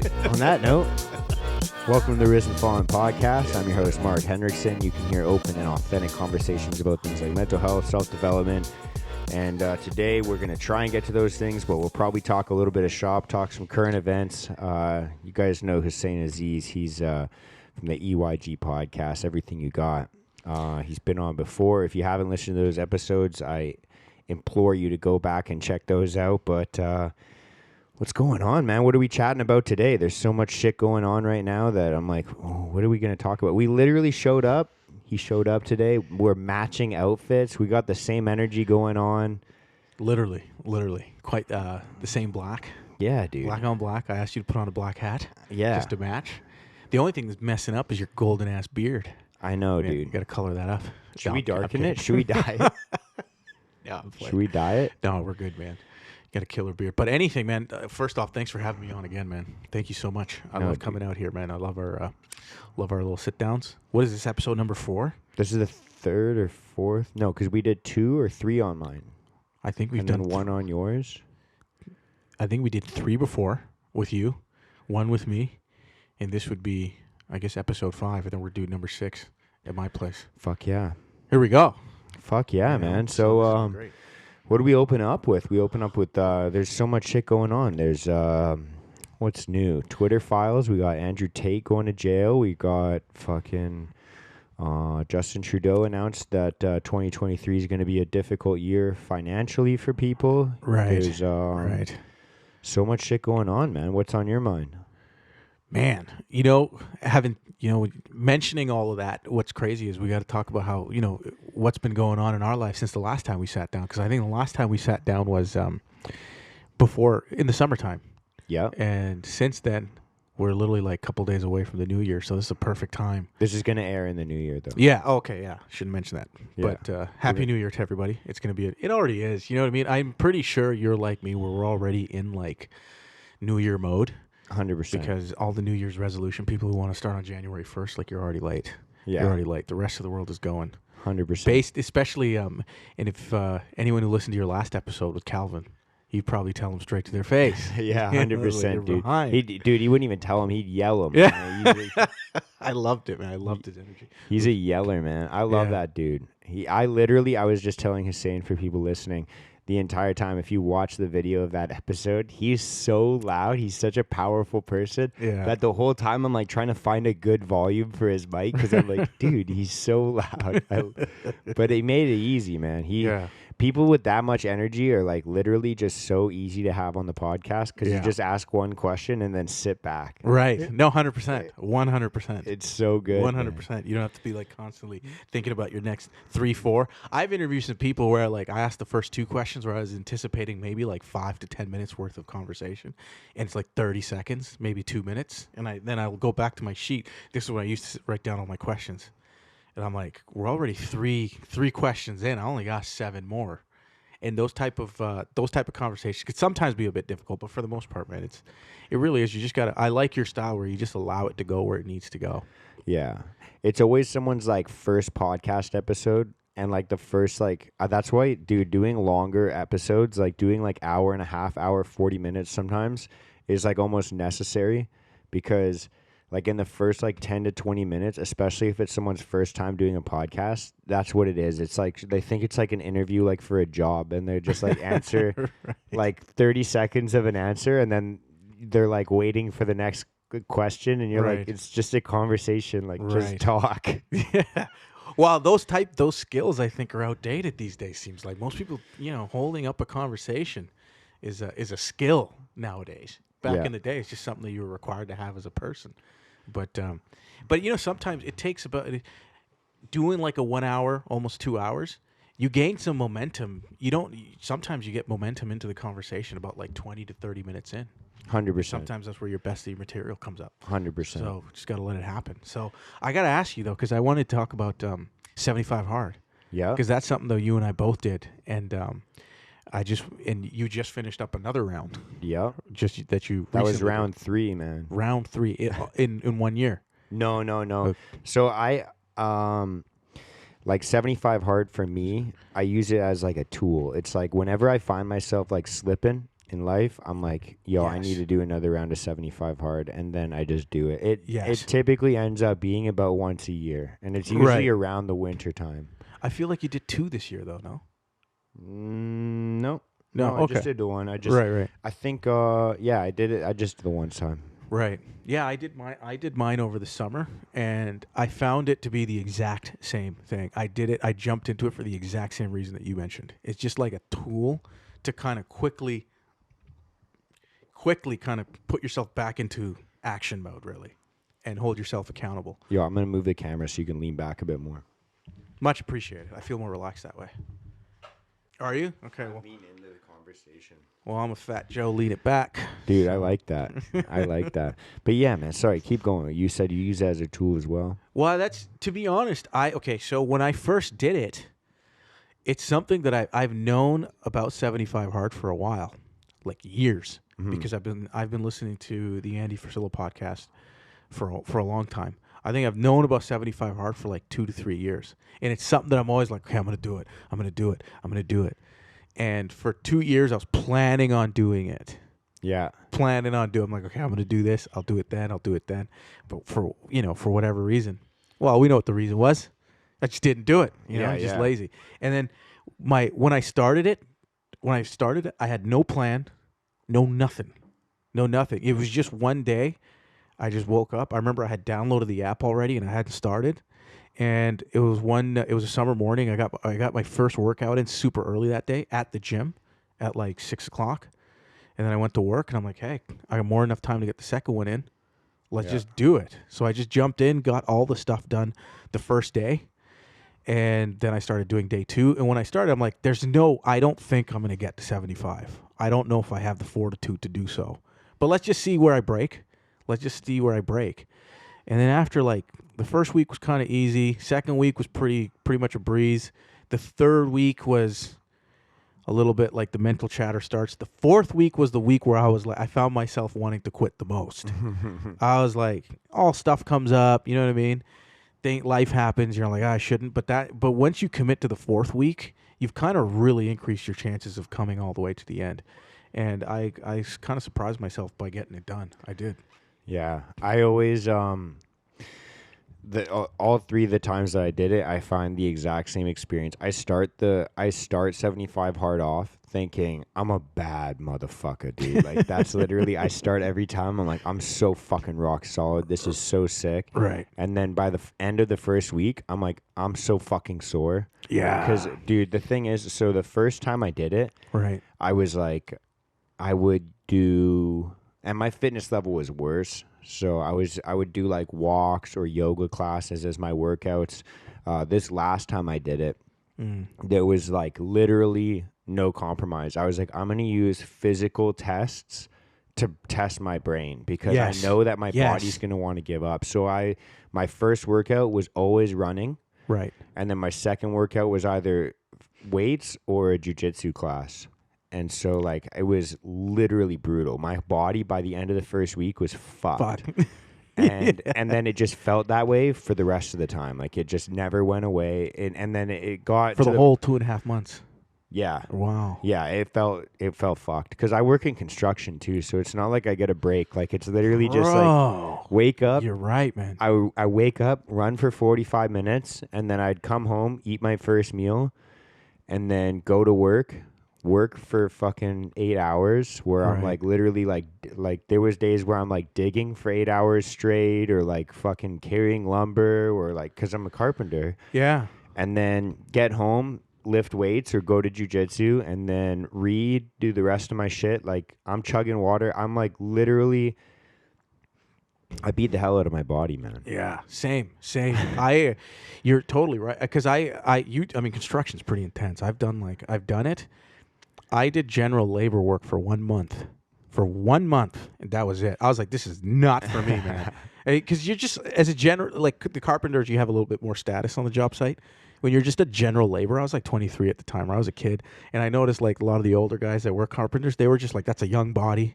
On that note, welcome to the Risen Fallen Podcast. I'm your host, Mark Henriksen. You can hear open and authentic conversations about things like mental health, self-development, and today we're going to try and get to those things, but we'll probably talk a little bit of shop, talk some current events. You guys know Hussain Aziz. He's from the EYG Podcast, Everything You Got. He's been on before. If you haven't listened to those episodes, I implore you to go back and check those out. But what's going on, man? What are we chatting about today? There's so much shit going on right now that I'm like, oh, what are we going to talk about? We literally showed up. He showed up today. We're matching outfits. We got the same energy going on. Literally. Quite the same black. Yeah, dude. Black on black. I asked you to put on a black hat. Yeah. Just to match. The only thing that's messing up is your golden-ass beard. I know, dude. You got to color that up. Should we darken it? Should we dye it? Yeah, Should we dye it? No, we're good, man. Got a killer beard. But anything, man. First off, thanks for having me on again, man. Thank you so much. I love coming out here, man. I love our little sit downs. What is this, episode number 4? This is the 3rd or 4th. No, because we did 2 or 3 on mine. I think we've done 1 on yours. I think we did 3 before with you, 1 with me, and this would be, I guess, episode 5, and then we're doing number 6 at my place. Fuck yeah. Here we go. Fuck yeah, man. So, what do we open up with? We open up with, there's so much shit going on. There's, what's new? Twitter files. We got Andrew Tate going to jail. We got fucking Justin Trudeau announced that 2023 is going to be a difficult year financially for people. Right. There's right. So much shit going on, man. What's on your mind? Man, mentioning all of that, what's crazy is we got to talk about how, what's been going on in our life since the last time we sat down. Because I think the last time we sat down was before, in the summertime. Yeah. And since then, we're literally like a couple days away from the new year. So this is a perfect time. This is going to air in the new year, though. Yeah. Okay. Yeah. Shouldn't mention that. Yeah. But Happy New Year to everybody. It's going to be, it already is. You know what I mean? I'm pretty sure you're like me, where we're already in like New Year mode. 100%. Because all the New Year's resolution, people who want to start on January 1st, like, you're already late. Yeah. You're already late. The rest of the world is going. 100%. Based, especially, and if anyone who listened to your last episode with Calvin, you'd probably tell them straight to their face. Yeah, 100%, dude. He wouldn't even tell him. He'd yell him. Yeah. I loved it, man. I loved his energy. He's a yeller, man. I love that dude. I was just telling Hussain, for people listening, the entire time, if you watch the video of that episode, he's so loud. He's such a powerful person that the whole time I'm like trying to find a good volume for his mic, because I'm like, dude, he's so loud. But he made it easy, man. People with that much energy are like literally just so easy to have on the podcast, because you just ask one question and then sit back. Right. No, 100%. 100%. It's so good. 100%. You don't have to be like constantly thinking about your next 3, 4. I've interviewed some people where like I asked the first 2 questions where I was anticipating maybe like 5 to 10 minutes worth of conversation, and it's like 30 seconds, maybe 2 minutes. And then I'll go back to my sheet. This is when I used to write down all my questions. And I'm like, we're already three questions in. I only got 7 more. And those type of conversations could sometimes be a bit difficult, but for the most part, man, it really is. You just gotta. I like your style where you just allow it to go where it needs to go. Yeah, it's always someone's like first podcast episode, and like the first that's why, dude, doing longer episodes, like doing like hour and a half, 40 minutes sometimes, is like almost necessary, because like in the first like 10 to 20 minutes, especially if it's someone's first time doing a podcast, that's what it is. It's like they think it's like an interview, like for a job, and they're just like answer right. like 30 seconds of an answer, and then they're like waiting for the next question, and you're like, it's just a conversation, like just talk. Yeah. Well, those skills I think are outdated these days. Seems like most people, holding up a conversation is a skill nowadays. Back in the day, it's just something that you were required to have as a person. But sometimes it takes about doing like a 1 hour, almost 2 hours. You gain some momentum. Sometimes you get momentum into the conversation about like 20 to 30 minutes in. 100%. Sometimes that's where your best material comes up. 100%. So just got to let it happen. So I got to ask you though, because I wanted to talk about 75 Hard. Yeah. Because that's something though you and I both did, and you just finished up another round. Yeah. That was round 3, man. Round 3 in 1 year. No. Okay. So I like 75 Hard for me, I use it as like a tool. It's like whenever I find myself like slipping in life, I'm like, yo, I Yes. need to do another round of 75 hard, and then I just do it. It Yes. typically ends up being about once a year, and it's usually Right. around the winter time. I feel like you did 2 this year, though, no? No. No, I okay. just did the one. Right. I think, I did it. I just did the one time. Right. Yeah, I did mine over the summer, and I found it to be the exact same thing. I did it. I jumped into it for the exact same reason that you mentioned. It's just like a tool to kind of quickly kind of put yourself back into action mode, really, and hold yourself accountable. Yo, I'm going to move the camera so you can lean back a bit more. Much appreciated. I feel more relaxed that way. Are you? Okay. Well, Lean into the conversation. well, I'm a fat Joe. Lean it back. Dude, I like that. I like that. But yeah, man, sorry, keep going. You said you use it as a tool as well. Well, that's, to be honest, so when I first did it, it's something that I've known about 75 hard for a while, like years, because I've been listening to the Andy Frisella podcast for a long time. I think I've known about 75 hard for like 2 to 3 years, and it's something that I'm always like, okay, I'm gonna do it. I'm gonna do it. I'm gonna do it. And for 2 years, I was planning on doing it. Yeah. I'm like, okay, I'm gonna do this. I'll do it then. But for whatever reason, well, we know what the reason was. I just didn't do it. I was just lazy. And then when I started it, I had no plan, no nothing. It was just one day. I just woke up. I remember I had downloaded the app already and I hadn't started. And it was a summer morning. I got my first workout in super early that day at the gym at like 6:00. And then I went to work and I'm like, hey, I got more enough time to get the second one in. Let's just do it. So I just jumped in, got all the stuff done the first day. And then I started doing day 2. And when I started, I'm like, I don't think I'm going to get to 75. I don't know if I have the fortitude to do so. But let's just see where I break. And then after, like, the first week was kind of easy. Second week was pretty much a breeze. The third week was a little bit like the mental chatter starts. The fourth week was the week where I found myself wanting to quit the most. I was like, all stuff comes up, you know what I mean? Life happens. You're like, I shouldn't. But once you commit to the fourth week, you've kind of really increased your chances of coming all the way to the end. And I kind of surprised myself by getting it done. I did. Yeah. I always, all 3 of the times that I did it, I find the exact same experience. I start 75 hard off thinking I'm a bad motherfucker, dude. Like, that's literally, I start every time. I'm like, I'm so fucking rock solid. This is so sick. Right. And then by the end of the first week, I'm like, I'm so fucking sore. Yeah. Because, dude, the thing is, so the first time I did it, Right. I was like, I would do, and my fitness level was worse. So I would do like walks or yoga classes as my workouts. This last time I did it, there was like literally no compromise. I was like, I'm going to use physical tests to test my brain because I know that my body's going to want to give up. So my first workout was always running. Right. And then my second workout was either weights or a jiu-jitsu class. And so, like, it was literally brutal. My body, by the end of the first week, was fucked. And then it just felt that way for the rest of the time. Like, it just never went away. And then it got for the whole 2.5 months. Yeah. Wow. Yeah, it felt fucked. Because I work in construction, too, so it's not like I get a break. Like, it's literally just, like, wake up. You're right, man. I wake up, run for 45 minutes, and then I'd come home, eat my first meal, and then go to work for fucking 8 hours where I'm like literally like there was days where I'm like digging for 8 hours straight or like fucking carrying lumber or like because I'm a carpenter. Yeah. And then get home, lift weights or go to jiu-jitsu and then do the rest of my shit. Like I'm chugging water. I'm like literally I beat the hell out of my body, man. Yeah, same. You're totally right. Because I mean, construction's pretty intense. I've done it. I did general labor work for 1 month. And that was it. I was like, this is not for me, man. Because you're just, as a general, like the carpenters, you have a little bit more status on the job site. When you're just a general laborer, I was like 23 at the time, or I was a kid. And I noticed like a lot of the older guys that were carpenters, they were just like, that's a young body.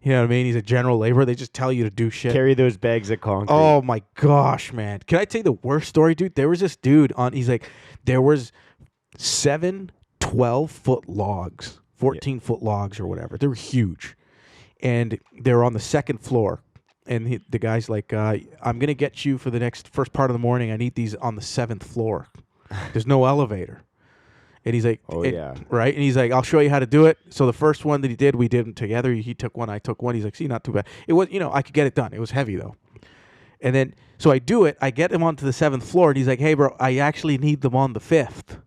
You know what I mean? He's a general laborer. They just tell you to do shit. Carry those bags of concrete. Oh, my gosh, man. Can I tell you the worst story, dude? There was this dude he's like, there was 7 12-foot logs 14-foot logs or whatever. They were huge. And they're on the second floor. And the guy's like, I'm going to get you for the first part of the morning. I need these on the 7th floor. There's no elevator. And he's like, right? And he's like, I'll show you how to do it. So the first one that he did, we did them together. He took one, I took one. He's like, see, not too bad. It was, I could get it done. It was heavy though. And then, so I do it. I get him onto the 7th floor. And he's like, hey, bro, I actually need them on the 5th.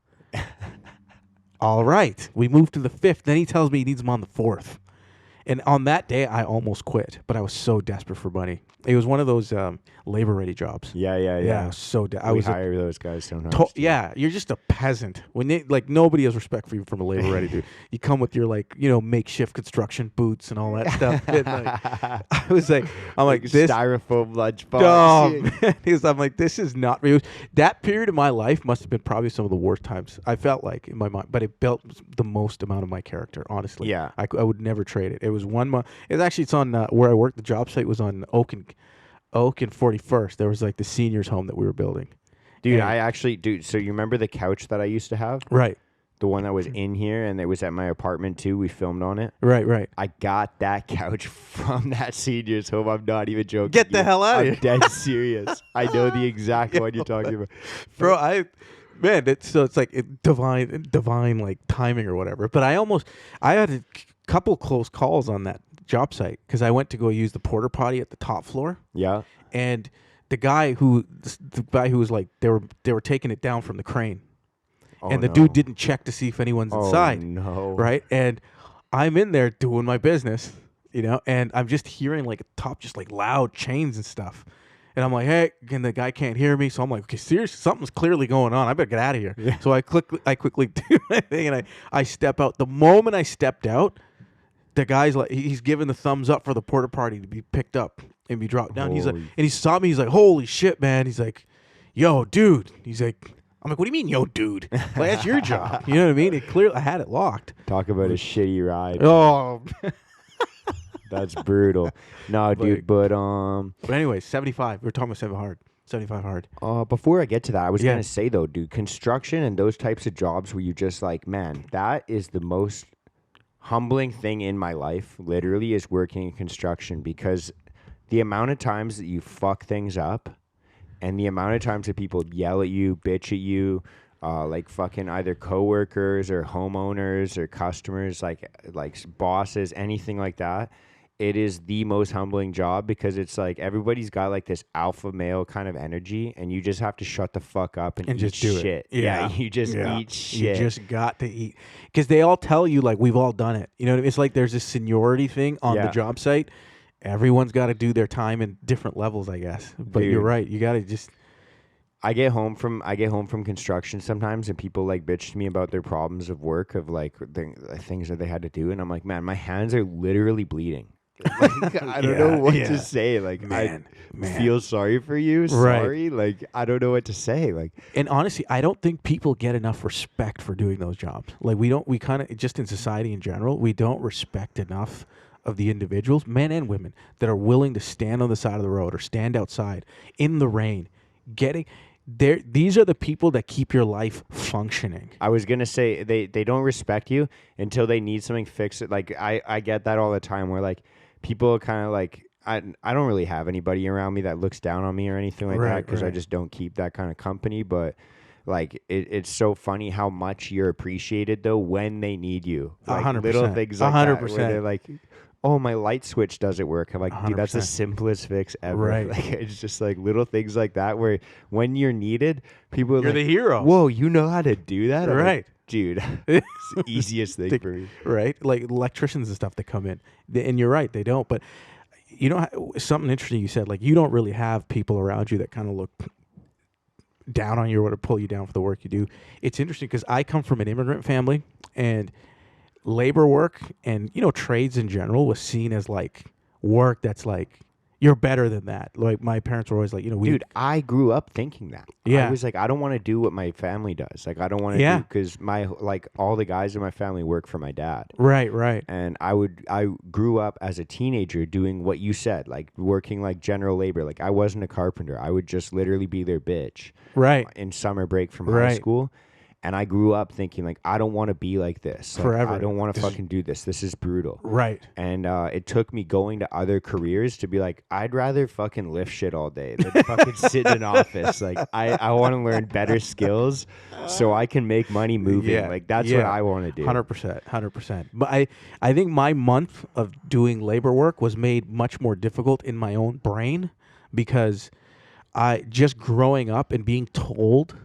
All right. We move to the 5th. Then he tells me he needs them on the 4th. And on that day, I almost quit, but I was so desperate for money. It was one of those labor-ready jobs. Yeah. I was so I was hire those guys sometimes. Yeah, you're just a peasant. When they, nobody has respect for you from a labor-ready dude. You come with your makeshift construction boots and all that stuff. And, I was like, this styrofoam lunchbox. I'm like, this is not real. That period of my life must have been probably some of the worst times I felt like in my mind, but it built the most amount of my character. Honestly, yeah, I would never trade it. It was 1 month. It's on where I worked. The job site was on Oak and 41st. There was the seniors home that we were building. Dude, so you remember the couch that I used to have? Right. The one that was in here and it was at my apartment too. We filmed on it. Right. I got that couch from that seniors home. I'm not even joking. Get the hell out of here. I'm dead serious. I know the exact one you're talking about. Bro, it's divine timing or whatever. But I had a couple close calls on that job site because I went to go use the porta potty at the top floor. Yeah. And the guy who was like, they were taking it down from the crane. And the dude didn't check to see if anyone's inside. Oh, no. Right? And I'm in there doing my business, and I'm just hearing top, just loud chains and stuff. And I'm like, hey, and the guy can't hear me. So I'm like, okay, seriously, something's clearly going on. I better get out of here. Yeah. So I quickly do my thing and I step out. The moment I stepped out, the guy's like, he's giving the thumbs up for the porta potty to be picked up and be dropped down. He's like, and he saw me. He's like, holy shit, man. He's like, yo, dude. He's like, I'm like, what do you mean, yo, dude? That's your job. You know what I mean? I had it locked. Talk about a shitty ride. Oh, that's brutal. No, dude, but anyway, 75. We're talking about 75 hard. Before I get to that, I was gonna say though, dude, construction and those types of jobs where you just man, that is the most humbling thing in my life, literally, is working in construction, because the amount of times that you fuck things up and the amount of times that people yell at you, bitch at you, fucking either coworkers or homeowners or customers, like bosses, anything like that, it is the most humbling job, because it's everybody's got this alpha male kind of energy, and you just have to shut the fuck up and eat just do shit. It. Yeah, you just eat shit. You just got to eat, because they all tell you we've all done it. You know what I mean? It's there's this seniority thing on the job site. Everyone's got to do their time in different levels, I guess. But dude, you're right. You got to just. I get home from construction sometimes, and people bitch to me about their problems of work, of things that they had to do, and I'm like, man, my hands are literally bleeding. I don't know what to say. Man. Feel sorry for you. Sorry. Right. I don't know what to say. And honestly, I don't think people get enough respect for doing those jobs. We kind of, just in society in general, we don't respect enough of the individuals, men and women, that are willing to stand on the side of the road or stand outside in the rain, these are the people that keep your life functioning. I was gonna say they don't respect you until they need something fixed. I get that all the time, where people kind of I don't really have anybody around me that looks down on me or anything like that, because I just don't keep that kind of company. But it's so funny how much you're appreciated though when they need you. 100%. Little things like 100%. that, where they're like, oh, my light switch doesn't work. I'm like, dude, 100%. That's the simplest fix ever. Right. It's just little things like that, where when you're needed, people are you're the hero. Whoa, you know how to do that? I'm right. Dude, it's the easiest thing for me. Right? Electricians and stuff that come in. And you're right, they don't. But something interesting you said, you don't really have people around you that kind of look down on you or to pull you down for the work you do. It's interesting because I come from an immigrant family, and labor work and trades in general was seen as work that's you're better than that. My parents were always dude, I grew up thinking that. Yeah. I was I don't want to do what my family does. I don't want to do, because my all the guys in my family work for my dad. Right. And I grew up as a teenager doing what you said, working general labor. I wasn't a carpenter. I would just literally be their bitch. Right. In summer break from high school. And I grew up thinking, like, I don't want to be like this. Like, Forever. I don't want to fucking do this. This is brutal. Right. And it took me going to other careers to be like, I'd rather fucking lift shit all day than fucking sit in an office. Like, I want to learn better skills so I can make money moving. Yeah. Like, that's what I want to do. 100%. But I think my month of doing labor work was made much more difficult in my own brain because I just growing up and being told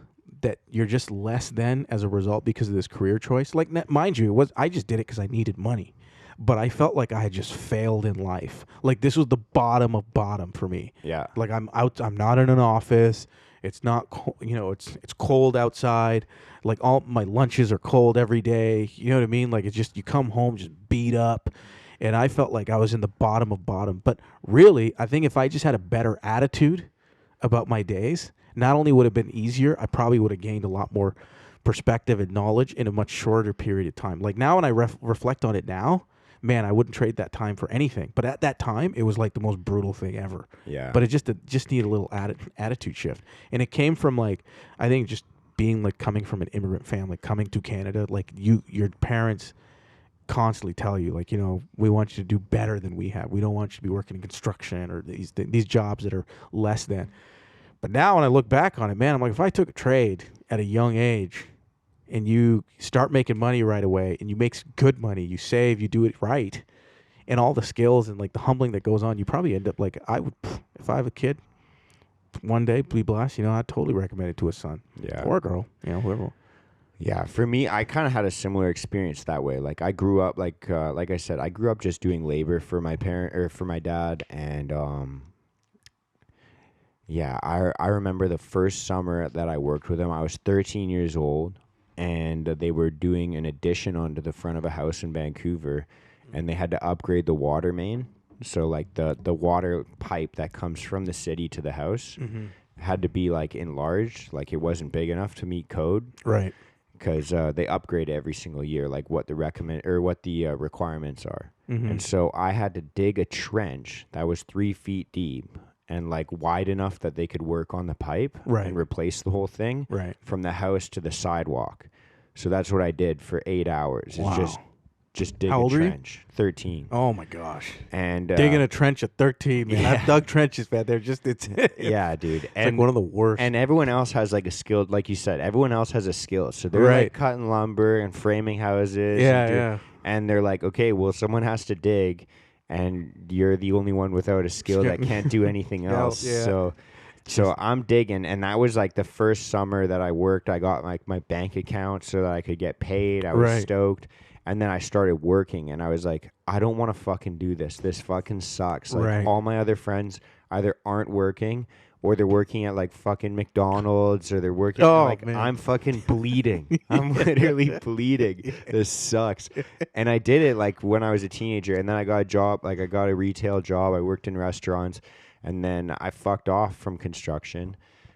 that you're just less than as a result because of this career choice. Like, mind you, I just did it because I needed money. But I felt like I had just failed in life. Like, this was the bottom of bottom for me. Yeah. Like, I'm not in an office. It's not, it's cold outside. Like, all my lunches are cold every day. You know what I mean? Like, it's just, you come home just beat up. And I felt like I was in the bottom of bottom. But really, I think if I just had a better attitude about my days, not only would it have been easier, I probably would have gained a lot more perspective and knowledge in a much shorter period of time. Like, now when I reflect on it now, man, I wouldn't trade that time for anything. But at that time, it was like the most brutal thing ever. Yeah. But it just needed a little attitude shift. And it came from, like, I think just being, like, coming from an immigrant family, coming to Canada, like, your parents constantly tell you, like, we want you to do better than we have. We don't want you to be working in construction or these jobs that are less than. But now when I look back on it, man, I'm like, if I took a trade at a young age and you start making money right away and you make good money, you save, you do it right, and all the skills and, like, the humbling that goes on, you probably end up like I would, if I have a kid one day, be blessed, I'd totally recommend it to a son. Yeah. Or a girl, whoever. Yeah, for me, I kind of had a similar experience that way. Like, I grew up, like I said, I grew up just doing labor for my for my dad, and yeah, I remember the first summer that I worked with him. I was 13 years old, and they were doing an addition onto the front of a house in Vancouver, and they had to upgrade the water main. So, like, the water pipe that comes from the city to the house had to be, like, enlarged. Like, it wasn't big enough to meet code. Right. Because they upgrade every single year, like what the requirements are. And so I had to dig a trench that was 3 feet deep and, like, wide enough that they could work on the pipe and replace the whole thing from the house to the sidewalk. So that's what I did for 8 hours. Wow. Is just dig How a old trench. 13. Oh my gosh. And digging a trench at 13, man. I've dug trenches, man. They're just yeah, dude. It's like one of the worst. And everyone else has, like, a skill, like you said, everyone else has a skill. So they're like cutting lumber and framing houses. And they're like, okay, well, someone has to dig, and you're the only one without a skill that can't do anything else. So I'm digging, and that was, like, the first summer that I worked. I got, like, my bank account so that I could get paid. I was stoked. And then I started working, and I was like, I don't want to fucking do this. This fucking sucks. Like, all my other friends either aren't working, or they're working at, like, fucking McDonald's, or they're working man. I'm fucking bleeding. I'm literally bleeding. This sucks. And I did it, like, when I was a teenager, and then I got a job. Like, I got a retail job. I worked in restaurants, and then I fucked off from construction.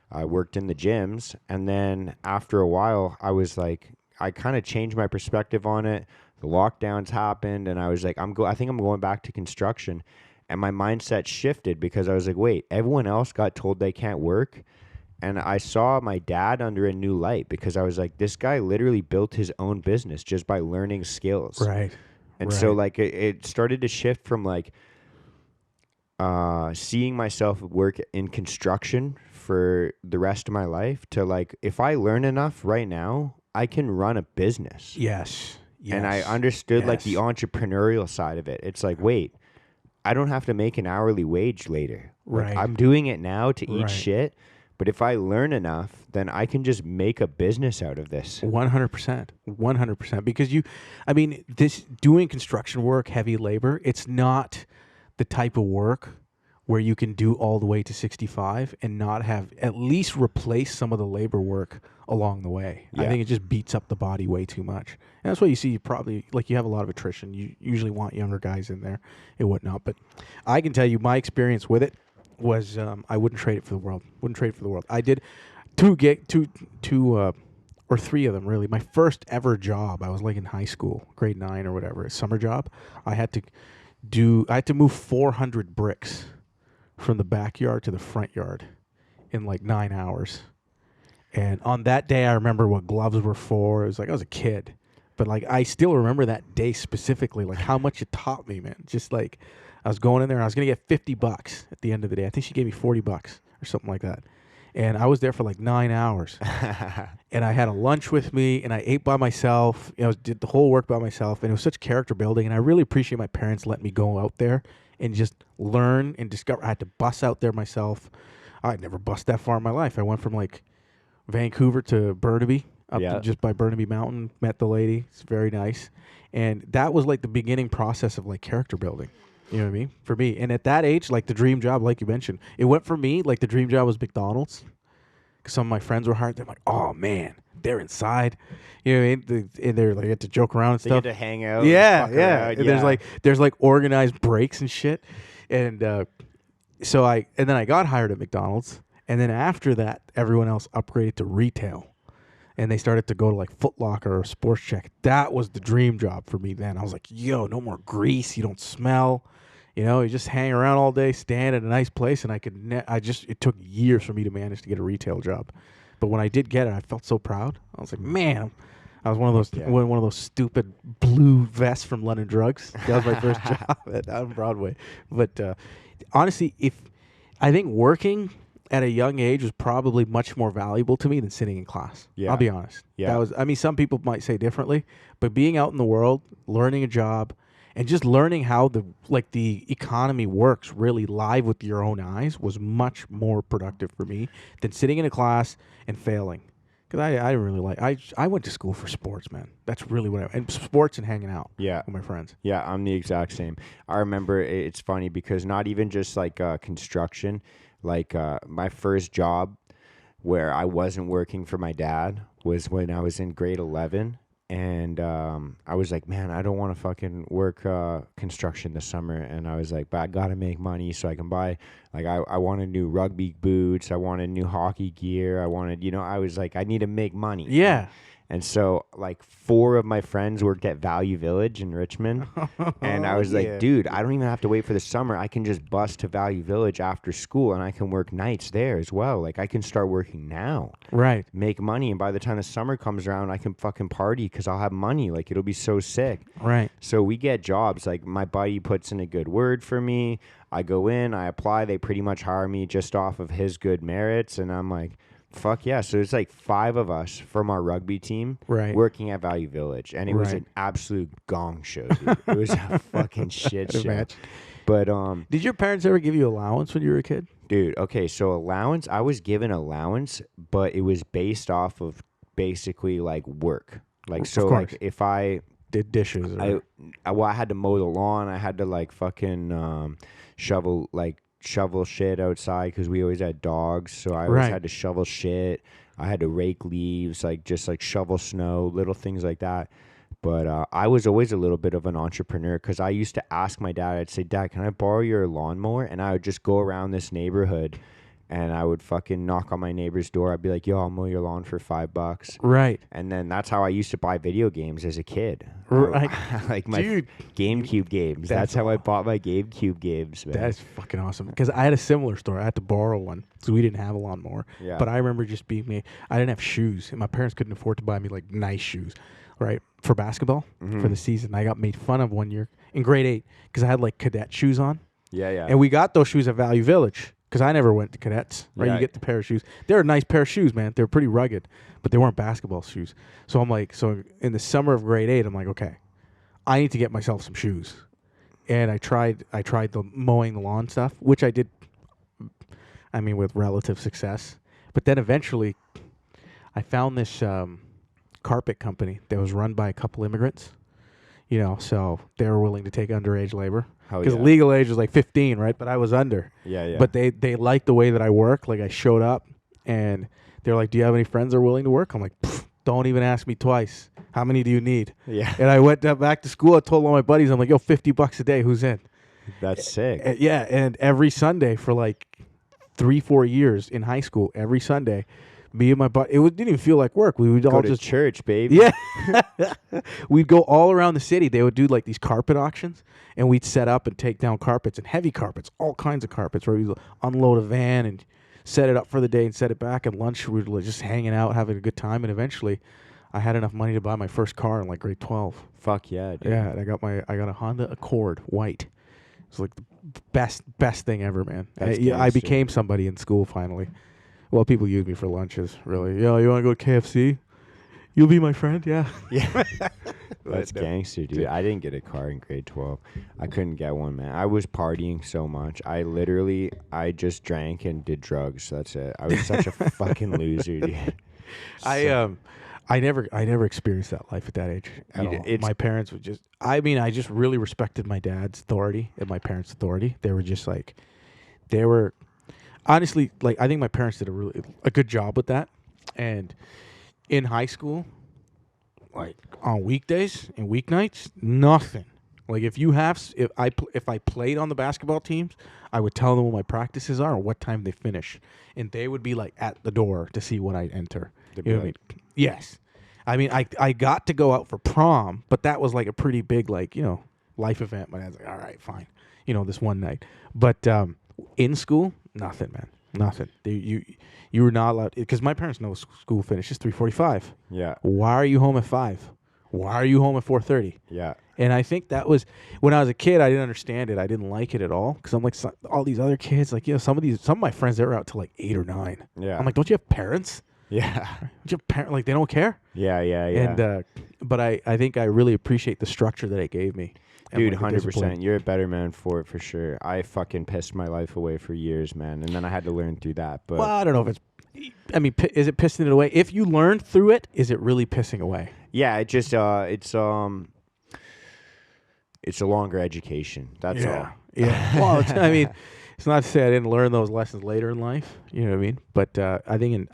I worked in the gyms, and then after a while, I was like, I kind of changed my perspective on it. The lockdowns happened, and I was like, I think I'm going back to construction. And my mindset shifted because I was like, wait, everyone else got told they can't work. And I saw my dad under a new light because I was like, this guy literally built his own business just by learning skills. Right. And so, like, it started to shift from, like, seeing myself work in construction for the rest of my life to, like, if I learn enough right now, I can run a business. Yes. And I understood, like, the entrepreneurial side of it. It's like, wait, I don't have to make an hourly wage later. Like, I'm doing it now to eat shit. But if I learn enough, then I can just make a business out of this. 100%. 100%. Because this doing construction work, heavy labor, it's not the type of work where you can do all the way to 65 and not have at least replace some of the labor work along the way. I think it just beats up the body way too much. And that's why you see you have a lot of attrition. You usually want younger guys in there and whatnot. But I can tell you my experience with it was I wouldn't trade it for the world. I did two or three of them, really. My first ever job, I was like in high school, grade 9 or whatever, a summer job. I had to move 400 bricks from the backyard to the front yard in like 9 hours. And on that day, I remember what gloves were for. It was like I was a kid. But, like, I still remember that day specifically, like, how much it taught me, man. Just, like, I was going in there, and I was going to get $50 at the end of the day. I think she gave me $40 or something like that. And I was there for, like, 9 hours. And I had a lunch with me, and I ate by myself. You know, did the whole work by myself. And it was such character building. And I really appreciate my parents letting me go out there and just learn and discover. I had to bus out there myself. I'd never bust that far in my life. I went from, like, Vancouver to Burnaby. Up to just by Burnaby Mountain, met the lady. It's very nice. And that was like the beginning process of like character building. You know what I mean? For me. And at that age, like the dream job, like you mentioned, it went for me, like the dream job was McDonald's. Because some of my friends were hired. They're like, oh man, they're inside. You know what I mean? And they're like, get to joke around and stuff. They get to hang out. Yeah, and yeah. Around. And there's like organized breaks and shit. And then I got hired at McDonald's. And then after that, everyone else upgraded to retail. And they started to go to like Foot Locker or Sports Check. That was the dream job for me then. I was like, yo, no more grease. You don't smell. You know, you just hang around all day, stand at a nice place. And it took years for me to manage to get a retail job. But when I did get it, I felt so proud. I was like, man, I was one of those stupid blue vests from London Drugs. That was my first job on Broadway. But honestly, I think working at a young age was probably much more valuable to me than sitting in class. Yeah. I'll be honest. Yeah. Some people might say differently, but being out in the world, learning a job, and just learning how the economy works really live with your own eyes was much more productive for me than sitting in a class and failing. Because I really I went to school for sports, man. That's really and sports and hanging out with my friends. Yeah, I'm the exact same. I remember it's funny because not even just like construction, like my first job where I wasn't working for my dad was when I was in grade 11. And I was like, man, I don't want to fucking work construction this summer. And I was like, but I got to make money so I can buy, like, I wanted new rugby boots. I wanted new hockey gear. I was like, I need to make money. Yeah. And so, like, 4 of my friends worked at Value Village in Richmond. And I was like, dude, I don't even have to wait for the summer. I can just bus to Value Village after school, and I can work nights there as well. Like, I can start working now. Right. Make money, and by the time the summer comes around, I can fucking party because I'll have money. Like, it'll be so sick. Right. So we get jobs. Like, my buddy puts in a good word for me. I go in, I apply. They pretty much hire me just off of his good merits, and I'm like, fuck yeah. So it's like 5 of us from our rugby team working at Value Village. And it was an absolute gong show, dude. It was a fucking shit show. But did your parents ever give you allowance when you were a kid? Dude, okay, so allowance, I was given allowance, but it was based off of basically like work. Like, so like if I did dishes I had to mow the lawn, I had to like fucking shovel shit outside because we always had dogs, so I always had to shovel shit. I had to rake leaves, like just like shovel snow, little things like that. But I was always a little bit of an entrepreneur because I used to ask my dad, I'd say, Dad, can I borrow your lawnmower? And I would just go around this neighborhood and I would fucking knock on my neighbor's door. I'd be like, yo, I'll mow your lawn for $5. Right. And then that's how I used to buy video games as a kid. Right. Like my GameCube games. That's how I bought my GameCube games, man. That's fucking awesome. Because I had a similar story. I had to borrow one because we didn't have a lawnmower. Yeah. But I remember just being me. I didn't have shoes. And my parents couldn't afford to buy me like nice shoes, right? For basketball, for the season. I got made fun of one year in grade 8 because I had like cadet shoes on. Yeah, yeah. And we got those shoes at Value Village. Because I never went to cadets, right? Yeah. You get the pair of shoes. They're a nice pair of shoes, man. They're pretty rugged, but they weren't basketball shoes. So I'm like, so in the summer of grade 8, I'm like, okay, I need to get myself some shoes. And I tried the mowing the lawn stuff, which I did, with relative success. But then eventually, I found this carpet company that was run by a couple immigrants. So they were willing to take underage labor. Because legal age was like 15, right? But I was under. Yeah, yeah. But they liked the way that I work. Like I showed up, and they're like, "Do you have any friends that are willing to work?" I'm like, "Don't even ask me twice. How many do you need?" Yeah. And I went back to school. I told all my buddies, I'm like, "Yo, $50 a day. Who's in?" That's sick. Yeah, and every Sunday for like 3-4 years in high school, every Sunday, me and my buddy, didn't even feel like work. We would all just church, baby. Yeah. We'd go all around the city. They would do like these carpet auctions, and we'd set up and take down carpets and heavy carpets, all kinds of carpets, where we'd unload a van and set it up for the day and set it back. And lunch, we were just hanging out, having a good time. And eventually, I had enough money to buy my first car in like grade 12. Fuck yeah, dude. Yeah, and I got a Honda Accord white. It's like the best thing ever, man. I became somebody in school finally. Well, people use me for lunches, really. Yo, you want to go to KFC? You'll be my friend, yeah. Yeah. That's gangster, dude. I didn't get a car in grade 12. I couldn't get one, man. I was partying so much. I just drank and did drugs. That's it. I was such a fucking loser, dude. I never experienced that life at that age at all. My parents would just, I just really respected my dad's authority and my parents' authority. They were honestly, like, I think my parents did a good job with that. And in high school, like on weekdays and weeknights, nothing. Like if I played on the basketball teams, I would tell them what my practices are and what time they finish, and they would be like at the door to see when I enter. You know what I mean? Yes. I got to go out for prom, but that was like a pretty big, like, life event. My dad's like, all right, fine. This one night. But in school, nothing, man. Nothing. You were not allowed, because my parents know school finishes 3:45. Yeah. Why are you home at 5? Why are you home at 4:30? Yeah. And I think that was, when I was a kid, I didn't understand it. I didn't like it at all, because I'm like, all these other kids, like, some of my friends, they were out till like 8 or 9. Yeah. I'm like, don't you have parents? Yeah. Don't you have parents? Like, they don't care? Yeah. And but I think I really appreciate the structure that it gave me. Dude, 100%. You're a better man for it, for sure. I fucking pissed my life away for years, man, and then I had to learn through that. But well, I don't know if it's. Is it pissing it away? If you learned through it, is it really pissing away? Yeah, it just it's a longer education. That's all. Yeah. Well, it's not to say I didn't learn those lessons later in life. You know what I mean? But I think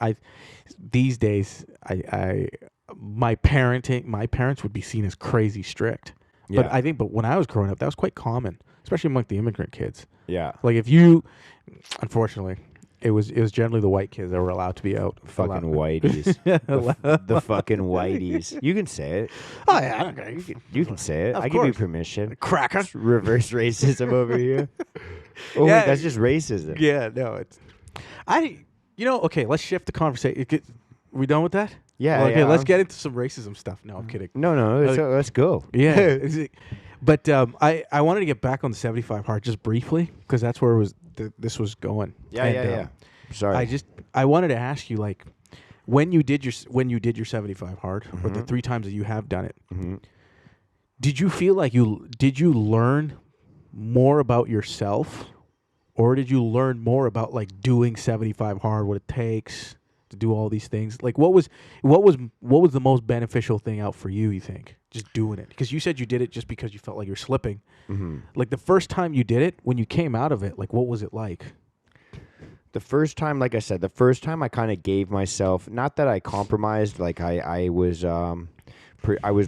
these days, my parents would be seen as crazy strict. Yeah. But when I was growing up, that was quite common, especially among the immigrant kids. Yeah. Like unfortunately, it was generally the white kids that were allowed to be out. Fucking whiteys. the fucking whiteys. You can say it. Oh yeah, I don't care. You can say it. I give you permission. Cracker. Reverse racism over here. Oh, yeah, wait, that's just racism. Yeah, no, it's. Okay, let's shift the conversation. We done with that? Yeah. Okay, let's get into some racism stuff. No, I'm kidding. No, let's go. Yeah. But I wanted to get back on the 75 hard just briefly, because that's where this was going. Yeah. Sorry. I wanted to ask you, like, when you did your 75 hard, or the 3 times that you have done it, did you feel like did you learn more about yourself, or did you learn more about, like, doing 75 hard, what it takes to do all these things? Like, what was the most beneficial thing out for you think, just doing it? Because you said you did it just because you felt like you're slipping. Like, the first time you did it, when you came out of it, like, what was it like? The first time, like I said, I kind of gave myself, not that I compromised, like I was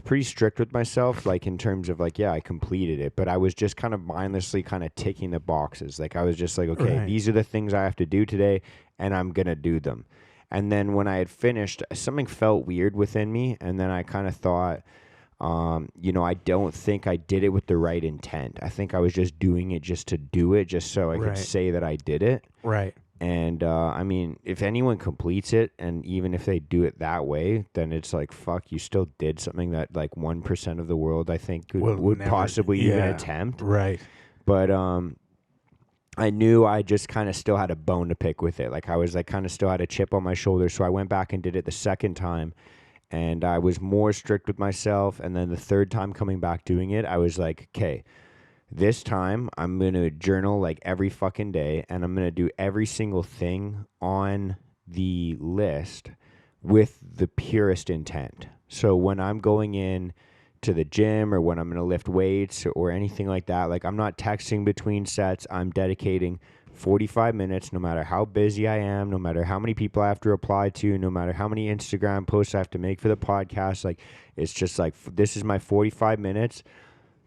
pretty strict with myself, like, in terms of, like, yeah, I completed it, but I was just kind of mindlessly kind of ticking the boxes. Like, I was just like, okay, These are the things I have to do today, and I'm going to do them. And then when I had finished, something felt weird within me, and then I kind of thought, I don't think I did it with the right intent. I think I was just doing it just to do it, just so I could say that I did it. Right. And, if anyone completes it, and even if they do it that way, then it's like, fuck, you still did something that, like, 1% of the world, I think, would never, possibly even attempt. Right. But, I knew I just kind of still had a bone to pick with it. Like, I was, like, kind of still had a chip on my shoulder. So I went back and did it the second time, and I was more strict with myself. And then the third time coming back doing it, I was like, okay, this time I'm going to journal, like, every fucking day, and I'm going to do every single thing on the list with the purest intent. So when I'm going in to the gym, or when I'm going to lift weights or anything like that, like, I'm not texting between sets. I'm dedicating 45 minutes, no matter how busy I am, no matter how many people I have to reply to, no matter how many Instagram posts I have to make for the podcast. Like, it's just like, this is my 45 minutes.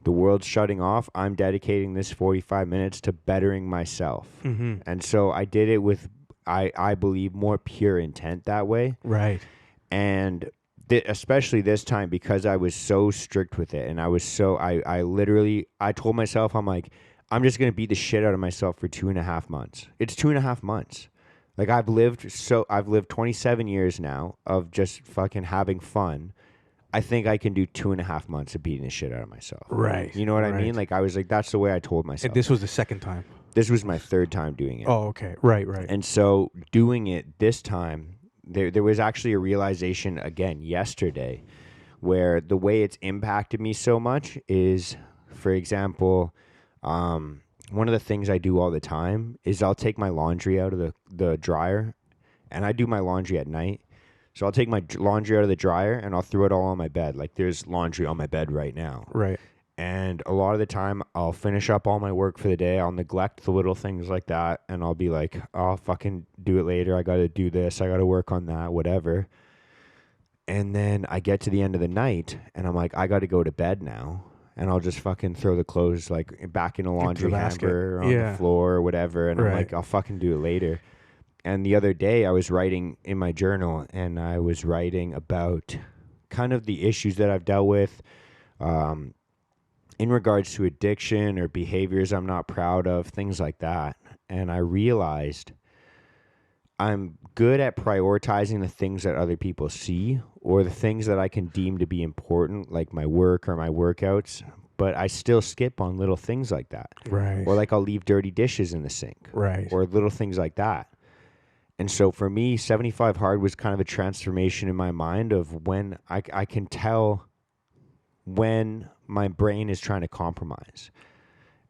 The world's shutting off. I'm dedicating this 45 minutes to bettering myself. And so I did it with, I believe, more pure intent that way. Right. And especially this time, because I was so strict with it, and I was so, I told myself, I'm like, I'm just going to beat the shit out of myself for 2.5 months. It's 2.5 months. Like I've lived 27 years now of just fucking having fun. I think I can do 2.5 months of beating the shit out of myself. Right. You know what I right. mean? Like I was like, that's the way I told myself. And this was the second time. This was my third time doing it. Oh, okay. Right. And so doing it this time, there was actually a realization again yesterday where the way it's impacted me so much is, for example, one of the things I do all the time is I'll take my laundry out of the dryer, and I do my laundry at night. So I'll take my laundry out of the dryer and I'll throw it all on my bed. Like there's laundry on my bed right now. Right. And a lot of the time I'll finish up all my work for the day. I'll neglect the little things like that. And I'll be like, I'll fucking do it later. I got to do this. I got to work on that, whatever. And then I get to the end of the night and I'm like, I got to go to bed now. And I'll just fucking throw the clothes like back in a laundry hamper or on the floor or whatever. And I'm like, I'll fucking do it later. And the other day I was writing in my journal and I was writing about kind of the issues that I've dealt with in regards to addiction or behaviors I'm not proud of, things like that. And I realized I'm good at prioritizing the things that other people see or the things that I can deem to be important, like my work or my workouts. But I still skip on little things like that. Right. Or like I'll leave dirty dishes in the sink. Right. Or little things like that. And so for me, 75 Hard was kind of a transformation in my mind of when I can tell when my brain is trying to compromise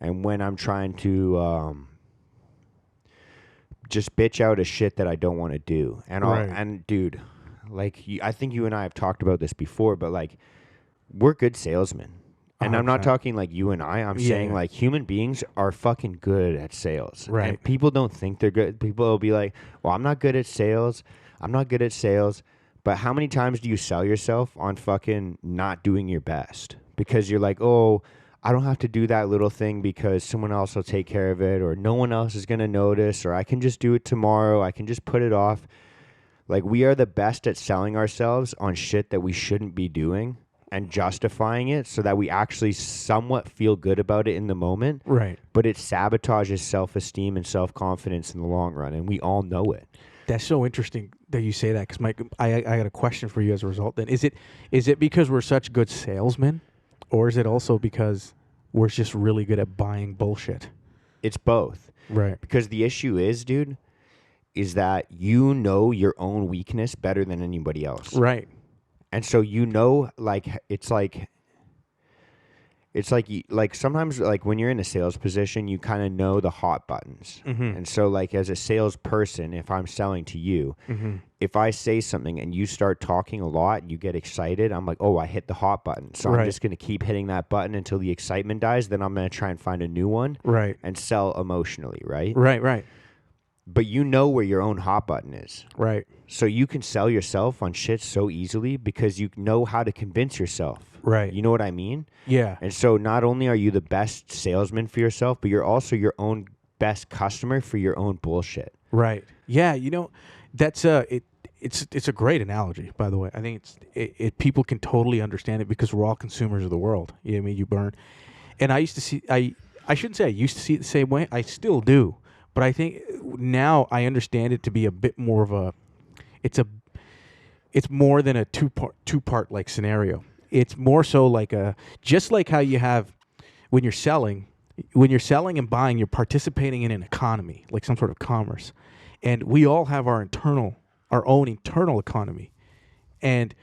and when I'm trying to just bitch out a shit that I don't want to do. And and dude, like I think you and I have talked about this before, but like we're good salesmen. And I'm not talking like you and I'm saying like human beings are fucking good at sales. Right. And people don't think they're good. People will be like, well, I'm not good at sales. But how many times do you sell yourself on fucking not doing your best? Because you're like, oh, I don't have to do that little thing because someone else will take care of it or no one else is going to notice or I can just do it tomorrow. I can just put it off. Like we are the best at selling ourselves on shit that we shouldn't be doing. And justifying it so that we actually somewhat feel good about it in the moment. Right. But it sabotages self-esteem and self-confidence in the long run, and we all know it. That's so interesting that you say that, because Mike, I got a question for you as a result. Then is it because we're such good salesmen, or is it also because we're just really good at buying bullshit? It's both. Right. Because the issue is, dude, is that you know your own weakness better than anybody else. Right. And so it's like sometimes like when you're in a sales position, you kind of know the hot buttons. Mm-hmm. And so like as a salesperson, if I'm selling to you, if I say something and you start talking a lot and you get excited, I'm like, oh, I hit the hot button. So I'm just going to keep hitting that button until the excitement dies. Then I'm going to try and find a new one and sell emotionally, right? Right. But you know where your own hot button is. Right. So you can sell yourself on shit so easily because you know how to convince yourself. Right. You know what I mean? Yeah. And so not only are you the best salesman for yourself, but you're also your own best customer for your own bullshit. Right. Yeah. You know, that's it's a great analogy, by the way. I think people can totally understand it because we're all consumers of the world. You know what I mean? You burn. And I used to see, I shouldn't say I used to see it the same way. I still do. But I think now I understand it to be a bit more of it's more than a two part like scenario. It's more so like just like how you have when you're selling and buying, you're participating in an economy, like some sort of commerce. And we all have our own internal economy. And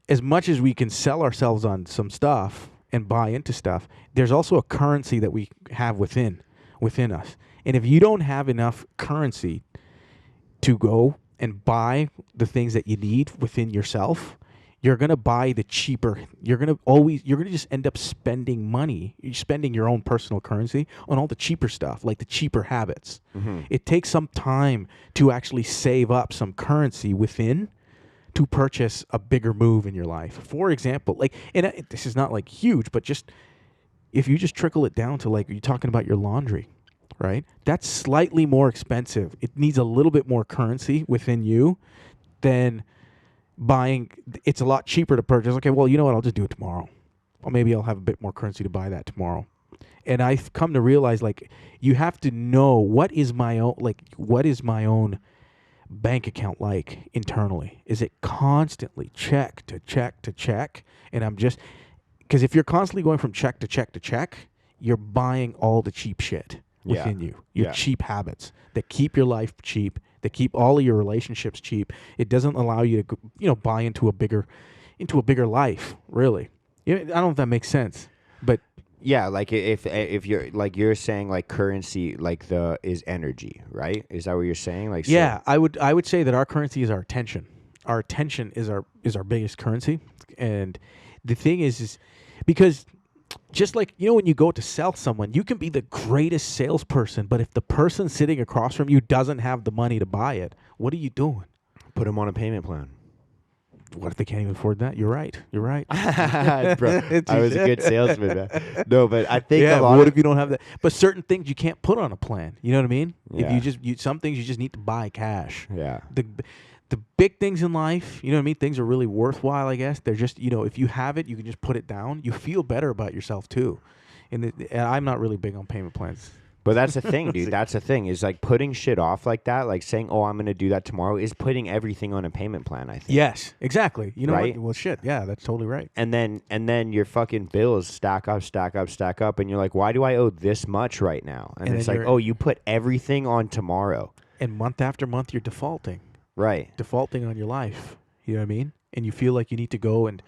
as much as we can sell ourselves on some stuff and buy into stuff, there's also a currency that we have within us. And if you don't have enough currency to go and buy the things that you need within yourself, you're going to buy the cheaper. You're going to just end up spending money. You're spending your own personal currency on all the cheaper stuff, like the cheaper habits. Mm-hmm. It takes some time to actually save up some currency within to purchase a bigger move in your life. For example, this is not like huge, but just if you just trickle it down to like, you're talking about your laundry, right? That's slightly more expensive. It needs a little bit more currency within you than buying. It's a lot cheaper to purchase. Okay, well, you know what? I'll just do it tomorrow. Or maybe I'll have a bit more currency to buy that tomorrow. And I've come to realize, like, you have to know what is my own bank account like internally. Is it constantly check to check to check? And I'm just, because if you're constantly going from check to check to check, you're buying all the cheap shit within you. Your cheap habits that keep your life cheap, that keep all of your relationships cheap. It doesn't allow you to, buy into a bigger life, really. I don't know if that makes sense, but yeah, like if you're like you're saying like currency like is energy, right? Is that what you're saying? Like yeah, I would say that our currency is our attention. Our attention is our biggest currency, and the thing is because just like when you go to sell someone, you can be the greatest salesperson, but if the person sitting across from you doesn't have the money to buy it, what are you doing? Put them on a payment plan. What if they can't even afford that? You're right. Bro, I was a good salesman, man. No, but I think what if you don't have that? But certain things you can't put on a plan. You know what I mean? Yeah. If some things you just need to buy cash. Yeah. The big things in life, you know what I mean? Things are really worthwhile, I guess. They're just, if you have it, you can just put it down. You feel better about yourself too. And I'm not really big on payment plans. But that's the thing, dude. That's the thing is like putting shit off like that, like saying, "Oh, I'm going to do that tomorrow," is putting everything on a payment plan. I think. Yes, exactly. You know right? what? Well, shit. Yeah, that's totally right. And then your fucking bills stack up, and you're like, "Why do I owe this much right now?" And it's like, "Oh, you put everything on tomorrow." And month after month, you're defaulting. Right. Defaulting on your life. You know what I mean? And you feel like you need to go and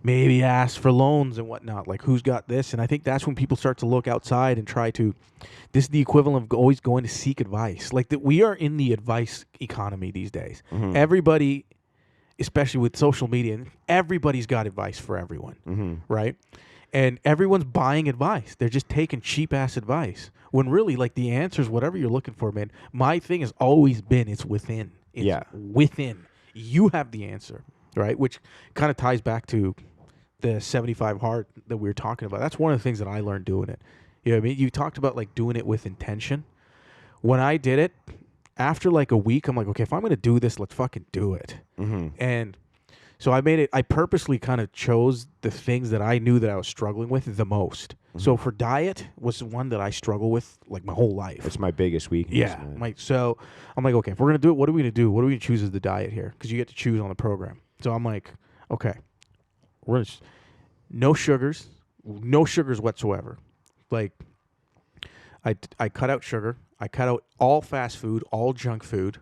maybe ask for loans and whatnot, like who's got this. And I think that's when people start to look outside and try to, this is the equivalent of always going to seek advice. Like that, we are in the advice economy these days. Mm-hmm. Everybody, especially with social media, everybody's got advice for everyone, right? And everyone's buying advice. They're just taking cheap ass advice. When really, like, the answer is whatever you're looking for, man. My thing has always been it's within. It's within. You have the answer, right? Which kind of ties back to the 75 hard that we were talking about. That's one of the things that I learned doing it. You know what I mean? You talked about like doing it with intention. When I did it, after like a week, I'm like, okay, if I'm going to do this, let's fucking do it. Mm-hmm. And so I purposely kind of chose the things that I knew that I was struggling with the most. Mm-hmm. So for diet was one that I struggle with like my whole life. It's my biggest weakness. Yeah. So I'm like, okay, if we're going to do it, what are we going to do? What are we going to choose as the diet here? Because you get to choose on the program. So I'm like, okay, we're just no sugars whatsoever. Like I cut out sugar. I cut out all fast food, all junk food,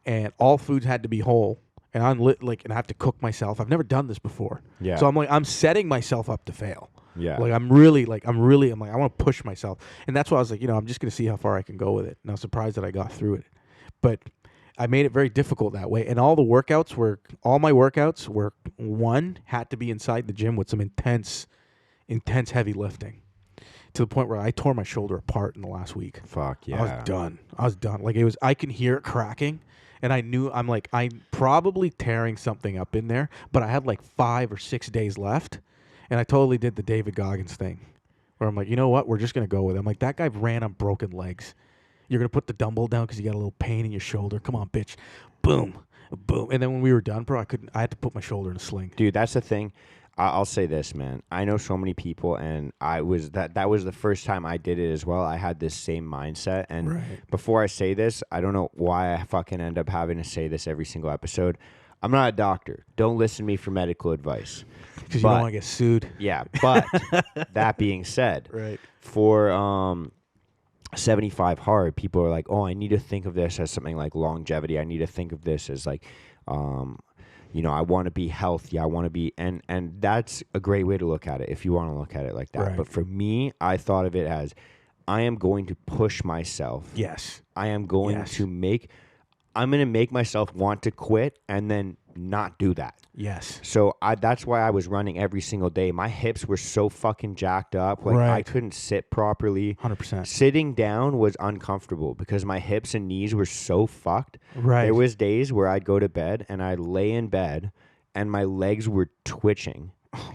and all foods had to be whole. And and I have to cook myself. I've never done this before. Yeah. So I'm setting myself up to fail. Yeah. Like I want to push myself. And that's why I was like, I'm just going to see how far I can go with it. And I was surprised that I got through it. But I made it very difficult that way. And all my workouts were one, had to be inside the gym with some intense heavy lifting. To the point where I tore my shoulder apart in the last week. Fuck yeah. I was done. Like I can hear it cracking. And I knew I'm probably tearing something up in there, but I had like 5 or 6 days left. And I totally did the David Goggins thing where I'm like, you know what? We're just going to go with it. I'm like, that guy ran on broken legs. You're going to put the dumbbell down because you got a little pain in your shoulder. Come on, bitch. Boom. Boom. And then when we were done, bro, I had to put my shoulder in a sling. Dude, that's the thing. I'll say this, man. I know so many people, and that was the first time I did it as well. I had this same mindset, and before I say this, I don't know why I fucking end up having to say this every single episode. I'm not a doctor. Don't listen to me for medical advice. Because you don't want to get sued. Yeah, but that being said, for 75 hard, people are like, oh, I need to think of this as something like longevity. I need to think of this as like, I want to be healthy. I want to be, and that's a great way to look at it if you want to look at it like that. Right. But for me, I thought of it as I am going to push myself. Yes. I am going to make myself want to quit and then not do that. Yes. So that's why I was running every single day. My hips were so fucking jacked up. Like I couldn't sit properly. 100%. Sitting down was uncomfortable because my hips and knees were so fucked. Right. There was days where I'd go to bed and I'd lay in bed and my legs were twitching.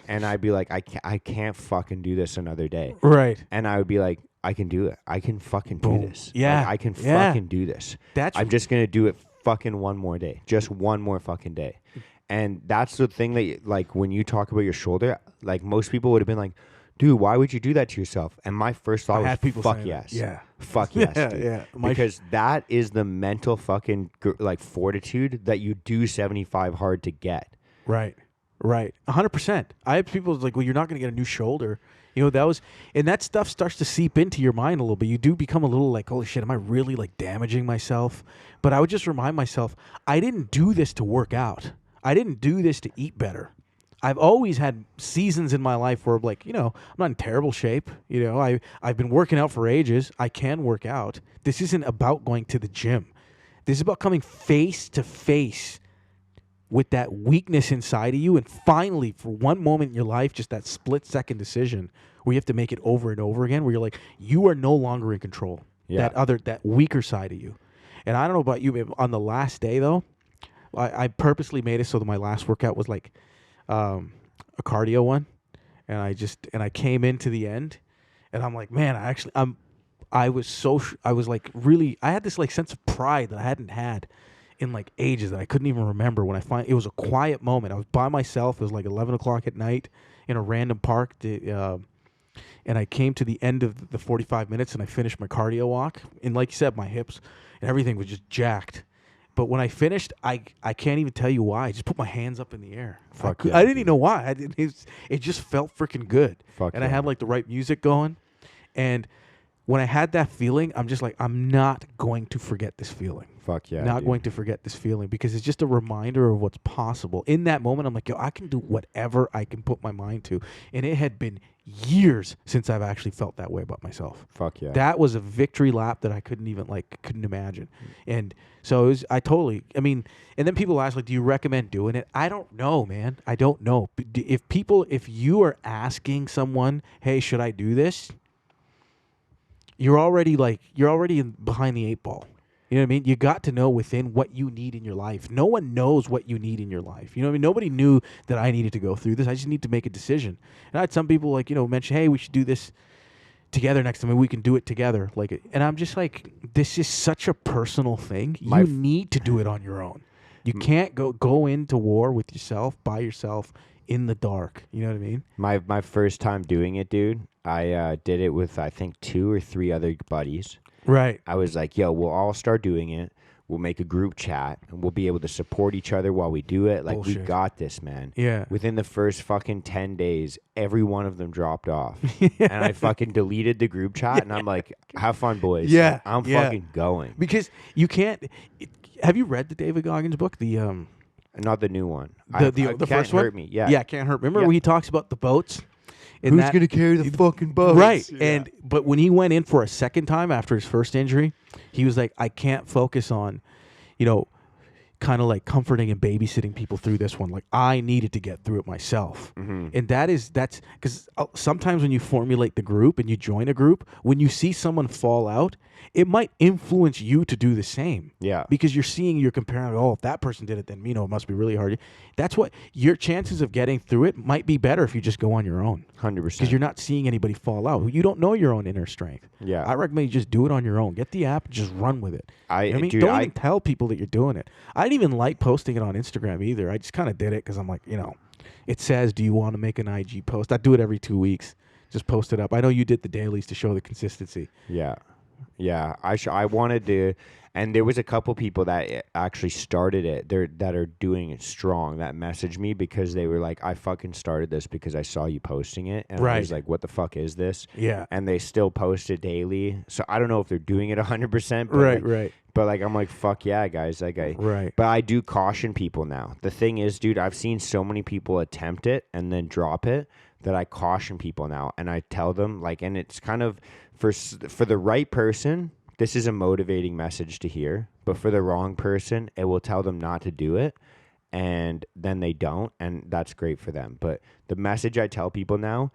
And I'd be like, I can't fucking do this another day. Right. And I would be like, I can do it. I can fucking do this. Yeah. Like, I can fucking do this. I'm just going to do it fucking one more day. Just one more fucking day. And that's the thing that, like, when you talk about your shoulder, like, most people would have been like, dude, why would you do that to yourself? And my first thought I was, had people fuck saying yes. that. Yeah. Fuck yes, Yeah, dude. yeah. Because that is the mental fucking like fortitude that you do 75 hard to get. Right. 100%. I have people like, well, you're not going to get a new shoulder. You know, and that stuff starts to seep into your mind a little bit. You do become a little like, holy shit, am I really like damaging myself? But I would just remind myself, I didn't do this to work out. I didn't do this to eat better. I've always had seasons in my life where I'm like, I'm not in terrible shape. I've been working out for ages. I can work out. This isn't about going to the gym. This is about coming face to face with that weakness inside of you, and finally, for one moment in your life, just that split-second decision where you have to make it over and over again, where you're like, you are no longer in control. Yeah. That weaker side of you. And I don't know about you, but on the last day, though, I purposely made it so that my last workout was like a cardio one, and I came into the end, and I'm like, man, I was like really, I had this like sense of pride that I hadn't had in like ages, that I couldn't even remember when it was a quiet moment. I was by myself. It was like 11 o'clock at night in a random park. And I came to the end of the 45 minutes and I finished my cardio walk. And like you said, my hips and everything was just jacked. But when I finished, I can't even tell you why. I just put my hands up in the air. I didn't even know why. It just felt freaking good. I had like the right music going. And when I had that feeling, I'm just like, I'm not going to forget this feeling. Fuck yeah. Not going to forget this feeling, because it's just a reminder of what's possible. In that moment, I'm like, yo, I can do whatever I can put my mind to. And it had been years since I've actually felt that way about myself. Fuck yeah. That was a victory lap that I couldn't imagine. And so and then people ask, like, do you recommend doing it? I don't know, man. I don't know. If you are asking someone, hey, should I do this? You're already behind the eight ball. You know what I mean? You got to know within what you need in your life. No one knows what you need in your life. You know what I mean? Nobody knew that I needed to go through this. I just need to make a decision. And I had some people mention, hey, we should do this together next time. We can do it together. And I'm just like, this is such a personal thing. You need to do it on your own. You can't go into war with yourself, by yourself, in the dark. You know what I mean? My first time doing it, dude, I did it with, I think, 2 or 3 other buddies. Right. I was like, yo, we'll all start doing it. We'll make a group chat, and we'll be able to support each other while we do it. Like, Bullshit. We got this, man. Yeah. Within the first fucking 10 days, every one of them dropped off. And I fucking deleted the group chat, and I'm like, have fun, boys. Yeah. I'm fucking going. Because you can't... have you read the David Goggins book? Not the new one. The Can't first one? Hurt Me. Yeah. Yeah, Can't Hurt Me. Remember when he talks about the boats? Who's going to carry the fucking boats? Right. Yeah. But when he went in for a second time after his first injury, he was like, I can't focus on, kind of like comforting and babysitting people through this one. Like, I needed to get through it myself. Mm-hmm. And that's because sometimes when you formulate the group and you join a group, when you see someone fall out, it might influence you to do the same. Yeah. Because you're comparing, if that person did it, then, it must be really hard. That's what your chances of getting through it might be better if you just go on your own. 100%. Because you're not seeing anybody fall out. You don't know your own inner strength. Yeah. I recommend you just do it on your own. Get the app, just run with it. Don't even tell people that you're doing it. I didn't even like posting it on Instagram either. I just kind of did it because I'm like, it says, do you want to make an IG post? I do it every 2 weeks. Just post it up. I know you did the dailies to show the consistency. Yeah. Yeah. I wanted to, and there was a couple people that actually started it that are doing it strong, that messaged me because they were like, I fucking started this because I saw you posting it. And I was like, what the fuck is this? Yeah. And they still post it daily. So I don't know if they're doing it 100%. But Right. But I'm like, fuck yeah, guys. Right. But I do caution people now. The thing is, dude, I've seen so many people attempt it and then drop it that I caution people now. And I tell them, and it's kind of, for the right person, this is a motivating message to hear. But for the wrong person, it will tell them not to do it. And then they don't. And that's great for them. But the message I tell people now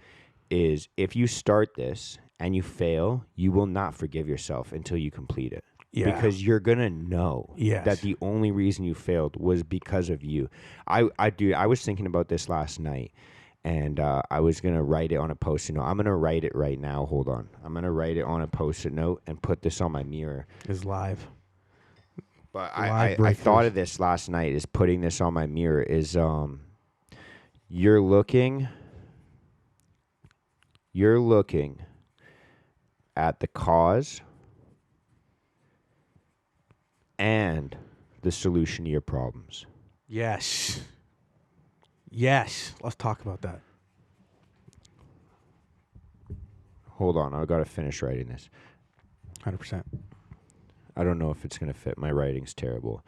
is, if you start this and you fail, you will not forgive yourself until you complete it. Yeah. Because you're going to know that the only reason you failed was because of you. I was thinking about this last night, and I was going to write it on a Post-it note. I'm going to write it right now. Hold on. I'm going to write it on a Post-it note and put this on my mirror. It's live. But I thought of this last night, is putting this on my mirror is you're looking you're looking at the cause and the solution to your problems. Yes. Yes. Let's talk about that. Hold on, I've got to finish writing this. 100%. I don't know if it's going to fit. My writing's terrible.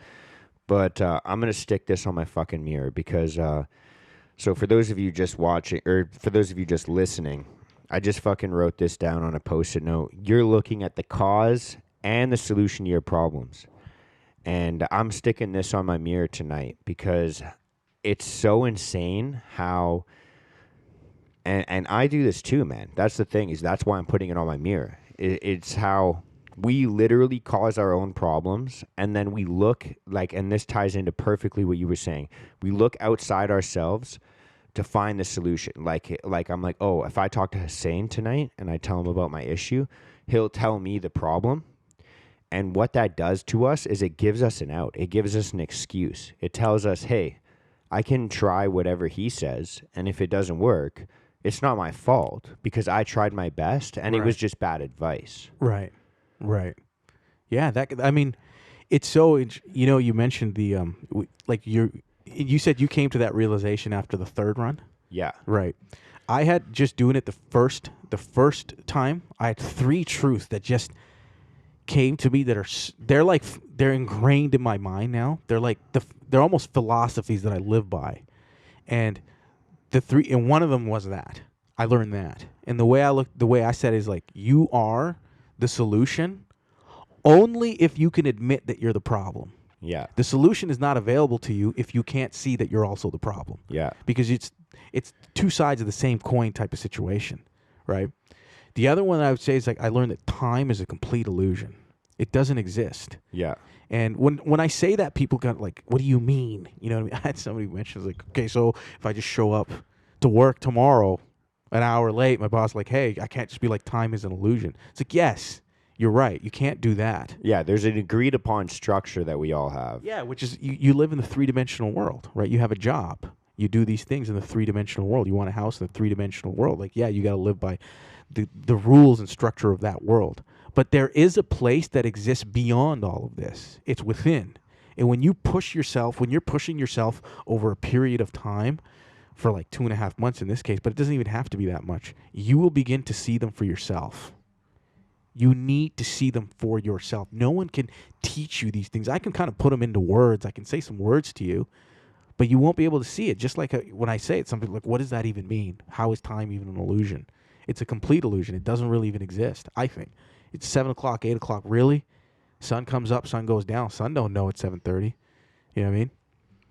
But I'm going to stick this on my fucking mirror because, so for those of you just watching, or for those of you just listening, I just fucking wrote this down on a Post-it note. You're looking at the cause and the solution to your problems. And I'm sticking this on my mirror tonight because it's so insane how, and I do this too, man. That's the thing, is that's why I'm putting it on my mirror. It's how we literally cause our own problems, and then we look like, and this ties into perfectly what you were saying. We look outside ourselves to find the solution. Like I'm like, oh, if I talk to Hussain tonight and I tell him about my issue, he'll tell me the problem. And what that does to us is it gives us an out. It gives us an excuse. It tells us, hey, I can try whatever he says, and if it doesn't work, it's not my fault because I tried my best, and it was just bad advice. Right. Yeah, I mean, it's so, you mentioned the, you said you came to that realization after the third run? Yeah. Right. I had just doing it the first time, I had 3 truths that just came to me that they're ingrained in my mind now. They're like, they're almost philosophies that I live by. And one of them was that. I learned that. And the way I said it is like, you are the solution only if you can admit that you're the problem. Yeah. The solution is not available to you if you can't see that you're also the problem. Yeah. Because it's 2 sides of the same coin type of situation, right? The other one I would say is like, I learned that time is a complete illusion. It doesn't exist. Yeah. And when I say that, people got like, what do you mean? You know what I mean? I had somebody mention, like, okay, so if I just show up to work tomorrow an hour late, my boss like, hey, I can't just be like, time is an illusion. It's like, yes, you're right. You can't do that. Yeah, there's an agreed upon structure that we all have. Yeah, which is you live in the 3-dimensional world, right? You have a job. You do these things in the 3-dimensional world. You want a house in the 3-dimensional world. Like, yeah, you got to live by the rules and structure of that world. But there is a place that exists beyond all of this. It's within. And when you're pushing yourself over a period of time, for like 2.5 months in this case, but it doesn't even have to be that much, you will begin to see them for yourself. You need to see them for yourself. No one can teach you these things. I can kind of put them into words. I can say some words to you, but you won't be able to see it. Just like when I say it, some people are like, what does that even mean? How is time even an illusion? It's a complete illusion. It doesn't really even exist, I think. It's 7 o'clock, 8 o'clock. Really? Sun comes up, sun goes down. Sun don't know it's 7:30. You know what I mean?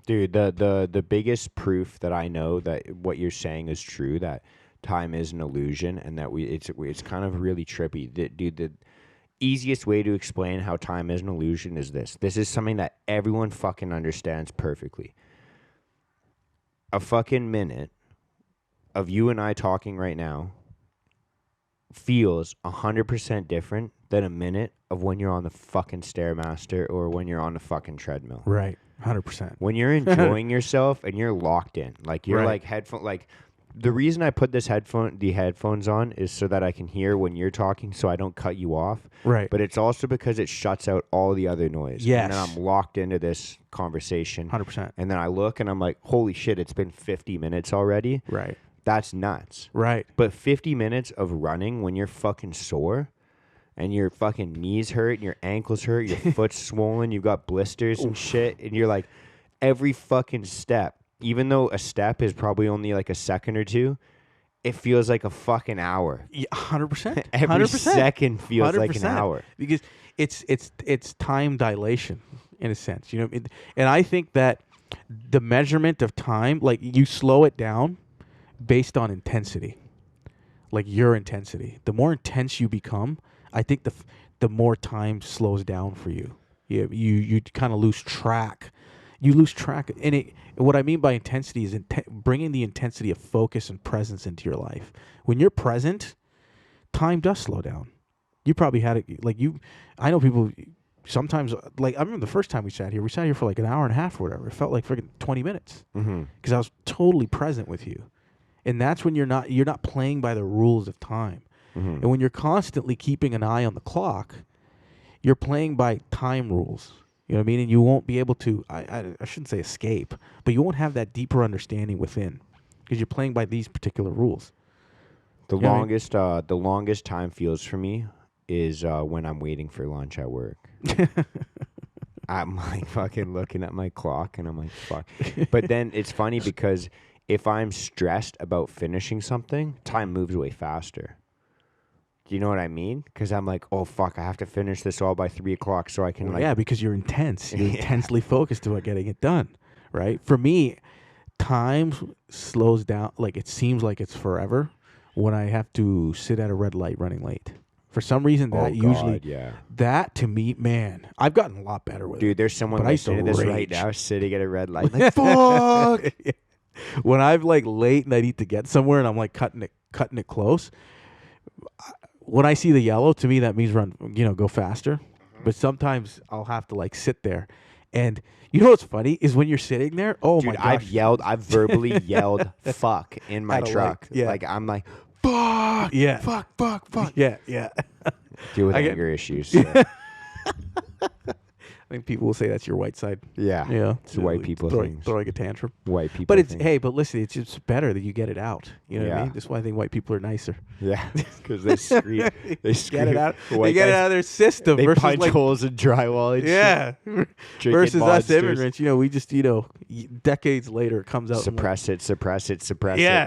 Dude, the biggest proof that I know that what you're saying is true, that time is an illusion, and that it's kind of really trippy. Dude, the easiest way to explain how time is an illusion is this. This is something that everyone fucking understands perfectly. A fucking minute of you and I talking right now feels 100% different than a minute of when you're on the fucking Stairmaster or when you're on the fucking treadmill. Right. 100%. When you're enjoying yourself and you're locked in, like you're like headphone, like the reason I put the headphones on is so that I can hear when you're talking, so I don't cut you off. Right. But it's also because it shuts out all the other noise. Yes. And then I'm locked into this conversation. 100%. And then I look and I'm like, holy shit, it's been 50 minutes already. Right. That's nuts. Right. But 50 minutes of running when you're fucking sore and your fucking knees hurt and your ankles hurt, your foot's swollen, you've got blisters and shit, and you're like, every fucking step, even though a step is probably only like a second or two, it feels like a fucking hour. Yeah, 100%. Every 100%. second feels 100%. like an hour. Because it's time dilation in a sense, you know. And I think that the measurement of time, like you slow it down based on intensity, like your intensity. The more intense you become, I think the more time slows down for you. You kind of lose track. You lose track. And what I mean by intensity is bringing the intensity of focus and presence into your life. When you're present, time does slow down. You probably had it like you. I know people sometimes, like I remember the first time we sat here for like an hour and a half or whatever. It felt like freaking 20 minutes because I was totally present with you. And that's when you're not playing by the rules of time. Mm-hmm. And when you're constantly keeping an eye on the clock, you're playing by time rules. You know what I mean? And you won't be able to, I shouldn't say escape, but you won't have that deeper understanding within because you're playing by these particular rules. The longest time feels for me is when I'm waiting for lunch at work. I'm like fucking looking at my clock and I'm like, fuck. But then it's funny because if I'm stressed about finishing something, time moves way faster. Do you know what I mean? Because I'm like, oh, fuck, I have to finish this all by 3 o'clock so I can Yeah, because you're intense. You're intensely focused about getting it done, right? For me, time slows down. Like, it seems like it's forever when I have to sit at a red light running late. For some reason, that to me, man, I've gotten a lot better with it. Dude, there's someone listening to this right now sitting at a red light. Like, fuck! When I'm like late and I need to get somewhere and I'm like cutting it close, when I see the yellow, to me that means go faster. But sometimes I'll have to like sit there, and you know what's funny is when you're sitting there. Oh, dude, my gosh! I've verbally yelled "fuck" in my truck. Like I'm like, "Fuck, yeah, fuck." Yeah. Deal with anger issues. So. I think people will say that's your white side. Yeah. It's a white people thing. Throwing a tantrum. White people. But but listen, it's just better that you get it out. You know what I mean? That's why I think white people are nicer. Yeah, because they scream. They get it out. They get it out of their system. They versus punch holes in drywall. And versus monsters. Us immigrants, we just decades later it comes out. Suppress it.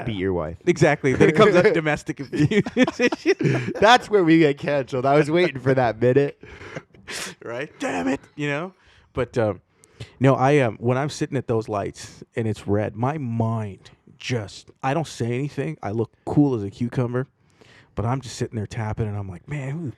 Beat your wife. Exactly. Then it comes out domestic abuse. That's where we get canceled. I was waiting for that minute. Right? Damn it. But I when I'm sitting at those lights and it's red, my mind I don't say anything. I look cool as a cucumber, but I'm just sitting there tapping and I'm like, man, who the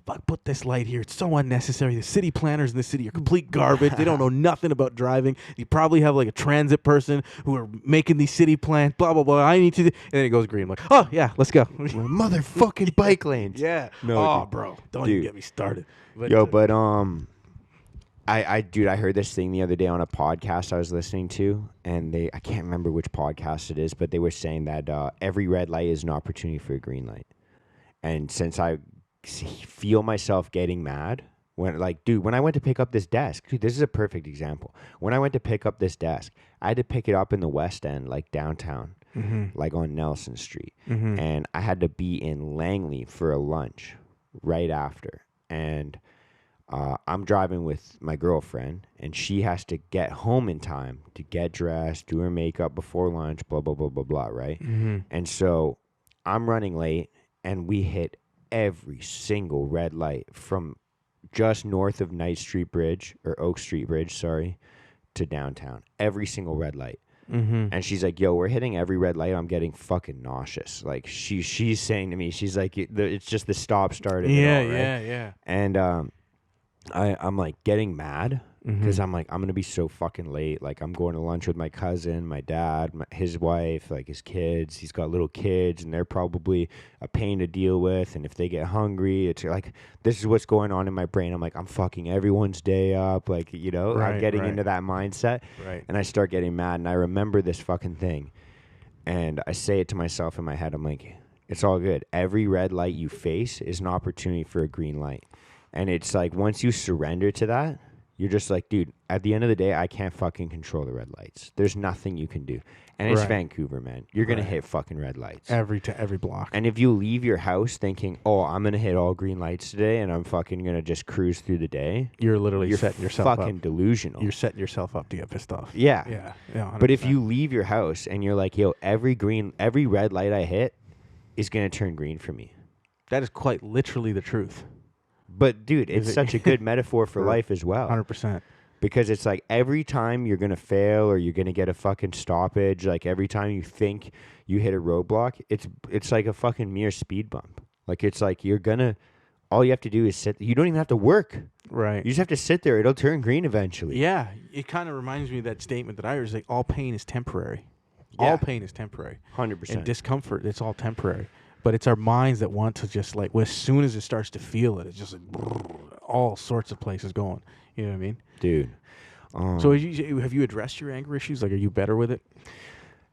fuck put this light here? It's so unnecessary. The city planners in the city are complete garbage. They don't know nothing about driving. You probably have like a transit person who are making these city plans, blah, blah, blah. I need to, and then it goes green. I'm like, oh yeah, let's go. Motherfucking bike lanes. Yeah. No, bro. Don't even get me started. But, I heard this thing the other day on a podcast I was listening to, and I can't remember which podcast it is, but they were saying that every red light is an opportunity for a green light. And since I feel myself getting mad, when I went to pick up this desk, dude, this is a perfect example. When I went to pick up this desk, I had to pick it up in the West End, like downtown, like on Nelson Street. And I had to be in Langley for a lunch right after. And I'm driving with my girlfriend, and she has to get home in time to get dressed, do her makeup before lunch, blah, blah, blah, blah, blah, right? And so I'm running late, and we hit every single red light from just north of Oak Street Bridge, to downtown. Every single red light. And she's like, yo, we're hitting every red light. I'm getting fucking nauseous. Like, she's saying to me, she's like, it's just the stop start. Yeah. And I'm like getting mad because I'm like, I'm going to be so fucking late. Like, I'm going to lunch with my cousin, my dad, his wife, like his kids. He's got little kids, and they're probably a pain to deal with. And if they get hungry, it's like, this is what's going on in my brain. I'm like, I'm fucking everyone's day up. Like, I'm getting into that mindset. Right. And I start getting mad, and I remember this fucking thing. And I say it to myself in my head. I'm like, it's all good. Every red light you face is an opportunity for a green light. And it's like, once you surrender to that, you're just like, dude, at the end of the day, I can't fucking control the red lights. There's nothing you can do. And it's Vancouver, man. You're going to hit fucking red lights. Every block. And if you leave your house thinking, oh, I'm going to hit all green lights today and I'm fucking going to just cruise through the day. You're literally setting yourself up. You're fucking delusional. You're setting yourself up to get pissed off. Yeah. 100%. But if you leave your house and you're like, yo, every red light I hit is going to turn green for me. That is quite literally the truth. But, dude, it's such a good metaphor for life as well. 100%. Because it's like every time you're going to fail or you're going to get a fucking stoppage, like every time you think you hit a roadblock, it's like a fucking mere speed bump. Like, it's like all you have to do is sit. You don't even have to work. Right. You just have to sit there. It'll turn green eventually. Yeah. It kind of reminds me of that statement that I heard, is like, all pain is temporary. Yeah. All pain is temporary. 100%. And discomfort, it's all temporary. But it's our minds that want to just like, well, as soon as it starts to feel it, it's just like all sorts of places going. You know what I mean? Dude. So have you addressed your anger issues? Like, are you better with it?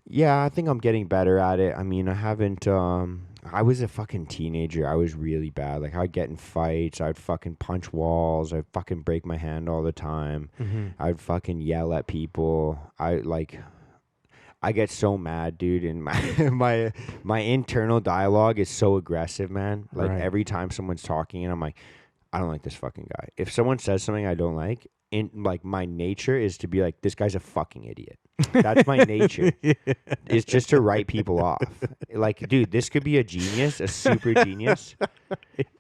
Yeah, I think I'm getting better at it. I mean, I haven't. I was a fucking teenager. I was really bad. Like, I'd get in fights. I'd fucking punch walls. I'd fucking break my hand all the time. Mm-hmm. I'd fucking yell at people. I get so mad, dude, and my internal dialogue is so aggressive, man. Like, Right. every time someone's talking, and I'm like, I don't like this fucking guy. If someone says something I don't like, my nature is to be like, this guy's a fucking idiot. That's my nature. It's just to write people off. Like, dude, this could be a genius, a super genius,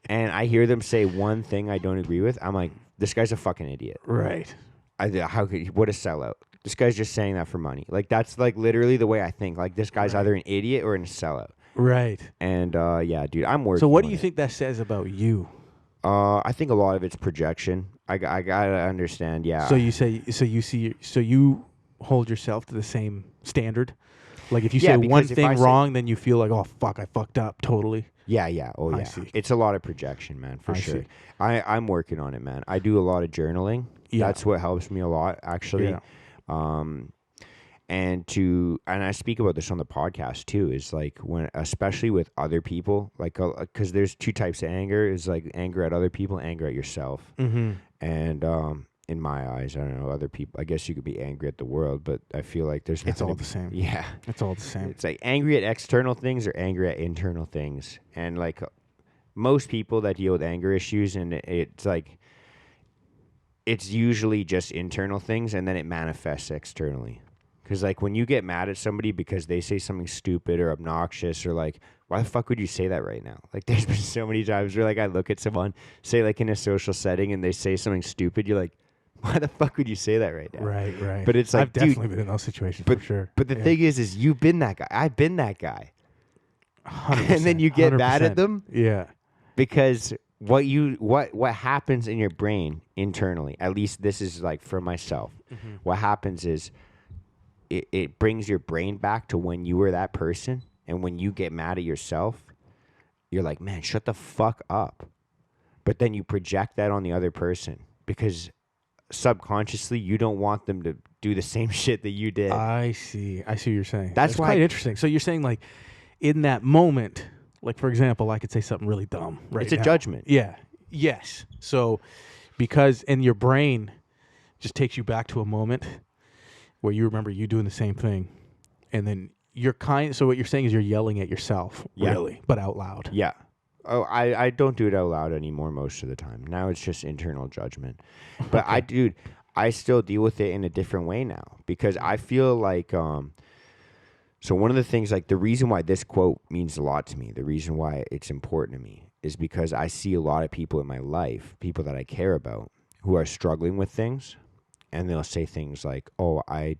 and I hear them say one thing I don't agree with. I'm like, this guy's a fucking idiot. Right. What a sellout. This guy's just saying that for money. Like, that's like literally the way I think. Like, this guy's either an idiot or a sellout. Right. And yeah, dude, I'm working. So what do you on it. think that says about you? I think a lot of it's projection. I gotta understand. Yeah. So you hold yourself to the same standard. Like, if you say one thing wrong, then you feel like, oh fuck, I fucked up totally. Yeah. Oh yeah. I see. It's a lot of projection, man, for sure. See. I'm working on it, man. I do a lot of journaling. Yeah. That's what helps me a lot, actually. Yeah. And I speak about this on the podcast too, is like, when, especially with other people, like, because there's two types of anger, is like anger at other people, anger at yourself. Mm-hmm. And in my eyes, I don't know, other people, I guess you could be angry at the world, but I feel like It's all the same. Yeah. It's all the same. It's like angry at external things or angry at internal things. And like, most people that deal with anger issues, and it's like, it's usually just internal things, and then it manifests externally. Because, like, when you get mad at somebody because they say something stupid or obnoxious, or like, why the fuck would you say that right now? Like, there's been so many times where, like, I look at someone, say, like, in a social setting, and they say something stupid, you're like, why the fuck would you say that right now? Right. But it's like, I've definitely been in those situations, for sure. But the thing is you've been that guy. I've been that guy. 100%, And then you get mad 100%. at them. Yeah. Because what happens in your brain internally, at least this is like for myself, what happens is it brings your brain back to when you were that person. And when you get mad at yourself, you're like, man, shut the fuck up. But then you project that on the other person because subconsciously you don't want them to do the same shit that you did. I see what you're saying. That's why quite interesting. So you're saying, like, in that moment, like, for example, I could say something really dumb right It's a now. judgment. Yeah. Yes. So and your brain just takes you back to a moment where you remember you doing the same thing, and then so what you're saying is you're yelling at yourself, really, but out loud. Yeah. Oh, I don't do it out loud anymore most of the time. Now it's just internal judgment. But I still deal with it in a different way now, because I feel like so one of the things, like, the reason why this quote means a lot to me, the reason why it's important to me, is because I see a lot of people in my life, people that I care about, who are struggling with things, and they'll say things like, oh, I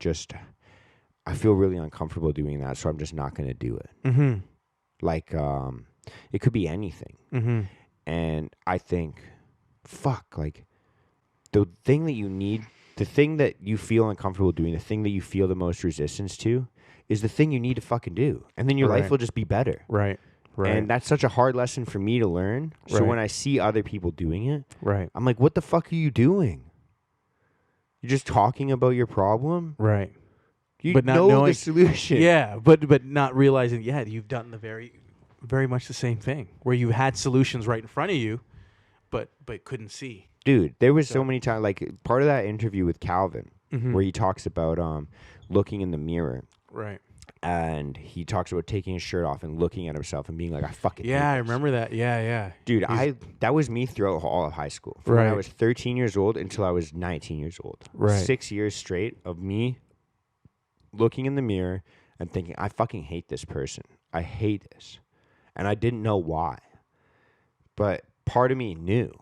feel really uncomfortable doing that, so I'm just not going to do it. Mm-hmm. Like, it could be anything. Mm-hmm. And I think, fuck, like, the thing that you need, the thing that you feel uncomfortable doing, the thing that you feel the most resistance to, is the thing you need to fucking do. And then your life will just be better. Right. And that's such a hard lesson for me to learn. So Right. when I see other people doing it, Right. I'm like, what the fuck are you doing? You're just talking about your problem? Right. You But not know knowing the solution. Yeah, but not realizing, you've done the very much the same thing, where you had solutions right in front of you, but couldn't see. Dude, there was so many times, like, part of that interview with Calvin, where he talks about looking in the mirror. Right. And he talks about taking his shirt off and looking at himself and being like, I fucking hate I this. remember that. Yeah. Dude, that was me throughout all of high school. From when I Right. was 13 years old until I was 19 years old. Right. 6 years straight of me looking in the mirror and thinking, I fucking hate this person. I hate this. And I didn't know why. But part of me knew.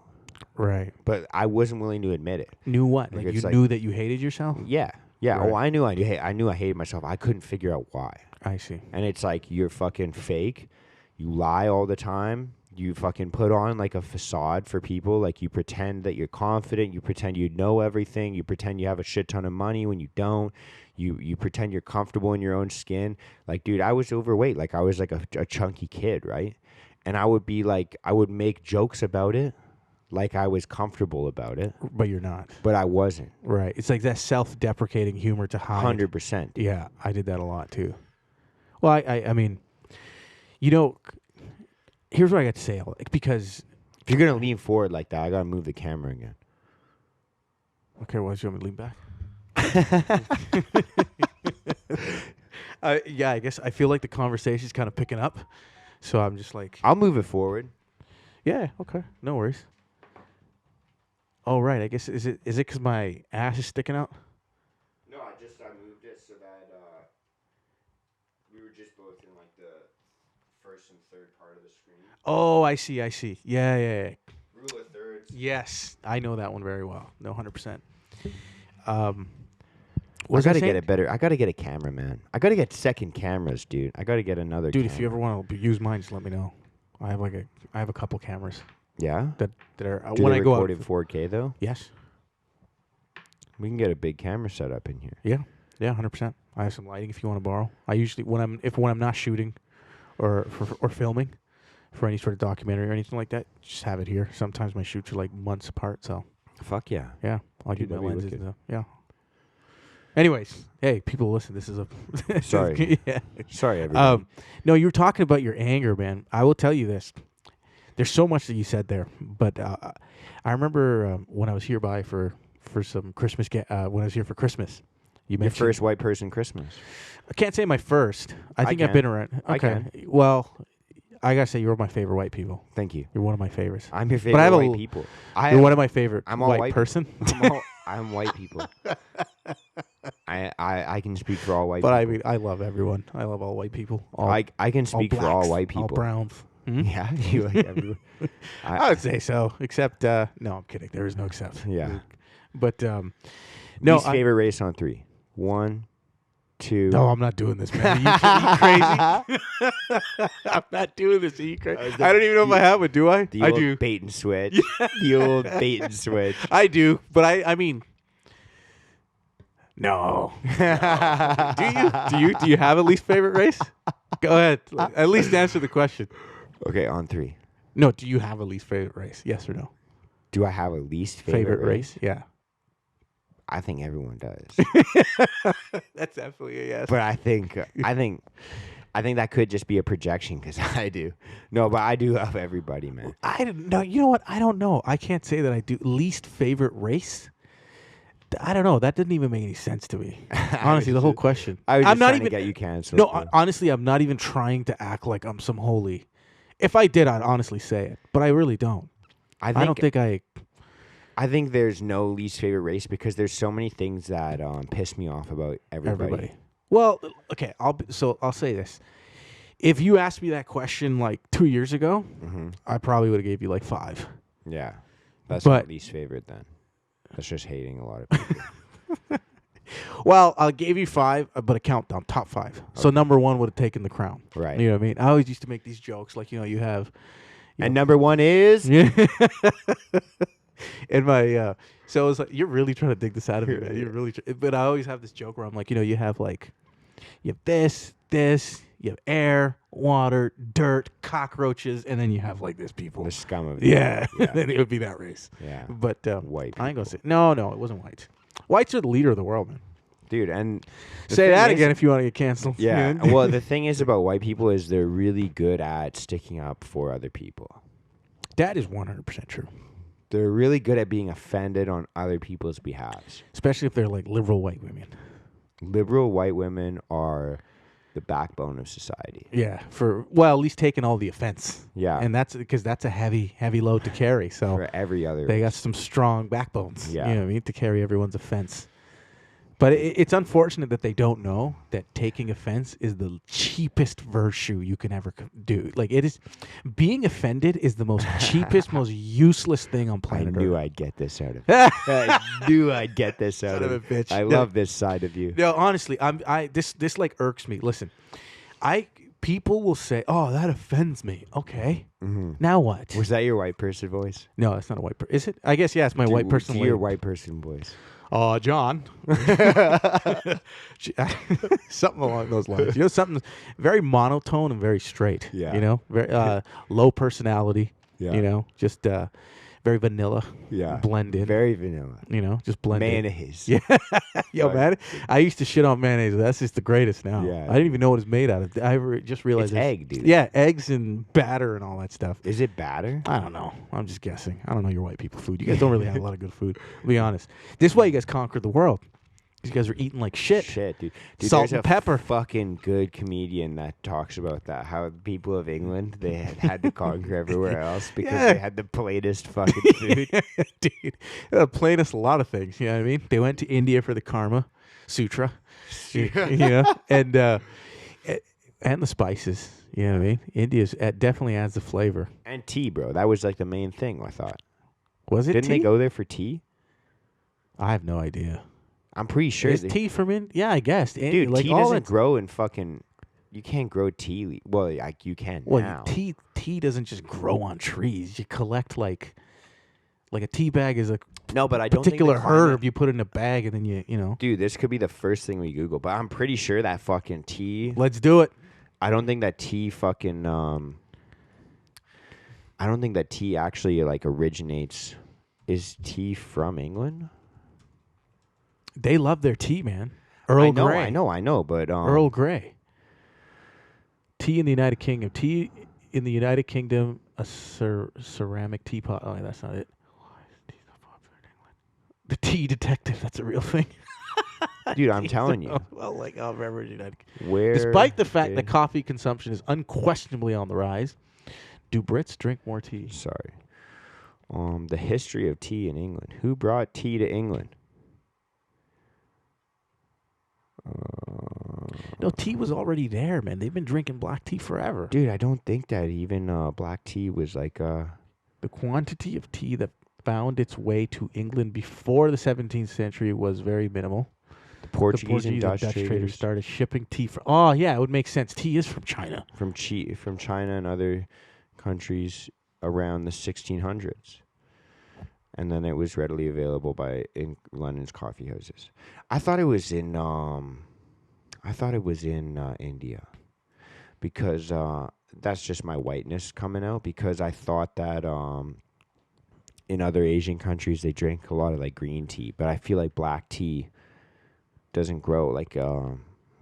Right. But I wasn't willing to admit it. Knew what? Like, Like, it's you like- knew that you hated yourself? Yeah. Yeah. Right. Oh, I knew I hated myself. I couldn't figure out why. I see. And it's like, you're fucking fake. You lie all the time. You fucking put on like a facade for people. Like, you pretend that you're confident. You pretend you know everything. You pretend you have a shit ton of money when you don't. You pretend you're comfortable in your own skin. Like, dude, I was overweight. Like, I was like a chunky kid, right? And I would be like, I would make jokes about it. Like, I was comfortable about it. But you're not. But I wasn't. Right. It's like that self-deprecating humor to hide. 100%. Yeah, I did that a lot too. Well, I mean, here's what I got to say, because If you're gonna lean forward like that, I gotta move the camera again. okay, why do you want me to lean back? Yeah, I guess I feel like the conversation's kind of picking up, so I'm just like, I'll move it forward. yeah, okay, no worries. Oh right, I guess is it because my ass is sticking out? No, I moved it so that we were just both in like the first and third part of the screen. Oh, I see. Yeah. Rule of thirds. Yes, I know that one very well. No, 100%. I gotta get it better. I gotta get a camera, man. I gotta get second cameras, dude. I gotta get another. Dude, camera. if you ever want to use mine, just let me know. I have a couple cameras Yeah. that are Do when they I go out. record in 4K though? Yes. We can get a big camera set up in here. Yeah, 100%. I have some lighting if you want to borrow. I usually when I'm not shooting, or filming, for any sort of documentary or anything like that, just have it here. Sometimes my shoots are like months apart, so Fuck yeah. yeah, I'll Dude, do my that'd be lenses. wicked. Yeah. Anyways, hey, people, listen. This is a Sorry. yeah. Sorry, everyone. No, you were talking about your anger, man. I will tell you this. There's so much that you said there, but I remember when I was here for some Christmas. When I was here for Christmas, you Your mentioned first white person Christmas. I can't say my first. I think I've can. been around. I Okay. Well, I gotta say you're my favorite white people. Thank you. You're one of my favorites. I'm your favorite I have white people. You're one of my favorite I'm all white person. I'm white people. I can speak for all white But people. I mean, I love everyone. I love all white people. All, I can speak for all blacks, white people. All browns. Mhm. Yeah, you like everyone. I would say so. Except, no, I'm kidding. There is no except. Yeah. But no. Least favorite race on 3. 1, 2. No, I'm not doing this, man. Are you crazy? I'm not doing this. Are you crazy? I don't even know if I have it. Do I? The I old do. bait and switch. The old bait and switch. I do. But I mean, no. Do you have a least favorite race? Go ahead. At least answer the question. Okay, on 3. No, do you have a least favorite race? Yes or no? Do I have a least favorite race? Yeah. I think everyone does. That's definitely a yes. But I think that could just be a projection because I do. No, but I do love everybody, man. I don't know. You know what? I don't know. I can't say that I do. Least favorite race? I don't know. That didn't even make any sense to me. Honestly, the whole question. I'm not trying even to get you canceled. No, honestly, I'm not even trying to act like I'm some holy. If I did, I'd honestly say it, but I really don't. I don't think I there's no least favorite race because there's so many things that piss me off about everybody. Well, okay, I'll say this. If you asked me that question like 2 years ago, I probably would have gave you like 5. Yeah. That's not least favorite then. That's just hating a lot of people. Well, I gave you 5, but a countdown, top 5. Okay. So number 1 would have taken the crown. Right. You know what I mean? I always used to make these jokes like, you have... And number 1 is... Yeah. And my... so it was like, you're really trying to dig this out of me, man. You're really... But I always have this joke where I'm like, you have like... You have this, you have air, water, dirt, cockroaches, and then you have like this people. The scum of yeah. Then it would be that race. Yeah. But white people. I ain't gonna say no, it wasn't white. Whites are the leader of the world, man. Dude, and say that again if you want to get canceled. Yeah. Well, the thing is about white people is they're really good at sticking up for other people. That is 100% true. They're really good at being offended on other people's behalves. Especially if they're like liberal white women. Liberal white women are the backbone of society. Yeah, at least taking all the offense. Yeah. And that's because that's a heavy load to carry. So for every other they got some strong backbones. Yeah. You know what I mean? To carry everyone's offense. But it's unfortunate that they don't know that taking offense is the cheapest virtue you can ever do. Like it is, being offended is the most cheapest, most useless thing on planet Earth. I knew I'd get this out of you. I knew I'd get this out Son of a bitch. I love this side of you. No, honestly, this like irks me. Listen, people will say, "Oh, that offends me." Okay, now what? Was that your white person voice? No, it's not a white person. Is it? I guess it's my white person. Your white person voice. John. Something along those lines. Something very monotone and very straight. Yeah. Very low personality. Yeah. Just very vanilla. Yeah. Blend in. Very vanilla. Just blend in. Mayonnaise. Yeah. Yo, man. I used to shit on mayonnaise. That's just the greatest now. Yeah. I didn't even know what it's made out of. Just realized It's egg, dude. Yeah, eggs and batter and all that stuff. Is it batter? I don't know. I'm just guessing. I don't know your white people food. You guys don't really have a lot of good food. To be honest. This is why you guys conquered the world. These guys are eating like shit. Dude. Salt there's and pepper. Fucking good comedian that talks about that. How the people of England, they had to conquer everywhere else because they had the plainest fucking food. Dude, plainest a lot of things. You know what I mean? They went to India for the Karma Sutra. And the spices. You know what I mean? India's definitely adds the flavor. And tea, bro. That was like the main thing, I thought. Was it Didn't tea? they go there for tea? I have no idea. I'm pretty sure. Is tea from India? Yeah, I guess. Dude, tea doesn't grow in fucking... You can't grow tea. Well, you can now. Tea doesn't just grow on trees. You collect like a tea bag is a but I don't particular think the climate- herb you put in a bag and then you. Dude, this could be the first thing we Google, but I'm pretty sure that fucking tea... Let's do it. I don't think that tea fucking... I don't think that tea actually like originates... Is tea from England? They love their tea, man. Earl Grey. I know, but... Earl Grey. Tea in the United Kingdom. Tea in the United Kingdom, a ceramic teapot. Oh, that's not it. The Tea Detective. That's a real thing. Dude, I'm telling you. Well, beverage United Kingdom. Where Despite the fact that coffee consumption is unquestionably on the rise, do Brits drink more tea? Sorry. The history of tea in England. Who brought tea to England? No, tea was already there, man. They've been drinking black tea forever. Dude, I don't think that even black tea was like... The quantity of tea that found its way to England before the 17th century was very minimal. The Portuguese and Dutch traders started shipping tea from... Oh, yeah, it would make sense. Tea is from China. From China and other countries around the 1600s. And then it was readily available in London's coffee houses. I thought it was in India, because that's just my whiteness coming out. Because I thought that in other Asian countries they drink a lot of like green tea, but I feel like black tea doesn't grow. Like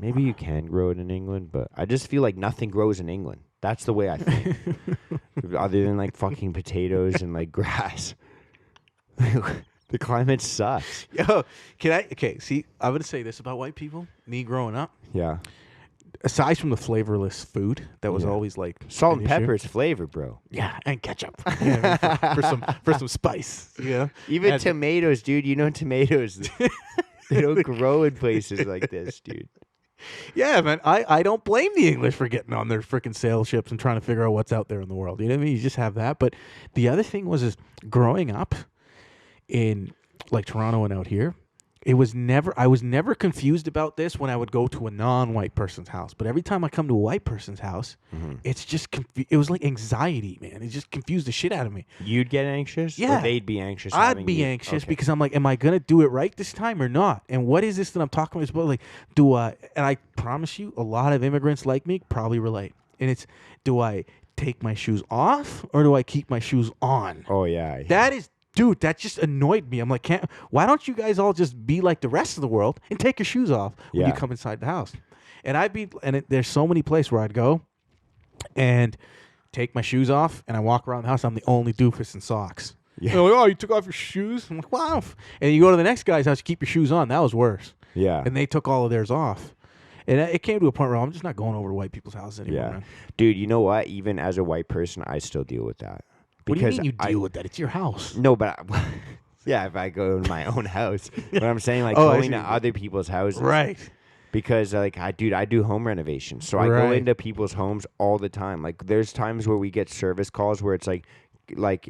maybe you can grow it in England, but I just feel like nothing grows in England. That's the way I think, other than like fucking potatoes and like grass. The climate sucks. Yo, see, I'm going to say this about white people. Me growing up. Yeah. Aside from the flavorless food that was always like salt and pepper is flavor, bro. Yeah, and ketchup. for some spice. Yeah. Even tomatoes, dude. Tomatoes, they don't grow in places like this, dude. Yeah, man. I don't blame the English for getting on their freaking sail ships and trying to figure out what's out there in the world. You know what I mean? You just have that. But the other thing is growing up in like Toronto and out here, I was never confused about this when I would go to a non-white person's house. But every time I come to a white person's house, it's just it was like anxiety, man. It just confused the shit out of me. You'd get anxious? Yeah. Or they'd be anxious? I'd be anxious because I'm like, am I going to do it right this time or not? And what is this that I'm talking about? Like, and I promise you, a lot of immigrants like me probably relate. And it's, do I take my shoes off or do I keep my shoes on? Oh, yeah. Dude, that just annoyed me. I'm like, why don't you guys all just be like the rest of the world and take your shoes off when you come inside the house? And there's so many places where I'd go and take my shoes off, and I walk around the house. I'm the only doofus in socks. Yeah. They're like, oh, you took off your shoes? I'm like, wow. And you go to the next guy's house, you keep your shoes on. That was worse. Yeah. And they took all of theirs off. And it came to a point where I'm just not going over to white people's houses anymore. Yeah. Man. Dude, you know what? Even as a white person, I still deal with that. What do you mean you deal with that? It's your house. No, but yeah, if I go to my own house. But I'm saying like going to other people's houses. Right. Because like I do home renovations. So I go into people's homes all the time. Like there's times where we get service calls where it's like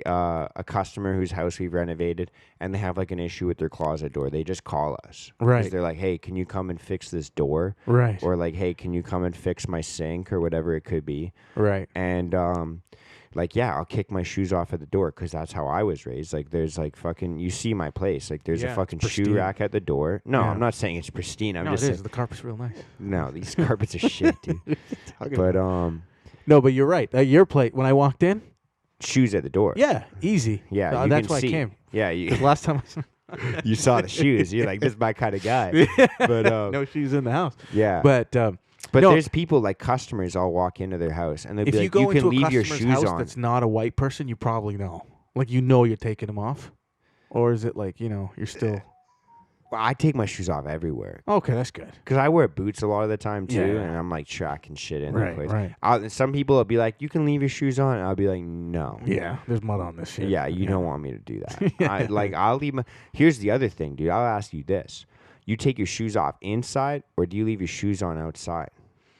a customer whose house we've renovated and they have like an issue with their closet door. They just call us. Right. Because they're like, hey, can you come and fix this door? Right. Or like, hey, can you come and fix my sink or whatever it could be? Right. And like, yeah, I'll kick my shoes off at the door because that's how I was raised. Like, there's like fucking, you see my place. Like, there's a fucking shoe rack at the door. No, I'm not saying it's pristine. I'm just saying the carpet's real nice. No, these carpets are shit, dude. But no, but you're right. Your plate. When I walked in, shoes at the door. Yeah, easy. Yeah, you that's can why see. I came. Yeah, Last time you saw the shoes. You're like, this is my kind of guy. But no shoes in the house. yeah. But no, there's people like customers all walk into their house and they'll be if like, you go can into a leave your customer's shoes house on. that's not a white person, you probably know. Like, you're taking them off, or is it like you're still? Well, I take my shoes off everywhere Okay, that's good. because I wear boots a lot of the time too, Yeah. and I'm like tracking shit in Right, the place. right. Some people will be like, "You can leave your shoes on," and I'll be like, "No." Yeah, there's mud on this shit. Yeah, you don't want me to do that. I'll leave my. Here's the other thing, dude. I'll ask you this: you take your shoes off inside, or do you leave your shoes on outside,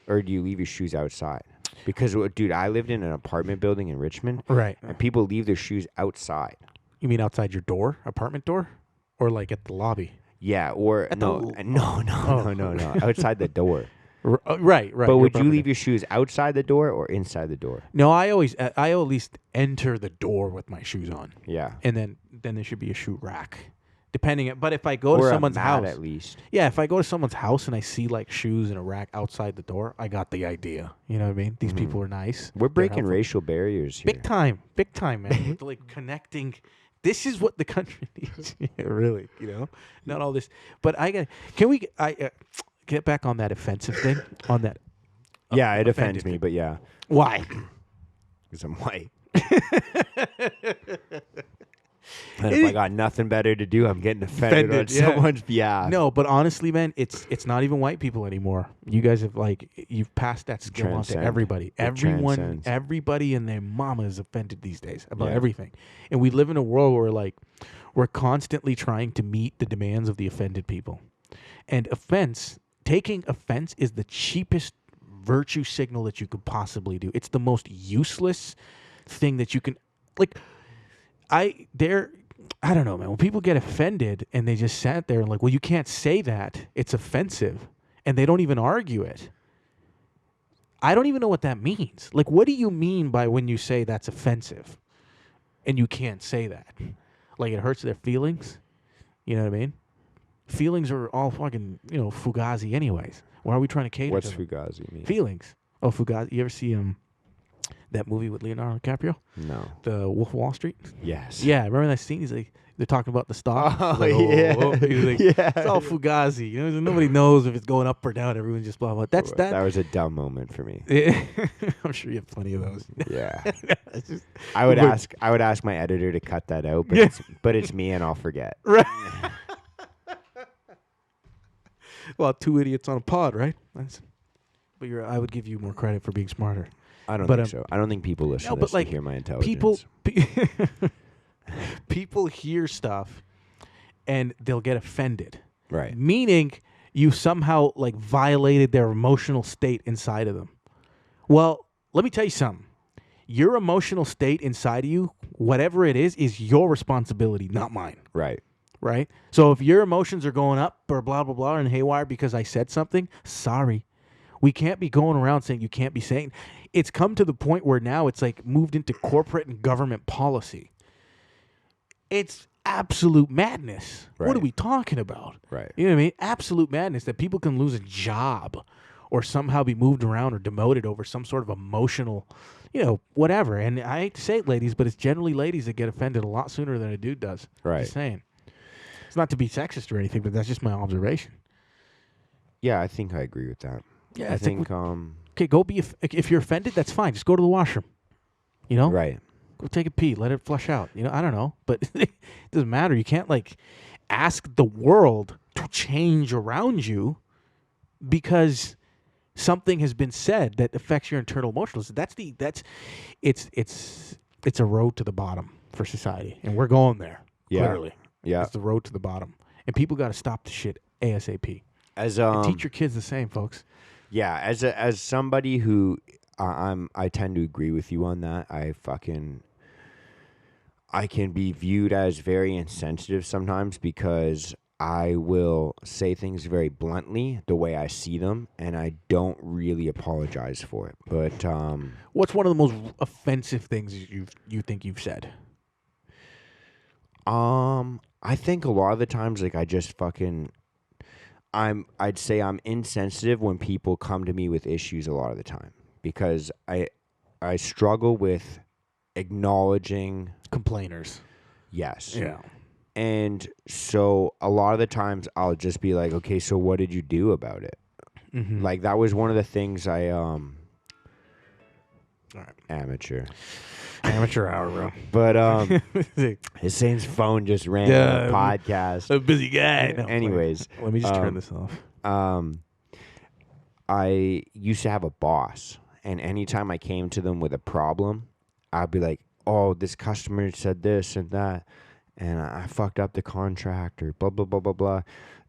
or do you leave your shoes outside? Because, dude, I lived in an apartment building in Richmond, Right. and people leave their shoes outside. You mean outside your door, apartment door, or like at the lobby? Yeah, or no, outside the door. Right. But would you leave your shoes outside the door or inside the door? No, I at least enter the door with my shoes on, Yeah. and then there should be a shoe rack, depending. But if I go to Or someone's a mat house, at least. yeah, if I go to someone's house and I see like shoes in a rack outside the door, I got the idea. You know what I mean? These people are nice. We're They're breaking helpful. racial barriers here. Big time, man. With, like, connecting. This is what the country needs. Yeah, really, not all this. But can we get back on that offensive thing? On that. Yeah, it offends offended me, but yeah, Why? because I'm white. And if I got nothing better to do, I'm getting offended on someone's behalf. No, but honestly, man, it's not even white people anymore. You guys have you've passed that skill on to Transcend. everybody. transcends. Everybody and their mama is offended these days about Yeah. everything. And we live in a world where we're constantly trying to meet the demands of the offended people. And taking offense is the cheapest virtue signal that you could possibly do. It's the most useless thing that you can I don't know, man. When people get offended and they just sat there and like, well, you can't say that. It's offensive. And they don't even argue it. I don't even know what that means. Like, what do you mean by when you say that's offensive and you can't say that? Like, it hurts their feelings? You know what I mean? Feelings are all fucking, fugazi anyways. Why are we trying to cater What's to them? Fugazi mean? Feelings. Oh, fugazi. You ever see that movie with Leonardo DiCaprio? No. The Wolf of Wall Street? Yes. Yeah, remember that scene? He's like, they're talking about the stock. Oh, He's like, yeah. He's like, Yeah. it's all fugazi. Nobody knows if it's going up or down. Everyone's just blah blah. That's that. That was a dumb moment for me. I'm sure you have plenty of those. Yeah. It's just, I would But- ask my editor to cut that out, but it's me and I'll forget. right. Well, two idiots on a pod, right? But I would give you more credit for being smarter. I don't But, think so. I don't think people listen no, to but, this like, to hear my intelligence. People hear stuff and they'll get offended. Right. Meaning you somehow violated their emotional state inside of them. Well, let me tell you something. Your emotional state inside of you, whatever it is your responsibility, not mine. Right. Right? So if your emotions are going up or blah, blah, blah and haywire because I said something, sorry. We can't be going around saying you can't be saying. It's come to the point where now it's moved into corporate and government policy. It's absolute madness. Right. What are we talking about? Right. You know what I mean? Absolute madness that people can lose a job or somehow be moved around or demoted over some sort of emotional, whatever. And I hate to say it, ladies, but it's generally ladies that get offended a lot sooner than a dude does. Right. Just saying. It's not to be sexist or anything, but that's just my observation. Yeah, I think I agree with that. Yeah, I think okay, go be if you're offended, that's fine. Just go to the washroom. right. Go take a pee, let it flush out. I don't know, but it doesn't matter. You can't ask the world to change around you because something has been said that affects your internal emotions. It's a road to the bottom for society, and we're going there. Yeah. Clearly, Yeah. it's the road to the bottom, and people got to stop the shit ASAP. As And teach your kids the same, folks. Yeah, as somebody who I tend to agree with you on that. I can be viewed as very insensitive sometimes because I will say things very bluntly the way I see them, and I don't really apologize for it. But What's one of the most offensive things you think you've said? I think a lot of the times, I just I'd say I'm insensitive when people come to me with issues a lot of the time because I struggle with acknowledging Complainers. yes. Yeah. And so a lot of the times I'll just be like, okay, so what did you do about it? Mm-hmm. Like that was one of the things I All right. amateur. Amateur hour, bro. But Hussain's phone just rang on the podcast. A busy guy. No, Anyways, let me just turn this off. I used to have a boss, and anytime I came to them with a problem, I'd be like, oh, this customer said this and that, and I fucked up the contract or blah, blah, blah, blah, blah.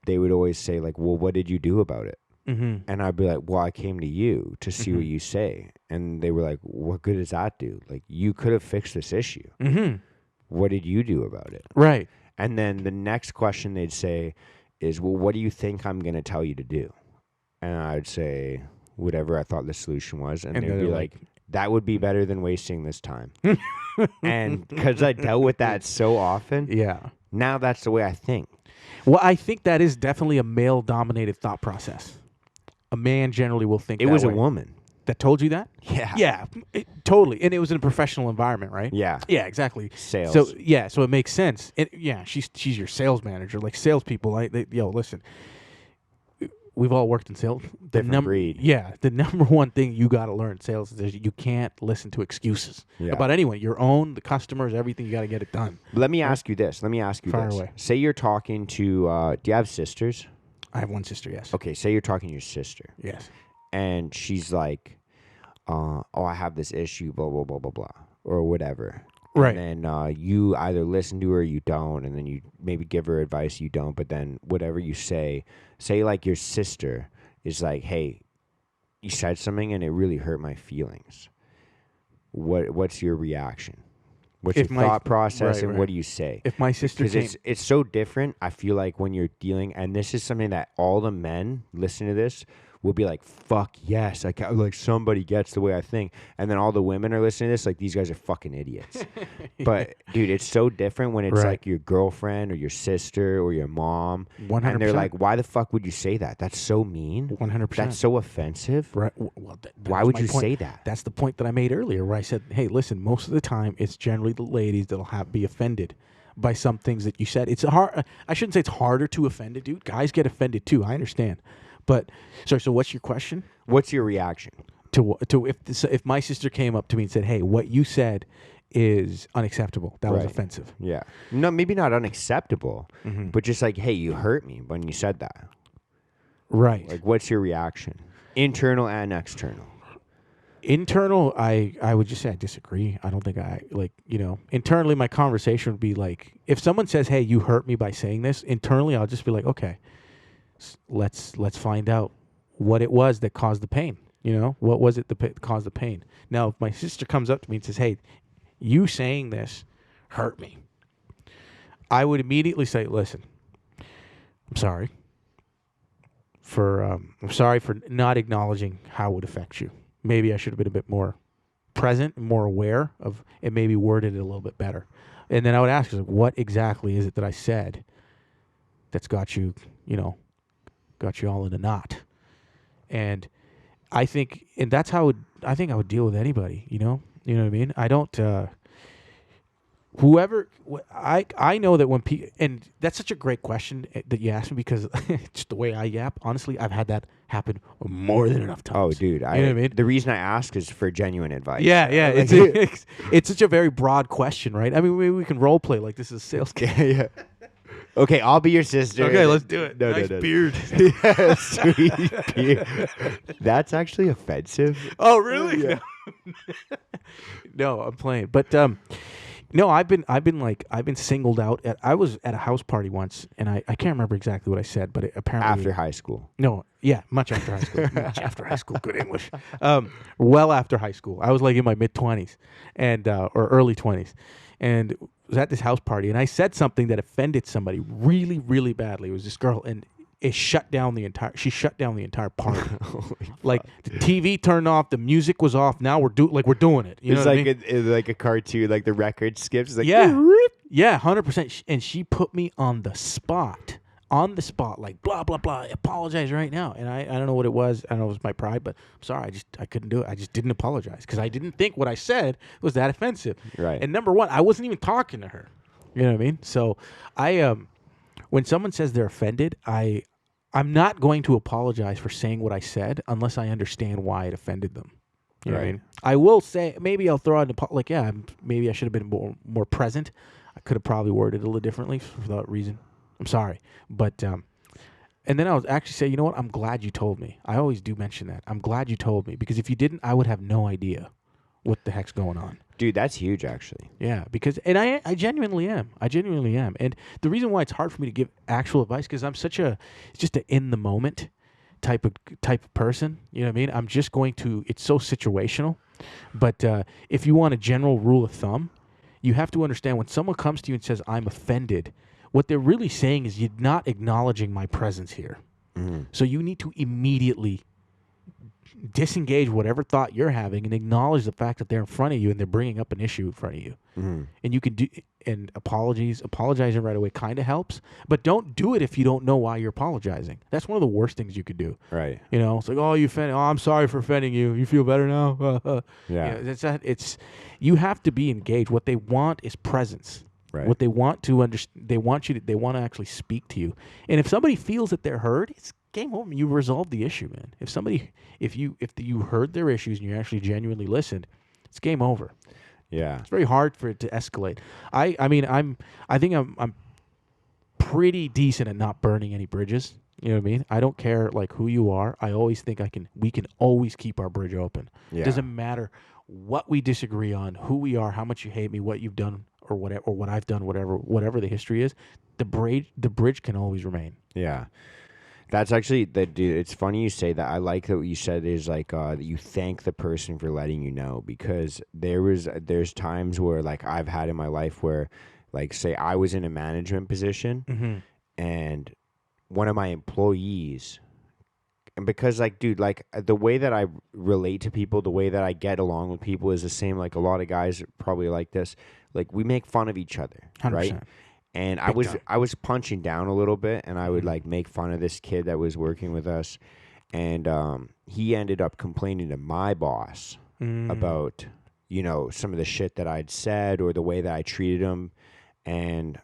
They would always say, like, well, what did you do about it? Mm-hmm. And I'd be like, well, I came to you to see what you say. And they were like, what good does that do? Like, you could have fixed this issue. Mm-hmm. What did you do about it? Right. And then the next question they'd say is, well, what do you think I'm going to tell you to do? And I'd say, whatever I thought the solution was. And they'd be like, that would be better than wasting this time. And because I dealt with that so often, yeah. now that's the way I think. Well, I think that is definitely a male-dominated thought process. A man generally will think it that was way. a woman. That told you that? Yeah. Yeah, totally. And it was in a professional environment, right? Yeah. Yeah, exactly. Sales. So, yeah, so it makes sense. She's your sales manager. Like, salespeople, listen, we've all worked in sales. Different breed. Yeah, the number one thing you got to learn in sales is you can't listen to excuses about anyone. Your own, the customers, everything. You got to get it done. Let me ask you this. Fire away. Say you're talking to, do you have sisters? I have one sister, yes. Okay, say you're talking to your sister. Yes. And she's like, oh, I have this issue, blah, blah, blah, blah, blah, or whatever. Right. And then you either listen to her or you don't, and then you maybe give her advice, you don't, but then whatever you say like your sister is like, hey, you said something and it really hurt my feelings. What's your reaction? What's your thought process, and what do you say? If my sister Because it's so different, I feel like, when you're dealing, and this is something that all the men listen to this will be like, fuck yes, like somebody gets the way I think. And then all the women are listening to this like, these guys are fucking idiots. But, dude, it's so different when it's like your girlfriend or your sister or your mom. 100%. And they're like, why the fuck would you say that? That's so mean. 100%. That's so offensive. Right. Well, why would you say that? That's the point that I made earlier, where I said, hey, listen, most of the time it's generally the ladies that'll be offended by some things that you said. It's hard. I shouldn't say it's harder to offend a dude. Guys get offended too. I understand. But so what's your question? What's your reaction to if my sister came up to me and said, "Hey, what you said is unacceptable. That was offensive." Yeah. No, maybe not unacceptable, but just like, "Hey, you hurt me when you said that." Right. Like, what's your reaction? Internal and external. Internal, I would just say I disagree. I don't think internally my conversation would be like, if someone says, "Hey, you hurt me by saying this," internally I'll just be like, "Okay, let's find out what it was that caused the pain. What was it that caused the pain?" Now, if my sister comes up to me and says, "Hey, you saying this hurt me," I would immediately say, "Listen, I'm sorry for not acknowledging how it would affect you. Maybe I should have been a bit more present and more aware of it, maybe worded it a little bit better." And then I would ask her, what exactly is it that I said that's got you all in a knot? And I think, that's how I think I would deal with anybody, you know what I mean? I don't, I know that when people, and that's such a great question that you asked me, because just the way I yap, honestly, I've had that happen more than enough times. Oh, dude. You know what I mean? The reason I ask is for genuine advice. Yeah. It's such a very broad question, right? I mean, maybe we can role play like this is a sales game. Yeah. Okay, I'll be your sister. Okay, let's do it. No, nice no. beard. Yeah, sweet beard. That's actually offensive. Oh, really? Yeah. No, I'm playing. But no, I've been singled out. I was at a house party once, and I can't remember exactly what I said, but apparently After high school. No, yeah, much after high school. Much after high school. Good English. Well after high school. I was like in my mid-20s and or early 20s, and was at this house party, and I said something that offended somebody really, really badly. It was this girl, and she shut down the entire party. Like the TV turned off, the music was off. Now we're doing it. You know it's what like I mean? it's like a cartoon, like the record skips. Like, yeah, 100%. And she put me on the spot on the spot, like blah blah blah, apologize right now. And I don't know what it was. I don't know if it was my pride, but I'm sorry. I couldn't do it. I just didn't apologize because I didn't think what I said was that offensive. Right. And number one, I wasn't even talking to her. You know what I mean? So when someone says they're offended, I'm not going to apologize for saying what I said unless I understand why it offended them. You know what I mean? I will say, maybe I'll throw out maybe I should have been more present. I could have probably worded it a little differently for that reason. I'm sorry. But, and then I was actually say, you know what? I'm glad you told me. I always do mention that. I'm glad you told me because if you didn't, I would have no idea what the heck's going on. Dude, that's huge, actually. Yeah, because, and I genuinely am. I genuinely am. And the reason why it's hard for me to give actual advice, because I'm it's just an in the moment type of person. You know what I mean? I'm just going to, it's so situational. But if you want a general rule of thumb, you have to understand when someone comes to you and says, I'm offended, what they're really saying is you're not acknowledging my presence here. Mm-hmm. So you need to immediately disengage whatever thought you're having and acknowledge the fact that they're in front of you and they're bringing up an issue in front of you. Mm-hmm. And you can do, and apologizing right away kind of helps, but don't do it if you don't know why you're apologizing. That's one of the worst things you could do. Right. You know, it's like, oh, you offended. Oh, I'm sorry for offending you. You feel better now? Yeah. You know, you have to be engaged. What they want is presence. Right. What they want to understand, they want to actually speak to you. And if somebody feels that they're heard, it's game over. You resolve the issue, man. If you heard their issues and you actually genuinely listened, it's game over. Yeah. It's very hard for it to escalate. I think I'm pretty decent at not burning any bridges. You know what I mean? I don't care like who you are. I always think we can always keep our bridge open. Yeah. It doesn't matter what we disagree on, who we are, how much you hate me, what you've done or whatever, or what I've done, whatever the history is, the bridge can always remain. Yeah. That's actually dude. It's funny you say that. I like that what you said is like that you thank the person for letting you know, because there's times where like I've had in my life where like say I was in a management position mm-hmm. and one of my employees, and because like dude, like the way that I relate to people, the way that I get along with people is the same. Like a lot of guys probably like this. Like we make fun of each other, 100%. Right? And I was punching down a little bit, and I would like make fun of this kid that was working with us, and he ended up complaining to my boss about some of the shit that I'd said or the way that I treated him, and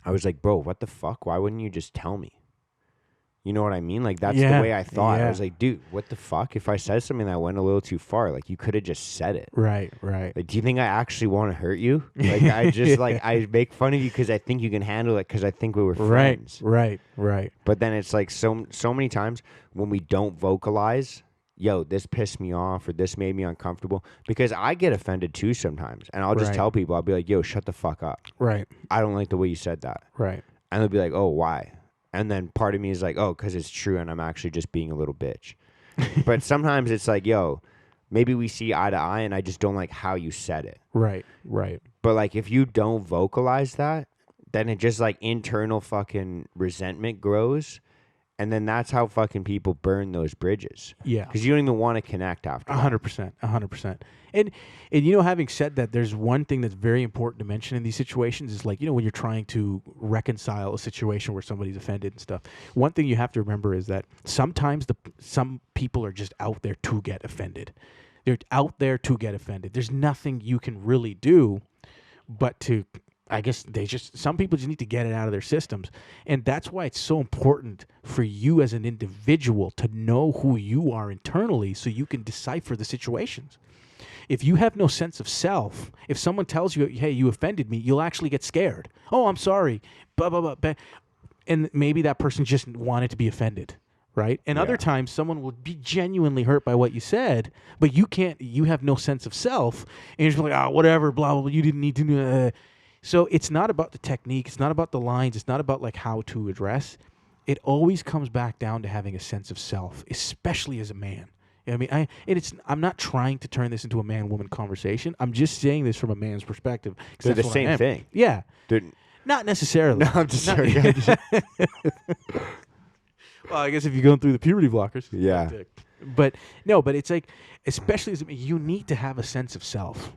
I was like, bro, what the fuck? Why wouldn't you just tell me? You know what I mean? Like, that's the way I thought. Yeah. I was like, dude, what the fuck? If I said something that went a little too far, like, you could have just said it. Right. Like, do you think I actually want to hurt you? Like, I just, like, I make fun of you because I think you can handle it because I think we were friends. Right. But then it's like so many times when we don't vocalize, yo, this pissed me off or this made me uncomfortable, because I get offended too sometimes. And I'll just tell people, I'll be like, yo, shut the fuck up. Right. I don't like the way you said that. Right. And they'll be like, oh, why? And then part of me is like, oh, because it's true and I'm actually just being a little bitch. But sometimes it's like, yo, maybe we see eye to eye and I just don't like how you said it. Right. But like if you don't vocalize that, then it just like internal fucking resentment grows. And then that's how fucking people burn those bridges. Yeah. Because you don't even want to connect after 100%. And having said that, there's one thing that's very important to mention in these situations is like, when you're trying to reconcile a situation where somebody's offended and stuff, one thing you have to remember is that sometimes some people are just out there to get offended. They're out there to get offended. There's nothing you can really do but to... I guess some people just need to get it out of their systems. And that's why it's so important for you as an individual to know who you are internally so you can decipher the situations. If you have no sense of self, if someone tells you, hey, you offended me, you'll actually get scared. Oh, I'm sorry. Blah, blah, blah. And maybe that person just wanted to be offended. Right. And other times someone will be genuinely hurt by what you said, but you have no sense of self. And you're just like, oh, whatever, blah, blah, blah. You didn't need to. So it's not about the technique. It's not about the lines. It's not about like how to address. It always comes back down to having a sense of self, especially as a man. You know what I mean? I'm not trying to turn this into a man-woman converson. I'm just saying this from a man's perspective. They're the same thing. Yeah. They're... Not necessarily. No, I'm just sorry. Well, I guess if you're going through the puberty blockers. Yeah. But it's like, especially as a man, you need to have a sense of self.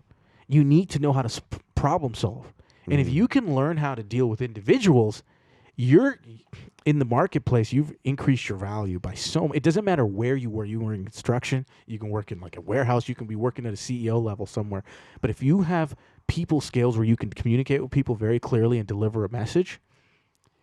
You need to know how to problem solve. And if you can learn how to deal with individuals, you're in the marketplace. You've increased your value by it doesn't matter where you were. You were in construction. You can work in like a warehouse. You can be working at a CEO level somewhere. But if you have people skills where you can communicate with people very clearly and deliver a message,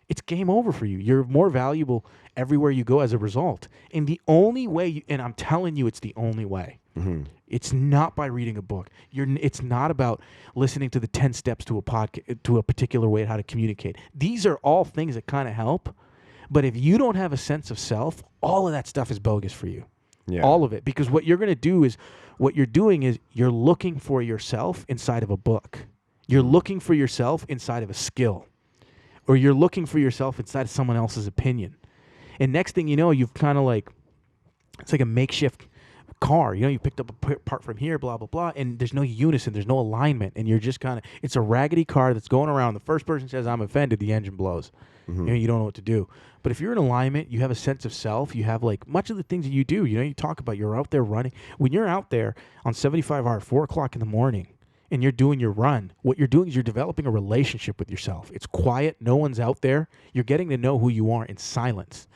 it's game over for you. You're more valuable everywhere you go as a result. And the only way, and I'm telling you, it's the only way. Mm-hmm. It's not by reading a book. It's not about listening to the 10 steps to a podcast, to a particular way how to communicate. These are all things that kind of help. But if you don't have a sense of self, all of that stuff is bogus for you. Yeah. All of it. Because what you're going to do is, what you're doing is you're looking for yourself inside of a book. You're looking for yourself inside of a skill. Or you're looking for yourself inside of someone else's opinion. And next thing you know, you've kind of like, it's like a makeshift car. You know, you picked up a part from here, blah, blah, blah, and there's no unison, there's no alignment, and you're just kind of, it's a raggedy car that's going around. The first person says, I'm offended, the engine blows. You know, you don't know what to do. But if you're in alignment, you have a sense of self, you have like much of the things that you do, you know, you talk about, you're out there running. When you're out there on 75R at 4 o'clock in the morning, and you're doing your run, what you're doing is you're developing a relationship with yourself. It's quiet. No one's out there. You're getting to know who you are in silence.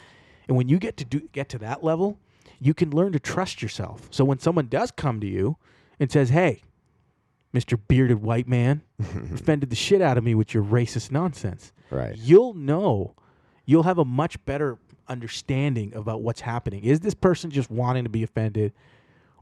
And when you get to that level, you can learn to trust yourself. So when someone does come to you and says, hey, Mr. Bearded White Man, offended the shit out of me with your racist nonsense. Right. You'll know. You'll have a much better understanding about what's happening. Is this person just wanting to be offended?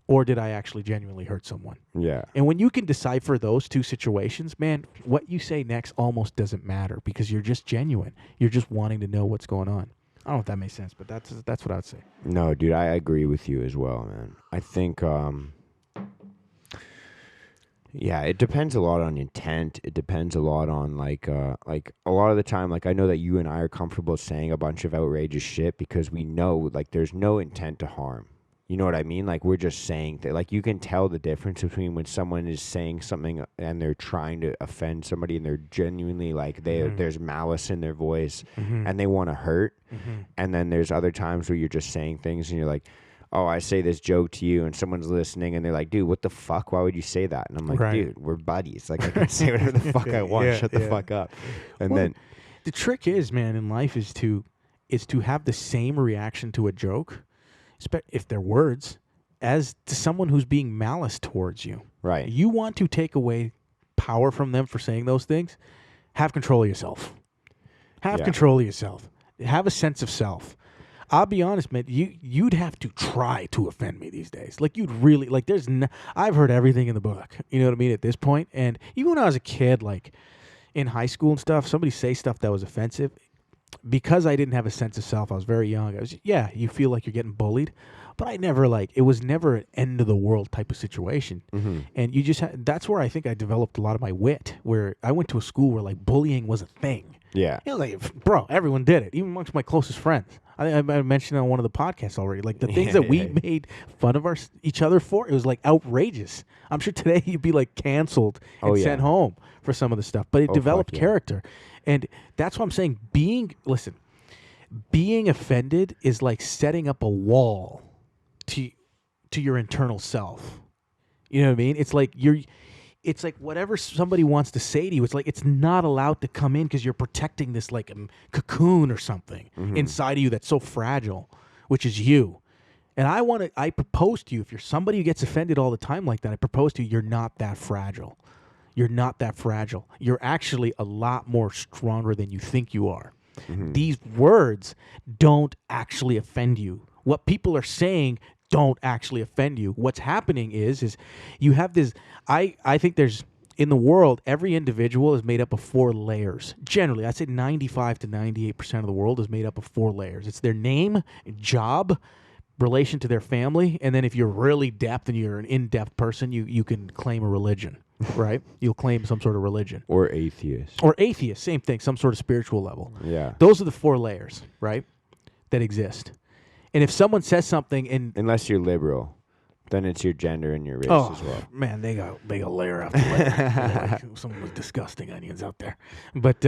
Or did I actually genuinely hurt someone? Yeah. And when you can decipher those two situations, man, what you say next almost doesn't matter because you're just genuine. You're just wanting to know what's going on. I don't know if that makes sense, but that's what I would say. No, dude, I agree with you as well, man. I think, yeah, it depends a lot on intent. It depends a lot on like a lot of the time, like I know that you and I are comfortable saying a bunch of outrageous shit because we know like there's no intent to harm. You know what I mean? Like, we're just saying that, like, you can tell the difference between when someone is saying something and they're trying to offend somebody and they're genuinely, like, there's malice in their voice and they want to hurt. And then there's other times where you're just saying things and you're like, oh, I say this joke to you and someone's listening and they're like, dude, what the fuck? Why would you say that? And I'm like, dude, we're buddies. Like, I can say whatever the fuck I want. Shut the fuck up. And then the trick is, man, in life is to have the same reaction to a joke, if they're words, as to someone who's being malice towards you. Right. You want to take away power from them for saying those things, have control of yourself. Have control of yourself. Have a sense of self. I'll be honest, man, you'd have to try to offend me these days. Like, you'd really, like, I've heard everything in the book. You know what I mean, at this point? And even when I was a kid, like, in high school and stuff, somebody say stuff that was offensive. Because I didn't have a sense of self, I was very young. You feel like you're getting bullied, but it was never an end of the world type of situation. And you just that's where I think I developed a lot of my wit, where I went to a school where like bullying was a thing. Yeah. It was like, bro, everyone did it, even amongst my closest friends. I mentioned it on one of the podcasts already. Like the things that we made fun of each other for, it was like outrageous. I'm sure today you'd be like canceled and sent home for some of the stuff, but it developed character. And that's what I'm saying. Being offended is like setting up a wall to your internal self. You know what I mean? It's like whatever somebody wants to say to you, it's like it's not allowed to come in because you're protecting this like cocoon or something inside of you that's so fragile, which is you. And I propose to you, if you're somebody who gets offended all the time like that, I propose to you, you're not that fragile. You're not that fragile. You're actually a lot more stronger than you think you are. These words don't actually offend you. What people are saying don't actually offend you. What's happening is you have this, I think there's, in the world, every individual is made up of 4 layers. Generally, I'd say 95 to 98% of the world is made up of 4 layers. It's their name, job, relation to their family, and then if you're really depth and you're an in-depth person, you can claim a religion. Right? You'll claim some sort of religion. Or atheist. Same thing, some sort of spiritual level. Yeah. Those are the 4 layers, right, that exist. And if someone says something and... Unless you're liberal, then it's your gender and your race as well. Man, they got layer after layer. Like some disgusting onions out there. But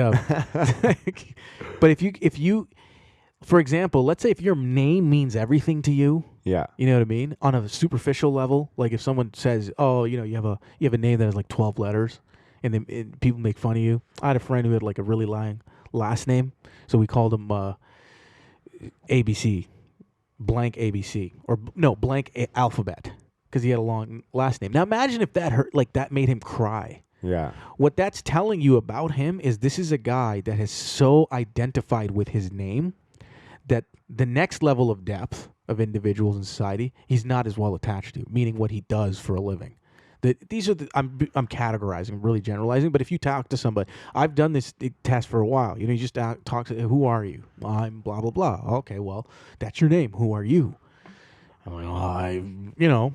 but if you... For example, let's say if your name means everything to you, you know what I mean? On a superficial level, like if someone says, "Oh, you know, you have a name that has like 12 letters," and then people make fun of you. I had a friend who had like a really last name, so we called him ABC, blank ABC, or blank alphabet, because he had a long last name. Now imagine if that hurt, like that made him cry. Yeah. What that's telling you about him is this is a guy that has so identified with his name that the next level of depth of individuals in society, he's not as well attached to, meaning what he does for a living. These are I'm categorizing, really generalizing. But if you talk to somebody, I've done this test for a while. You just talk to, who are you? I'm blah blah blah. Okay, well, that's your name. Who are you? I'm like,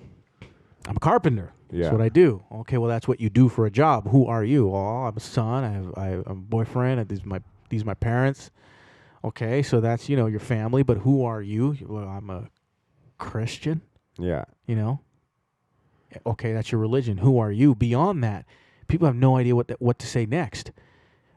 I'm a carpenter. Yeah. That's what I do. Okay, well, that's what you do for a job. Who are you? Oh, I'm a son. I'm a boyfriend. These are my parents. Okay, so that's your family. But who are you? Well, I'm a Christian. Yeah. Okay, that's your religion. Who are you? Beyond that, people have no idea what to say next.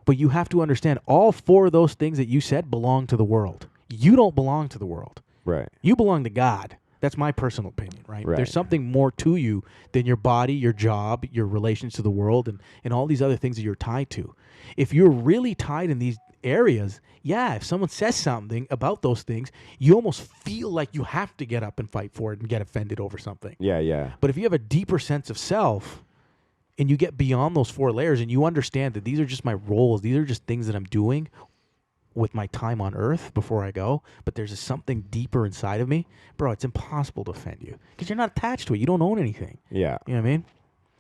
But you have to understand all 4 of those things that you said belong to the world. You don't belong to the world. Right. You belong to God. That's my personal opinion, right? There's something more to you than your body, your job, your relations to the world, and all these other things that you're tied to. If you're really tied in these areas, if someone says something about those things, you almost feel like you have to get up and fight for it and get offended over something. Yeah, yeah. But if you have a deeper sense of self and you get beyond those 4 layers and you understand that these are just my roles, these are just things that I'm doing with my time on earth before I go, but there's something deeper inside of me, bro, it's impossible to offend you because you're not attached to it. You don't own anything. Yeah. You know what I mean?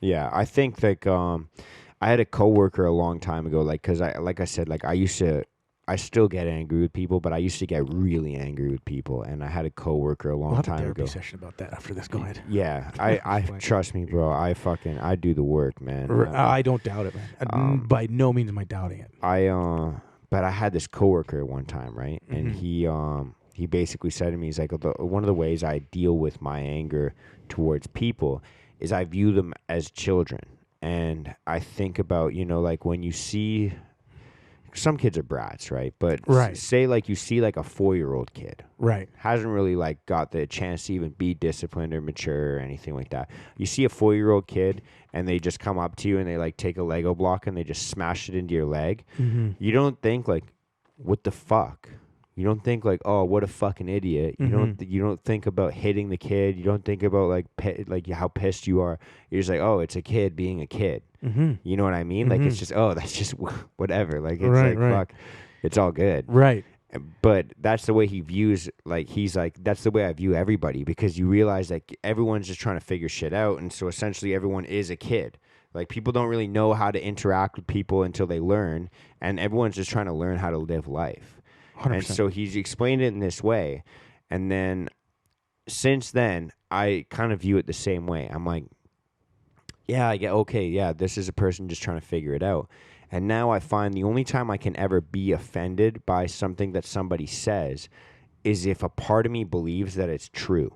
Yeah, I think like I had a coworker a long time ago, because I still get angry with people, but I used to get really angry with people, and I had a coworker a long time ago. We'll have a therapy session about that after this. Go ahead. Yeah, I trust me, bro. I do the work, man. I don't doubt it, man. By no means am I doubting it. But I had this coworker one time, right? And he basically said to me, he's like, one of the ways I deal with my anger towards people is I view them as children. And I think about, like when you see, some kids are brats, right? But say like you see like a 4-year-old kid. Right. Hasn't really like got the chance to even be disciplined or mature or anything like that. You see a 4-year-old kid and they just come up to you and they like take a Lego block and they just smash it into your leg. Mm-hmm. You don't think like, what the fuck? You don't think like, oh, what a fucking idiot. You don't think about hitting the kid. You don't think about like how pissed you are. You're just like, oh, it's a kid being a kid. Mm-hmm. You know what I mean? Like it's just, oh, that's just whatever. Like it's fuck, it's all good. Right. But that's the way he views, like he's like, that's the way I view everybody, because you realize that everyone's just trying to figure shit out. And so essentially everyone is a kid. Like people don't really know how to interact with people until they learn. And everyone's just trying to learn how to live life. 100%. And so he's explained it in this way. And then since then, I kind of view it the same way. I'm like, yeah, I get, okay, yeah, this is a person just trying to figure it out. And now I find the only time I can ever be offended by something that somebody says is if a part of me believes that it's true.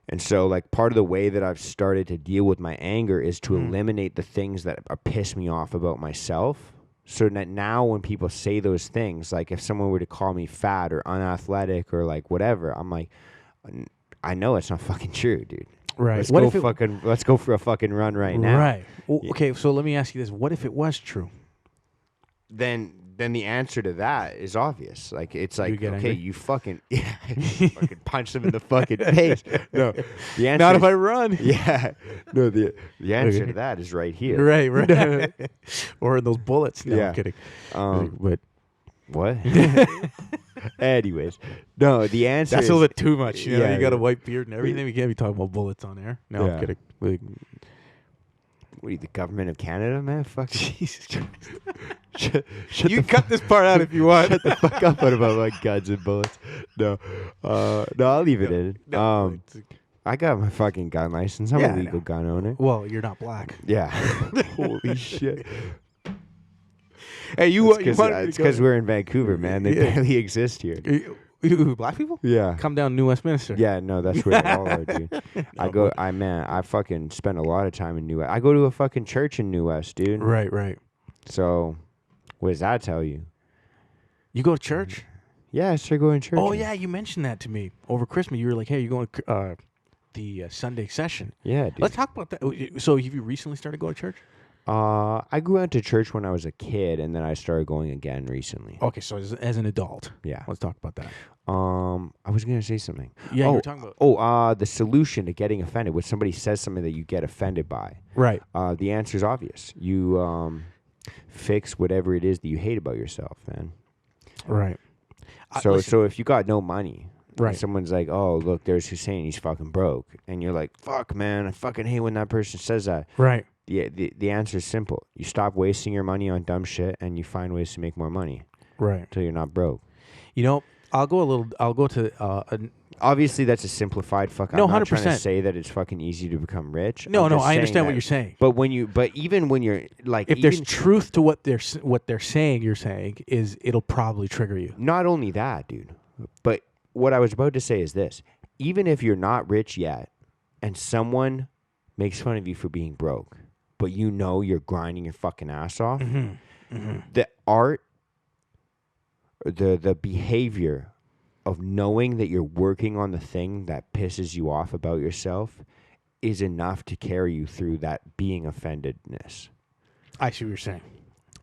And so, like, part of the way that I've started to deal with my anger is to eliminate the things that piss me off about myself. So that now when people say those things, like if someone were to call me fat or unathletic or like whatever, I'm like, I know it's not fucking true, dude. Right. Let's go for a fucking run right now. Right. Well, okay, so let me ask you this. What if it was true? Then the answer to that is obvious. Like it's like, okay, angry? you fucking fucking punch them in the fucking face. No, the answer not if I run. Yeah, no. The answer to that is right here. Right. Or in those bullets. No, yeah. I'm kidding. But what? Anyways, no. The answer that's is a little bit too much. You know, you got a yeah. white beard and everything. We can't be talking about bullets on air. No, Yeah. I'm kidding. Like, what are you, the government of Canada, man? Fuck. Jesus Christ. Shut You can cut this part out if you want. Shut the fuck up about my guns and bullets. No, I'll leave it in. No, I got my fucking gun license. I'm a legal gun owner. well, you're not black. Yeah. Holy shit. Hey, It's because we're in Vancouver, man. They barely exist here. You black people? Yeah. Come down to New Westminster. Yeah, no, that's where they all are, dude. I fucking spend a lot of time in New West. I go to a fucking church in New West, dude. Right. So, what does that tell you? You go to church? Yeah, I started going to church. Oh, yeah, you mentioned that to me. Over Christmas, you were like, hey, you going to the Sunday session. Yeah, dude. Let's talk about that. So, have you recently started going to church? I grew out to church when I was a kid, and then I started going again recently. Okay, so as an adult. Yeah. Let's talk about that. I was gonna say something. Yeah, you were talking about... the solution to getting offended when somebody says something that you get offended by. Right. The answer is obvious. You fix whatever it is that you hate about yourself, man. Right. So if you got no money, right, and someone's like, "Oh, look, there's Hussain. He's fucking broke," and you're like, "Fuck, man, I fucking hate when that person says that." Right. The answer is simple. You stop wasting your money on dumb shit, and you find ways to make more money. Right. Until you're not broke. You know, I'll go to obviously that's a simplified fuck. No, I'm not 100%. trying to say that it's fucking easy to become rich. No, I understand that, what you're saying. But even when you're like, if there's truth to what they're saying, you're saying is it'll probably trigger you. Not only that, dude, but what I was about to say is this: even if you're not rich yet, and someone makes fun of you for being broke, but you know you're grinding your fucking ass off, the art, the behavior of knowing that you're working on the thing that pisses you off about yourself is enough to carry you through that being offendedness. I see what you're saying.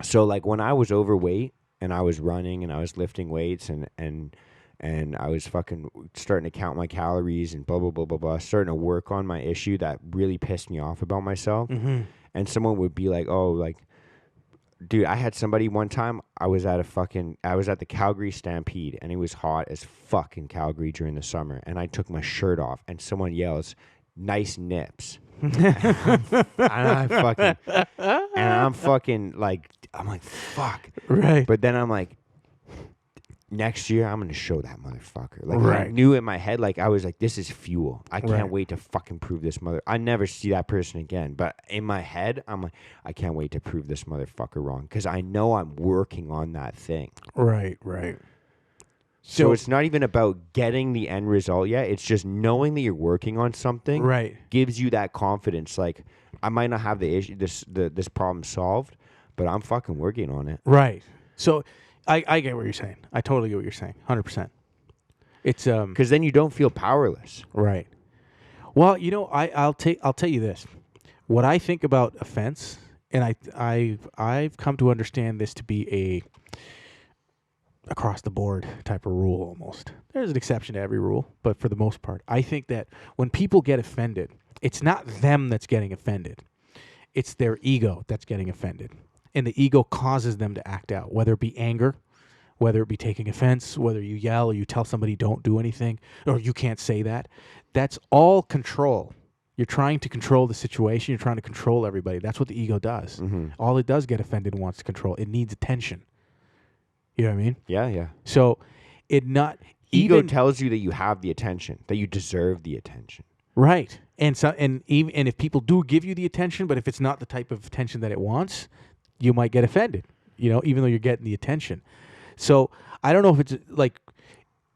So like when I was overweight and I was running and I was lifting weights and I was fucking starting to count my calories and blah, blah, blah, blah, blah, starting to work on my issue that really pissed me off about myself. And someone would be like, oh, like, dude, I had somebody one time, I was at the Calgary Stampede, and it was hot as fuck in Calgary during the summer, and I took my shirt off, and someone yells, "Nice nips." and I'm fucking like, I'm like, fuck. Right. But then I'm like, next year, I'm going to show that motherfucker. Like, right. I knew in my head, like, I was like, this is fuel. I can't right. wait to fucking prove this I never see that person again. But in my head, I'm like, I can't wait to prove this motherfucker wrong. Because I know I'm working on that thing. Right, right. So it's not even about getting the end result yet. It's just knowing that you're working on something. Right. Gives you that confidence. Like, I might not have the issue, this problem solved, but I'm fucking working on it. Right. So... I get what you're saying. I totally get what you're saying. 100%. It's because then you don't feel powerless. Right. Well, you know, I'll tell you this. What I think about offense, and I've come to understand this to be a across the board type of rule almost. There's an exception to every rule, but for the most part, I think that when people get offended, it's not them that's getting offended. It's their ego that's getting offended. And the ego causes them to act out, whether it be anger, whether it be taking offense, whether you yell or you tell somebody don't do anything, or you can't say that. That's all control. You're trying to control the situation. You're trying to control everybody. That's what the ego does. All it does get offended and wants to control. It needs attention. You know what I mean? Yeah, yeah. So ego tells you that you have the attention, that you deserve the attention. Right. And if people do give you the attention, but if it's not the type of attention that it wants, you might get offended, you know, even though you're getting the attention. So I don't know if it's like,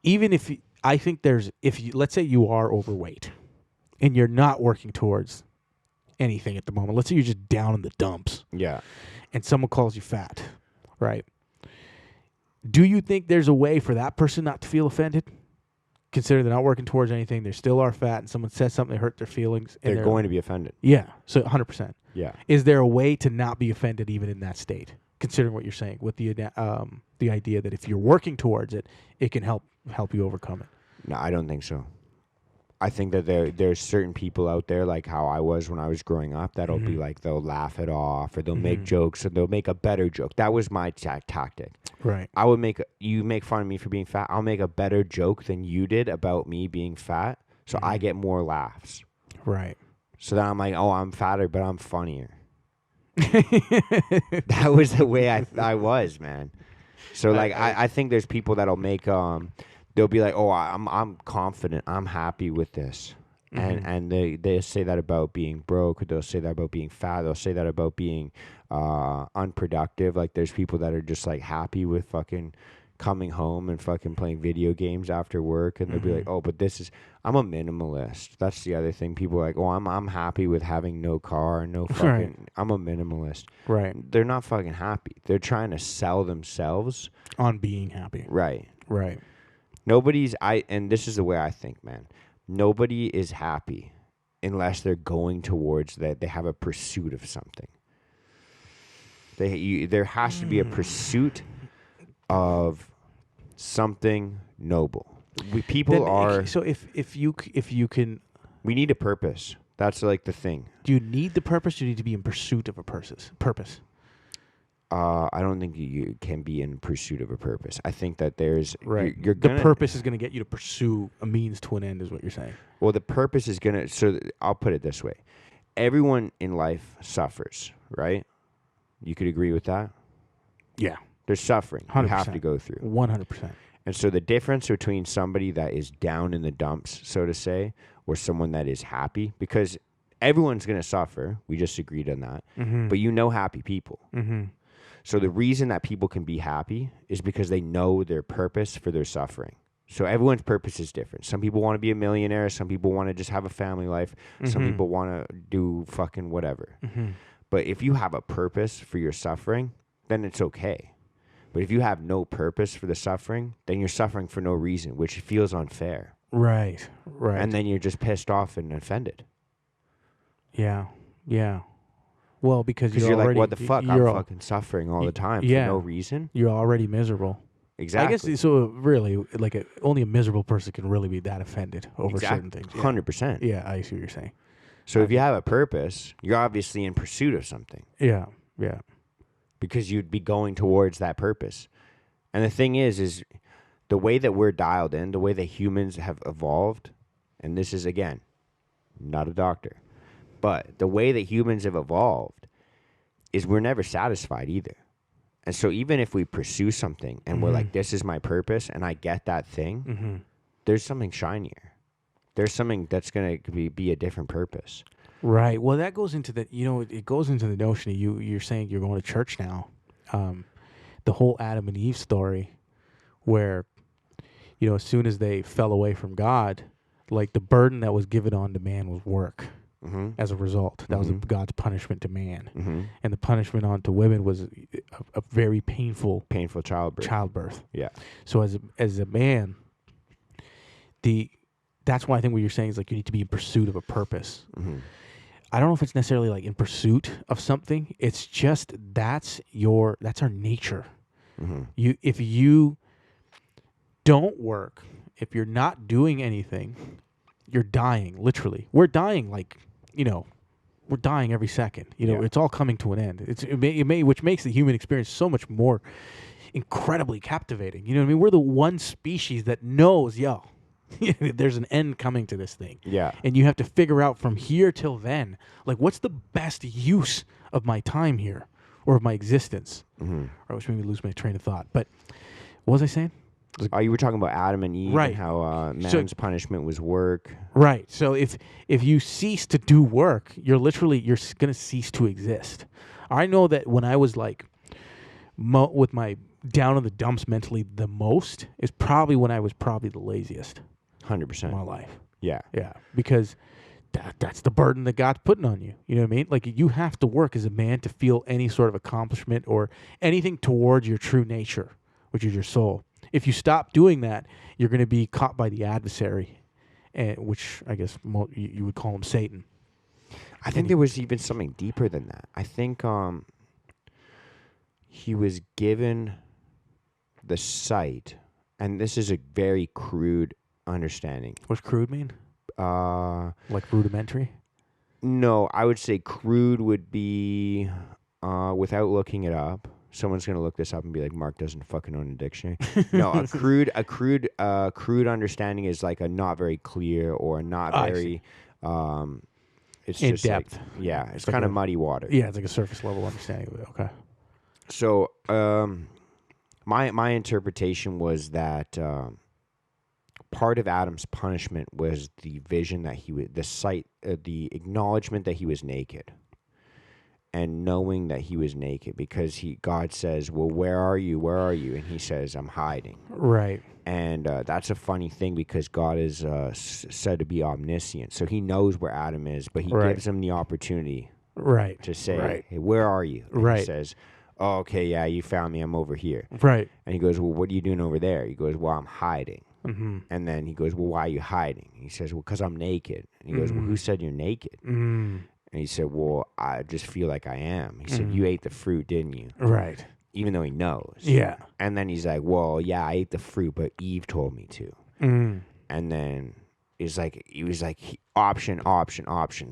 even if I think let's say you are overweight and you're not working towards anything at the moment. Let's say you're just down in the dumps. Yeah. And someone calls you fat, right? Do you think there's a way for that person not to feel offended? Consider they're not working towards anything. They still are fat, and someone says something that hurt their feelings. And they're going to be offended. Yeah, so 100%. Yeah. Is there a way to not be offended even in that state? Considering what you're saying with the idea that if you're working towards it, it can help you overcome it. No, I don't think so. I think that there's certain people out there, like how I was when I was growing up, that'll be like, they'll laugh it off, or they'll make jokes, or they'll make a better joke. That was my tactic. Right. I would you make fun of me for being fat. I'll make a better joke than you did about me being fat, so I get more laughs. Right. So then I'm like, oh, I'm fatter, but I'm funnier. That was the way I was, man. So like, I think there's people that'll make they'll be like, oh, I'm confident, I'm happy with this, and they say that about being broke, or they'll say that about being fat, they'll say that about being unproductive. Like, there's people that are just like happy with fucking coming home and fucking playing video games after work, and they'll be like, oh, but I'm a minimalist. That's the other thing. People are like, oh, I'm happy with having no car, no fucking, right. I'm a minimalist. Right. They're not fucking happy. They're trying to sell themselves on being happy. Right. Right. And this is the way I think, man. Nobody is happy unless they're going towards that. They have a pursuit of something. There has to be a pursuit of something noble. So if you can, we need a purpose. That's like the thing. Do you need the purpose? You need to be in pursuit of a purpose. I don't think you can be in pursuit of a purpose. I think that there's right. You're gonna, the purpose is going to get you to pursue a means to an end, is what you're saying. Well, the purpose is gonna. So I'll put it this way: everyone in life suffers, right? You could agree with that. Yeah, there's suffering 100%. You have to go through. 100%. And so the difference between somebody that is down in the dumps, so to say, or someone that is happy, because everyone's gonna suffer. We just agreed on that. Mm-hmm. But happy people. Mm-hmm. So the reason that people can be happy is because they know their purpose for their suffering. So everyone's purpose is different. Some people want to be a millionaire. Some people want to just have a family life. Mm-hmm. Some people want to do fucking whatever. Mm-hmm. But if you have a purpose for your suffering, then it's okay. But if you have no purpose for the suffering, then you're suffering for no reason, which feels unfair. Right. And then you're just pissed off and offended. Yeah. Well, because you're already, like, what the fuck? I'm fucking suffering all the time for no reason. You're already miserable. Exactly. I guess so. Really, like only a miserable person can really be that offended over certain things. 100%. Yeah, I see what you're saying. So if you have a purpose, you're obviously in pursuit of something. Yeah. Because you'd be going towards that purpose. And the thing is the way that we're dialed in, the way that humans have evolved, and this is, again, not a doctor, but the way that humans have evolved is we're never satisfied either. And so even if we pursue something and we're like, this is my purpose, and I get that thing, there's something shinier. There's something that's going to be a different purpose. Right. Well, that goes into it goes into the notion of you're saying you're going to church now. The whole Adam and Eve story where, as soon as they fell away from God, like the burden that was given on to man was work. Mm-hmm. As a result, that was God's punishment to man, and the punishment on to women was a very painful childbirth. Yeah. So as a man, that's why I think what you're saying is like you need to be in pursuit of a purpose. Mm-hmm. I don't know if it's necessarily like in pursuit of something. It's just that's our nature. Mm-hmm. If you don't work, if you're not doing anything, you're dying. Literally, we're dying. We're dying every second. It's all coming to an end. Which makes the human experience so much more incredibly captivating. You know what I mean? We're the one species that knows, there's an end coming to this thing. Yeah. And you have to figure out from here till then, like, what's the best use of my time here or of my existence? Mm-hmm. Or which made me lose my train of thought. But what was I saying? You were talking about Adam and Eve, right? And how man's punishment was work. Right. So if you cease to do work, you're going to cease to exist. I know that when I was like with my down in the dumps mentally the most is probably when I was probably the laziest. 100% in my life. Yeah. Because that's the burden that God's putting on you. You know what I mean? Like you have to work as a man to feel any sort of accomplishment or anything towards your true nature, which is your soul. If you stop doing that, you're going to be caught by the adversary, which I guess you would call him Satan. I think there was even something deeper than that. I think he was given the sight, and this is a very crude understanding. What's crude mean? Like rudimentary? No, I would say crude would be without looking it up. Someone's gonna look this up and be like, Mark doesn't fucking own a dictionary. No, a crude understanding is like a not very clear or not very. It's in just depth. Like, it's kind of muddy water. Yeah, it's like a surface level understanding of it. Okay. So, my interpretation was that part of Adam's punishment was the vision that the acknowledgement that he was naked. And knowing that he was naked, because God says, well, where are you? Where are you? And he says, I'm hiding. Right. And that's a funny thing because God is said to be omniscient. So he knows where Adam is, but he gives him the opportunity to say, hey, where are you? And he says, oh, okay, yeah, you found me. I'm over here. Right. And he goes, well, what are you doing over there? He goes, well, I'm hiding. Mm-hmm. And then he goes, well, why are you hiding? He says, well, because I'm naked. And he goes, well, who said you're naked? Mm. And he said, well, I just feel like I am. He said, you ate the fruit, didn't you? Right. Even though he knows. Yeah. And then he's like, well, yeah, I ate the fruit, but Eve told me to. And then he was like, option.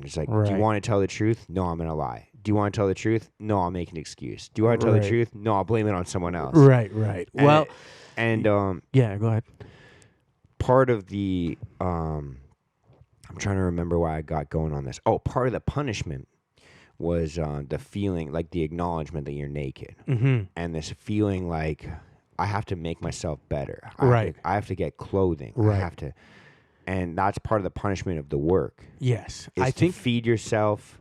He's like, do you want to tell the truth? No, I'm going to lie. Do you want to tell the truth? No, I'll make an excuse. Do you want to tell the truth? No, I'll blame it on someone else. Right. And yeah, go ahead. Part of the I'm trying to remember why I got going on this. Oh, part of the punishment was the feeling, like the acknowledgement that you're naked, and this feeling like I have to make myself better. I have to get clothing. I have to, and that's part of the punishment of the work. Yes, I think feed yourself,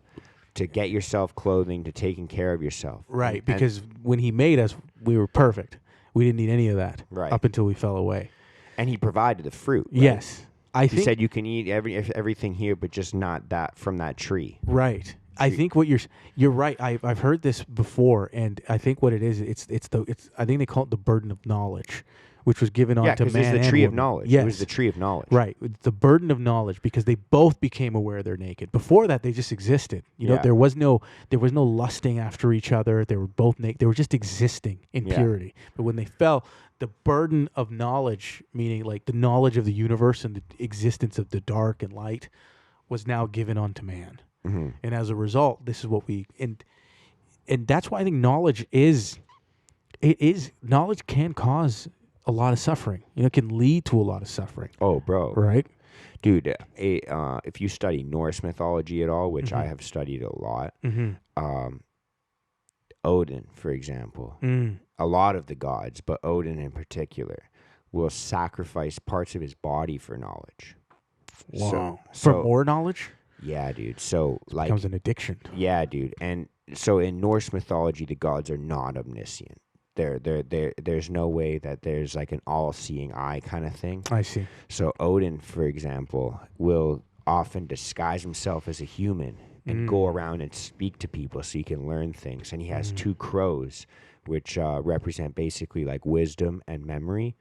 to get yourself clothing, to taking care of yourself. Right, because when he made us, we were perfect. We didn't need any of that up until we fell away. And he provided the fruit. Right? Yes. He said you can eat everything here, but just not that from that tree. Right. I think what you're right. I've heard this before, and I think what it is, I think they call it the burden of knowledge, which was given on to man. Yeah, because it's the tree of knowledge. Yes. It was the tree of knowledge. Right. The burden of knowledge, because they both became aware they're naked. Before that, they just existed. You know, there was no lusting after each other. They were both naked. They were just existing in purity. But when they fell, the burden of knowledge, meaning like the knowledge of the universe and the existence of the dark and light, was now given onto man. And as a result, this is what and that's why I think knowledge can cause a lot of suffering. You know, it can lead to a lot of suffering. Oh, bro. Right? Dude, if you study Norse mythology at all, which I have studied a lot, Odin, for example, a lot of the gods, but Odin in particular, will sacrifice parts of his body for knowledge. Wow. For more knowledge? Yeah, dude. So it becomes an addiction. Yeah, dude. And so in Norse mythology, the gods are not omniscient. There's no way that there's like an all-seeing eye kind of thing. I see. So Odin, for example, will often disguise himself as a human and go around and speak to people so he can learn things. And he has two crows, which represent basically like wisdom and memory.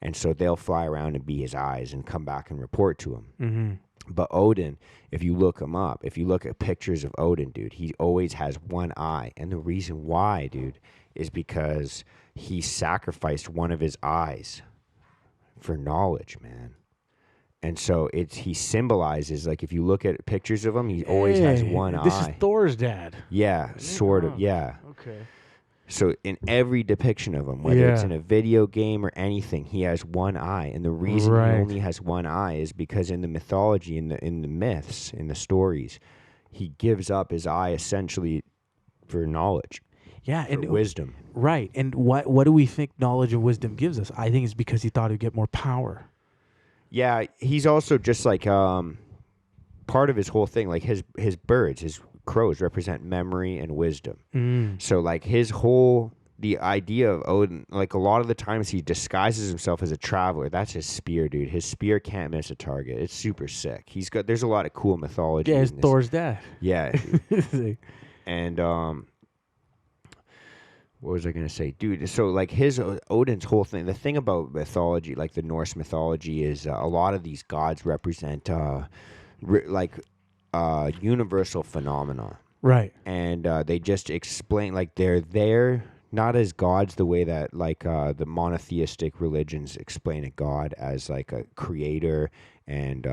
And so they'll fly around and be his eyes and come back and report to him. But Odin, if you look him up, if you look at pictures of Odin, dude, he always has one eye. And the reason why, dude, is because he sacrificed one of his eyes for knowledge, man. And so he symbolizes, like if you look at pictures of him, he always has one eye. This is Thor's dad. Yeah, sort of, yeah. Okay. So in every depiction of him, whether it's in a video game or anything, he has one eye. And the reason he only has one eye is because in the mythology, in the myths, in the stories, he gives up his eye essentially for knowledge. Yeah, and wisdom. Right. And what do we think knowledge and wisdom gives us? I think it's because he thought he'd get more power. Yeah, he's also just like part of his whole thing, like his birds, his crows represent memory and wisdom. So like the idea of Odin, like a lot of the times he disguises himself as a traveler. That's his spear, dude. His spear can't miss a target. It's super sick. There's a lot of cool mythology. Yeah, it's Thor's dad. Yeah. And what was I going to say? Dude, so like Odin's whole thing, the thing about mythology, like the Norse mythology, is a lot of these gods represent universal phenomena. Right. And they just explain, like they're there not as gods the way that like the monotheistic religions explain a god as like a creator and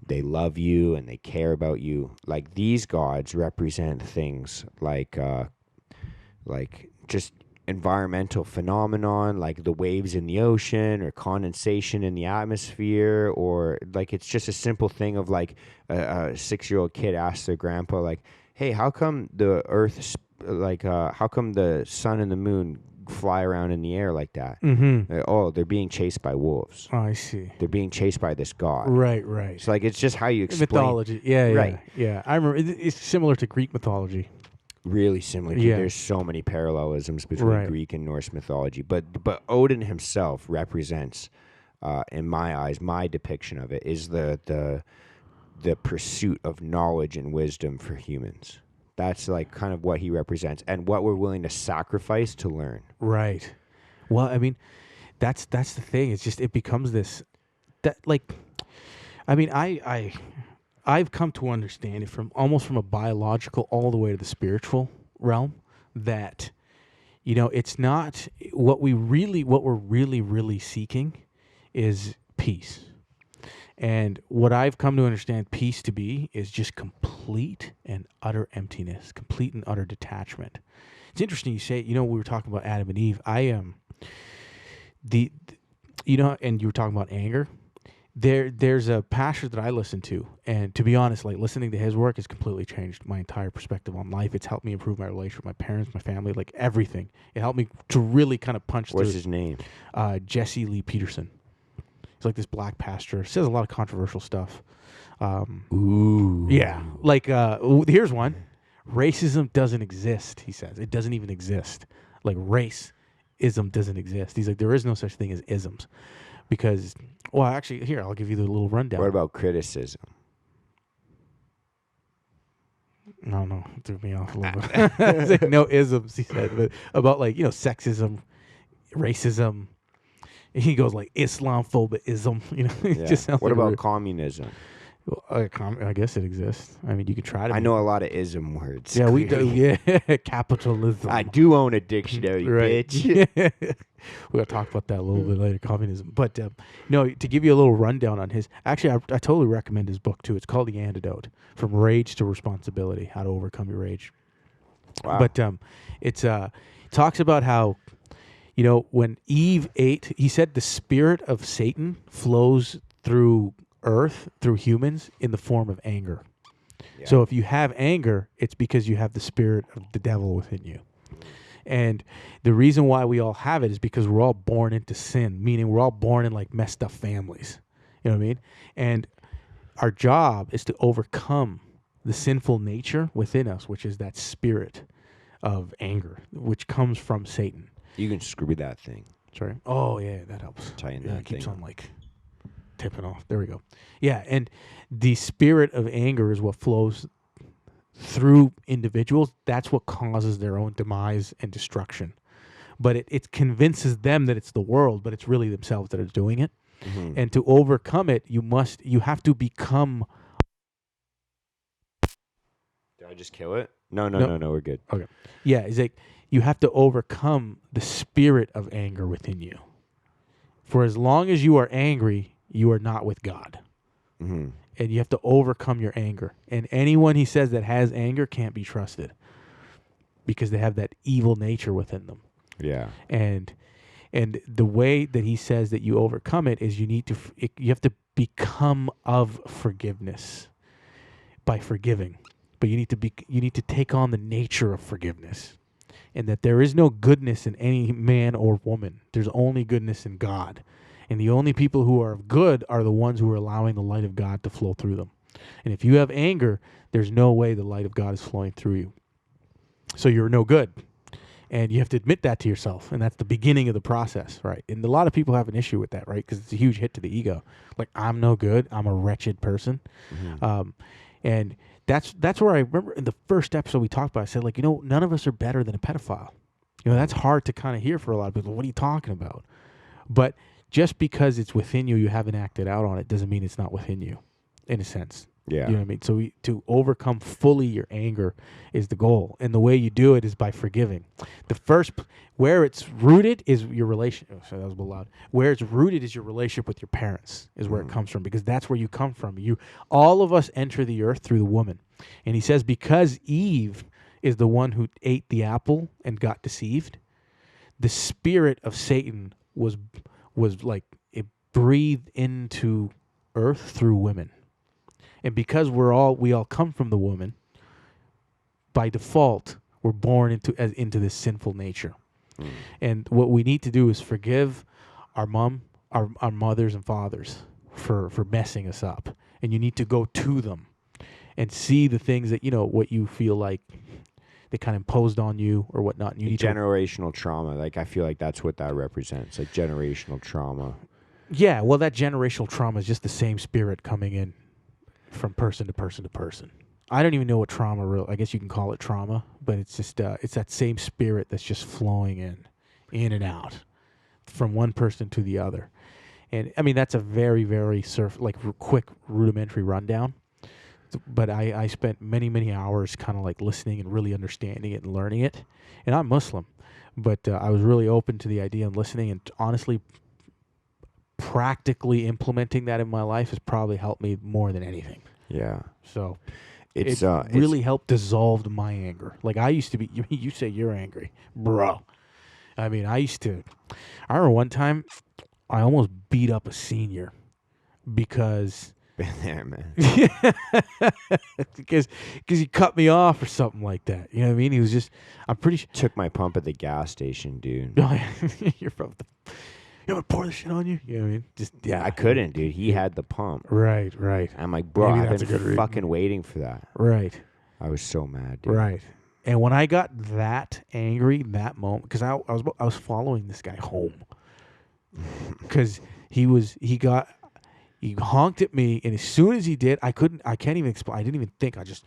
they love you and they care about you. Like these gods represent things like just environmental phenomenon, like the waves in the ocean or condensation in the atmosphere, or like it's just a simple thing of like a 6-year-old kid asks their grandpa like, hey, how come the earth how come the sun and the moon fly around in the air like that? Oh, they're being chased by wolves. Oh, I see. They're being chased by this god. Right. So like it's just how you explain mythology. Yeah. I remember it's similar to Greek mythology. Really similar. There's so many parallelisms between Greek and Norse mythology. But Odin himself represents, in my eyes, my depiction of it is the pursuit of knowledge and wisdom for humans. That's like kind of what he represents and what we're willing to sacrifice to learn. Right. Well, I mean, that's the thing. It's just it becomes this that like, I mean, I've come to understand it from almost from a biological all the way to the spiritual realm, that it's not what we're really seeking is peace. And what I've come to understand peace to be is just complete and utter emptiness, complete and utter detachment. It's interesting you say, we were talking about Adam and Eve. I am and you were talking about anger. There's a pastor that I listen to, and to be honest, like listening to his work has completely changed my entire perspective on life. It's helped me improve my relationship with my parents, my family, like everything. It helped me to really kind of punch through. What's his name? Jesse Lee Peterson. He's like this black pastor. Says a lot of controversial stuff. Ooh. Yeah. Like, here's one. Racism doesn't exist, he says. It doesn't even exist. Like, racism doesn't exist. He's like, there is no such thing as isms. Because, well, actually, here, I'll give you the little rundown. What about criticism? No, it threw me off a little bit. It's like, no isms, he said. But about, like, sexism, racism. He goes, like, Islamphobism. It just sounds what like about communism? Well, I guess it exists. I mean, you could try to. I know a lot of ism words. Yeah, we do. Yeah, capitalism. I do own a dictionary, right. bitch. We're going to talk about that a little bit later, communism. But, to give you a little rundown on his... Actually, I totally recommend his book, too. It's called The Antidote, From Rage to Responsibility, How to Overcome Your Rage. Wow. But it talks about how, when Eve ate, he said the spirit of Satan flows through earth, through humans, in the form of anger. Yeah. So if you have anger, it's because you have the spirit of the devil within you. And the reason why we all have it is because we're all born into sin, meaning we're all born in like messed up families. You know what I mean? And our job is to overcome the sinful nature within us, which is that spirit of anger, which comes from Satan. You can screw that thing. Sorry. Oh, yeah, that helps. Tighten yeah, that it keeps thing. on like tipping off. There we go. Yeah, and the spirit of anger is what flows through individuals. That's what causes their own demise and destruction. But it convinces them that it's the world, but it's really themselves that are doing it. Mm-hmm. And to overcome it, you have to become... Did I just kill it? No, we're good. Okay. Yeah, it's like you have to overcome the spirit of anger within you. For as long as you are angry, you are not with God. Mm-hmm. And you have to overcome your anger. And anyone, he says, that has anger can't be trusted because they have that evil nature within them. Yeah. And the way that he says that you overcome it is you have to become of forgiveness by forgiving. But you need to take on the nature of forgiveness. And that there is no goodness in any man or woman. There's only goodness in God. And the only people who are good are the ones who are allowing the light of God to flow through them. And if you have anger, there's no way the light of God is flowing through you. So you're no good. And you have to admit that to yourself. And that's the beginning of the process, right? And a lot of people have an issue with that, right? Because it's a huge hit to the ego. Like, I'm no good. I'm a wretched person. Mm-hmm. And that's where I remember in the first episode we talked about, I said, like, none of us are better than a pedophile. That's hard to kind of hear for a lot of people. What are you talking about? But just because it's within you, you haven't acted out on it, doesn't mean it's not within you, in a sense. Yeah. You know what I mean? So to overcome fully your anger is the goal. And the way you do it is by forgiving. The first, where it's rooted is your relationship. Oh, sorry, that was a little loud. Where it's rooted is your relationship with your parents is where it comes from, because that's where you come from. All of us enter the earth through the woman. And he says because Eve is the one who ate the apple and got deceived, the spirit of Satan was like it breathed into earth through women. And because we all come from the woman, by default, we're born into this sinful nature. Mm. And what we need to do is forgive our mothers and fathers for messing us up. And you need to go to them and see the things that, what you feel like they kind of imposed on you or whatnot. And you need generational trauma. Like, I feel like that's what that represents, like generational trauma. Yeah, well, that generational trauma is just the same spirit coming in from person to person to person. I don't even know what trauma I guess you can call it trauma, but it's just it's that same spirit that's just flowing in and out from one person to the other. And I mean, that's a very, very quick rudimentary rundown. but I spent many hours kind of like listening and really understanding it and learning it. And I'm Muslim, but I was really open to the idea and listening, and honestly, practically implementing that in my life has probably helped me more than anything. Yeah. So It's it really helped dissolve my anger. Like I used to be, you say you're angry, bro. I mean, I remember one time I almost beat up a senior because been there, man. because he cut me off or something like that. You know what I mean? He was just, I'm pretty sure. Took my pump at the gas station, dude. You're from the, you want to pour this shit on you? You know what I mean? Just, yeah. I couldn't, dude. He had the pump. Right. I'm like, bro, Maybe I've that's a good been reason. fucking waiting for that. Right. I was so mad, dude. Right. And when I got that angry, that moment, because I was following this guy home, because he honked at me, and as soon as he did, I can't even explain. I didn't even think. I just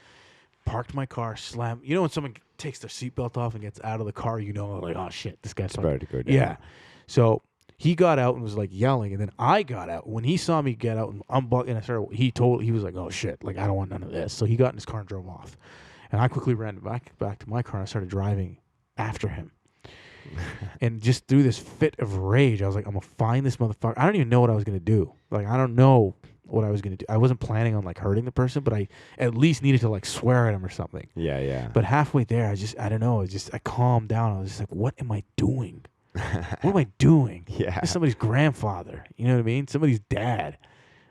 parked my car, slammed. You know when someone takes their seatbelt off and gets out of the car, you know, like, oh shit, this guy's about to go down. Yeah. So he got out and was like yelling, and then I got out. When he saw me get out and and he was like, oh shit, like I don't want none of this. So he got in his car and drove off, and I quickly ran back to my car and I started driving after him. And just through this fit of rage, I was like, I'm gonna find this motherfucker. I don't even know what I was gonna do. Like, I don't know what I was gonna do. I wasn't planning on like hurting the person, but I at least needed to like swear at him or something. Yeah. But halfway there, I don't know. I calmed down. I was just like, what am I doing? What am I doing? Yeah. It's somebody's grandfather. You know what I mean? Somebody's dad.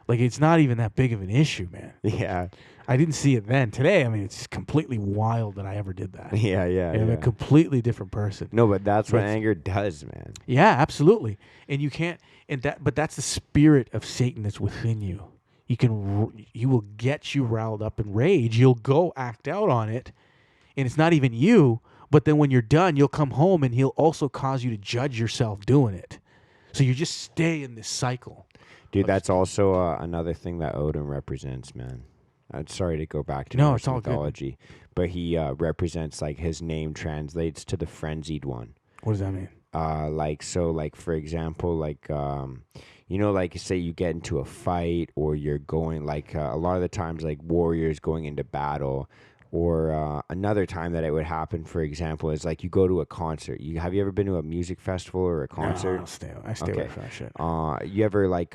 Like, it's not even that big of an issue, man. Yeah. I didn't see it then. Today, I mean, it's just completely wild that I ever did that. Yeah. I'm a completely different person. No, but that's what anger does, man. Yeah, absolutely. And you can't, but that's the spirit of Satan that's within you. He will get you riled up in rage. You'll go act out on it, and it's not even you. But then when you're done, you'll come home, and he'll also cause you to judge yourself doing it. So you just stay in this cycle. Dude, that's also another thing that Odin represents, man. I'm sorry to go back to Norse it's all mythology, but he represents, like, his name translates to the frenzied one. What does that mean? For example, like, you know, like, say you get into a fight, or you're going, like, a lot of the times, like, warriors going into battle, or another time that it would happen, for example, is like you go to a concert. Have you ever been to a music festival or a concert? No, I stay away from that shit. You ever, like,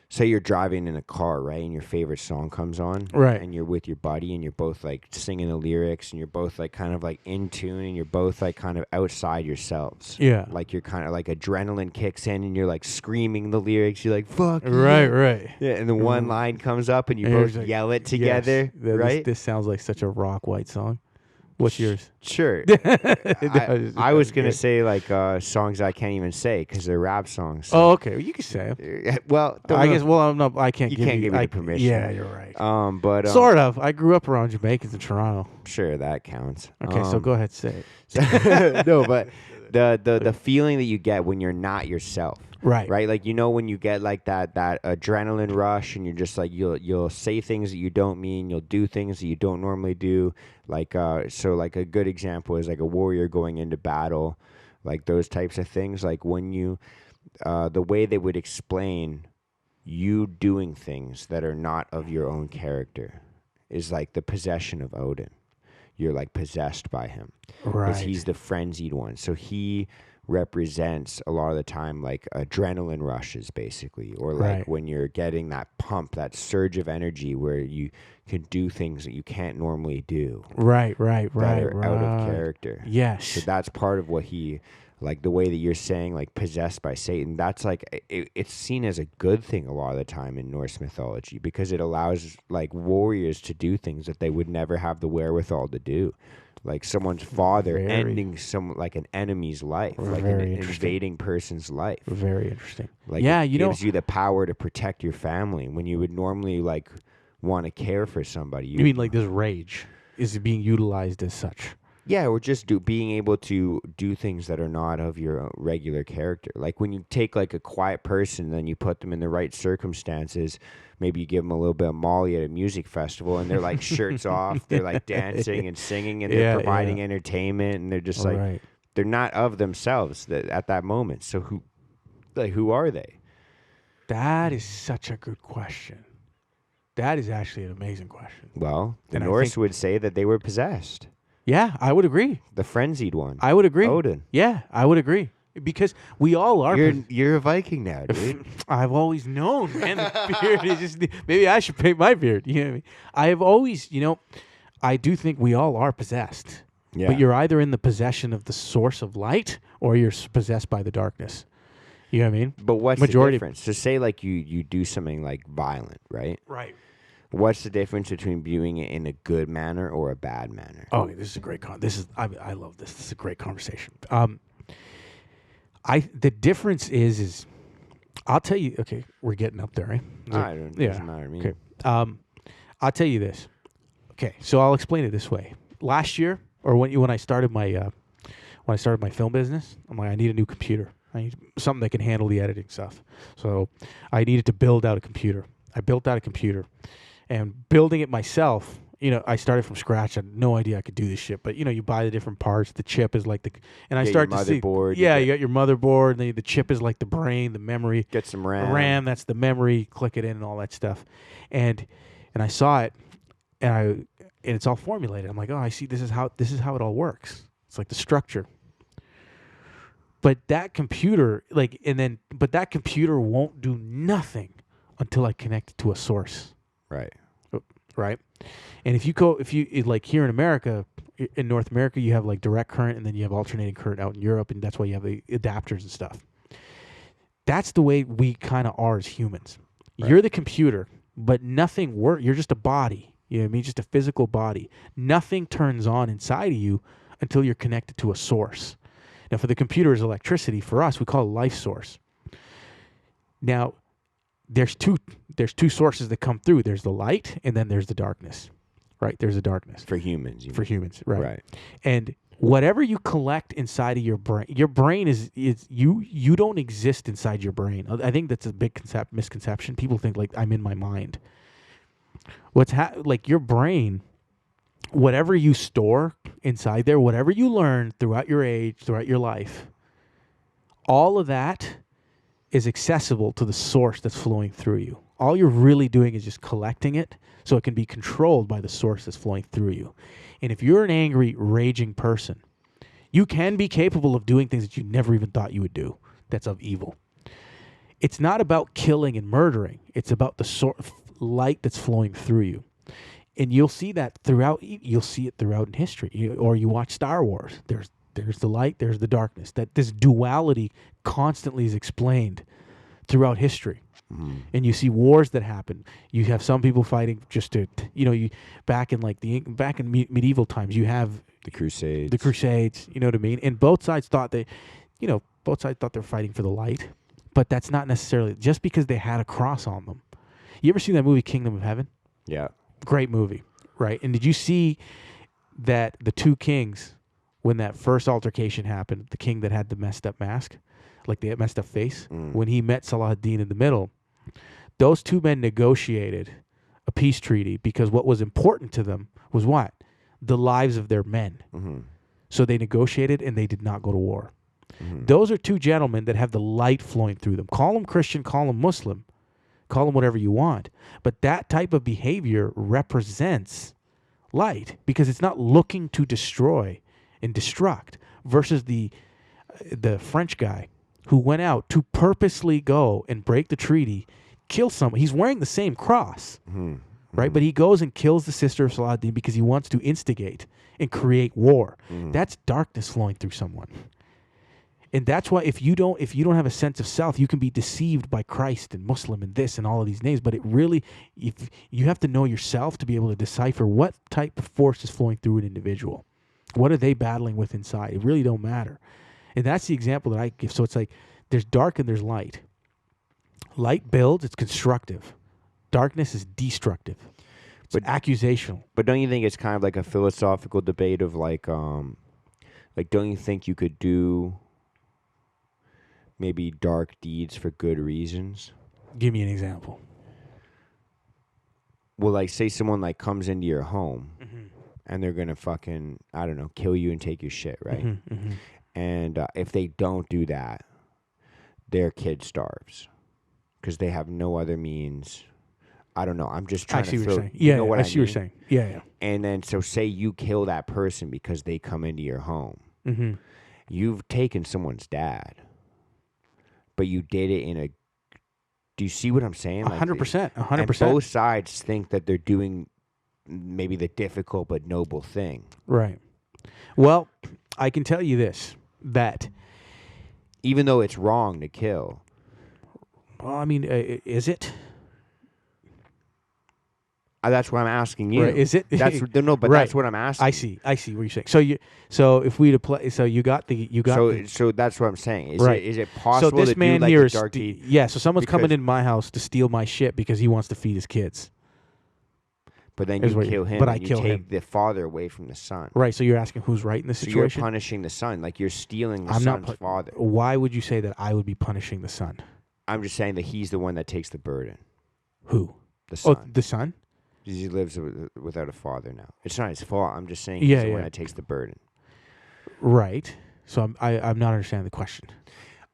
say you're driving in a car, right, and your favorite song comes on, right, and you're with your buddy, and you're both like singing the lyrics, and you're both like kind of like in tune, and you're both like kind of outside yourselves. Yeah, like you're kind of like adrenaline kicks in, and you're like screaming the lyrics. You're like, "Fuck." Right. Yeah, and then one line comes up, and you both like, yell it together. Yes, right. This sounds like such a rock white song. What's yours? Sure. I was going to say, like, songs I can't even say because they're rap songs. So. Oh, okay. Well, you can say them. Well, I guess, well, I'm not, I can't you give can't you give me the permission. Yeah, you're right. But sort of. I grew up around Jamaicans in Toronto. Sure, that counts. Okay, so go ahead, say it. No, but the feeling that you get when you're not yourself. Right. Like, you know, when you get like that adrenaline rush, and you're just like, you'll say things that you don't mean, you'll do things that you don't normally do. Like, so like a good example is like a warrior going into battle, like those types of things. Like when you, the way they would explain you doing things that are not of your own character is like the possession of Odin. You're like possessed by him. Right. Because he's the frenzied one. So he represents a lot of the time like adrenaline rushes, basically, or like when you're getting that pump, that surge of energy where you can do things that you can't normally do. Right. That are out of character. Yes. So that's part of what he, like the way that you're saying, like possessed by Satan, that's like, it's seen as a good thing a lot of the time in Norse mythology because it allows like warriors to do things that they would never have the wherewithal to do. Like someone's father ending like an enemy's life, like an invading person's life. Very interesting. Like, yeah, it gives you the power to protect your family when you would normally like want to care for somebody. You mean like this rage is being utilized as such? Yeah, or just being able to do things that are not of your regular character. Like when you take like a quiet person, then you put them in the right circumstances. Maybe you give them a little bit of Molly at a music festival, and they're like shirts off. They're like dancing and singing, and they're providing entertainment, and they're just like they're not of themselves at that moment. So who are they? That is such a good question. That is actually an amazing question. Well, the And I Norse think- would say that they were possessed. Yeah, I would agree. The frenzied one. I would agree. Odin. Yeah, I would agree. Because we all are. You're a Viking now, dude. I've always known, man. The beard is just. Maybe I should paint my beard. You know what I mean? I have always, I do think we all are possessed. Yeah. But you're either in the possession of the source of light or you're possessed by the darkness. You know what I mean? But what's Majority- the difference? So say like you do something like violent, right? Right. What's the difference between viewing it in a good manner or a bad manner? Oh, this is a great I love this. This is a great conversation. The difference is I'll tell you. Okay, we're getting up there, right? Doesn't matter to me. Okay. I'll tell you this. Okay, so I'll explain it this way. Last year, or when I started my film business, I'm like, I need a new computer. I need something that can handle the editing stuff. So I needed to build out a computer. I built out a computer, and building it myself. I started from scratch. I had no idea I could do this shit. But you buy the different parts. The chip is like and I started to see. Motherboard. Yeah, you got your motherboard. And then the chip is like the brain, the memory. Get some RAM. The RAM, that's the memory. Click it in and all that stuff. And I saw it, and it's all formulated. I'm like, oh, I see. This is how it all works. It's like the structure. But that computer, but that computer won't do nothing until I connect it to a source. Right. Right. And if you like here in America, in North America, you have like direct current, and then you have alternating current out in Europe, and that's why you have the adapters and stuff. That's the way we kind of are as humans. Right. You're the computer, but nothing works. You're just a body. You know what I mean? Just a physical body. Nothing turns on inside of you until you're connected to a source. Now, for the computer is electricity. For us, we call it life source. Now, there's two sources that come through. There's the light, and then there's the darkness. Right? There's the darkness. For humans. For humans, right. And whatever you collect inside of your brain is you don't exist inside your brain. I think that's a big misconception. People think like I'm in my mind. Like your brain, whatever you store inside there, whatever you learn throughout your age, throughout your life, all of that is accessible to the source that's flowing through you. All you're really doing is just collecting it so it can be controlled by the source that's flowing through you. And if you're an angry, raging person, you can be capable of doing things that you never even thought you would do that's of evil. It's not about killing and murdering. It's about the light that's flowing through you. And you'll see that throughout. You'll see it throughout in history. Or you watch Star Wars. There's the light, there's the darkness. That this duality constantly is explained throughout history. Mm. And you see wars that happen. You have some people fighting just to, back in medieval times, you have the Crusades. The Crusades, you know what I mean? And both sides thought they were fighting for the light, but that's not necessarily just because they had a cross on them. You ever seen that movie Kingdom of Heaven? Yeah. Great movie, right? And did you see that the two kings, when that first altercation happened, the king that had the messed up mask, like the messed up face, when he met Saladin in the middle, those two men negotiated a peace treaty because what was important to them was what? The lives of their men. Mm-hmm. So they negotiated and they did not go to war. Mm-hmm. Those are two gentlemen that have the light flowing through them. Call them Christian, call them Muslim, call them whatever you want. But that type of behavior represents light because it's not looking to destroy and destruct versus the French guy who went out to purposely go and break the treaty, kill someone. He's wearing the same cross, right? But he goes and kills the sister of Saladin because he wants to instigate and create war. That's darkness flowing through someone. And that's why if you don't have a sense of self, you can be deceived by Christ and Muslim and this and all of these names. But it really, if you have to know yourself to be able to decipher what type of force is flowing through an individual. What are they battling with inside? It really don't matter. And that's the example that I give. So it's like there's dark and there's light. Light builds, it's constructive. Darkness is destructive. It's accusational. But don't you think it's kind of like a philosophical debate of like don't you think you could do maybe dark deeds for good reasons? Give me an example. Well, like say someone like comes into your home and they're going to fucking, I don't know, kill you and take your shit, right? And if they don't do that, their kid starves because they have no other means I don't know. I'm just I trying see to what throw. you're saying. You Yeah, know what I I see what mean? you're saying. Yeah. And then, so say you kill that person because they come into your home. Mm-hmm. You've taken someone's dad, but you did it in a. Do you see what I'm saying? 100%. And 100%. both sides think that they're doing maybe the difficult but noble thing. Right. Well, I can tell you this, that Even though it's wrong to kill. well, I mean, is it? That's what I'm asking you. Right. Is it? That's no, but Right. that's what I'm asking. I see what you're saying. So if we to play, so you got the So that's what I'm saying. Right. Is it possible so this to man do like here a is dark deed? yeah. So someone's coming Because- in my house to steal my shit because he wants to feed his kids. But then Is you what kill him. but I and you kill take him. the father away from the son. Right. So you're asking who's right in this So situation? you're punishing the son, like you're stealing the I'm not son's father. Why would you say that I would be punishing the son? I'm just saying that he's the one that takes the burden. Who? The son. Oh, the son. Because he lives without a father now. It's not his fault. I'm just saying Yeah, he's the one yeah. that takes the burden. Right. So I'm not understanding the question.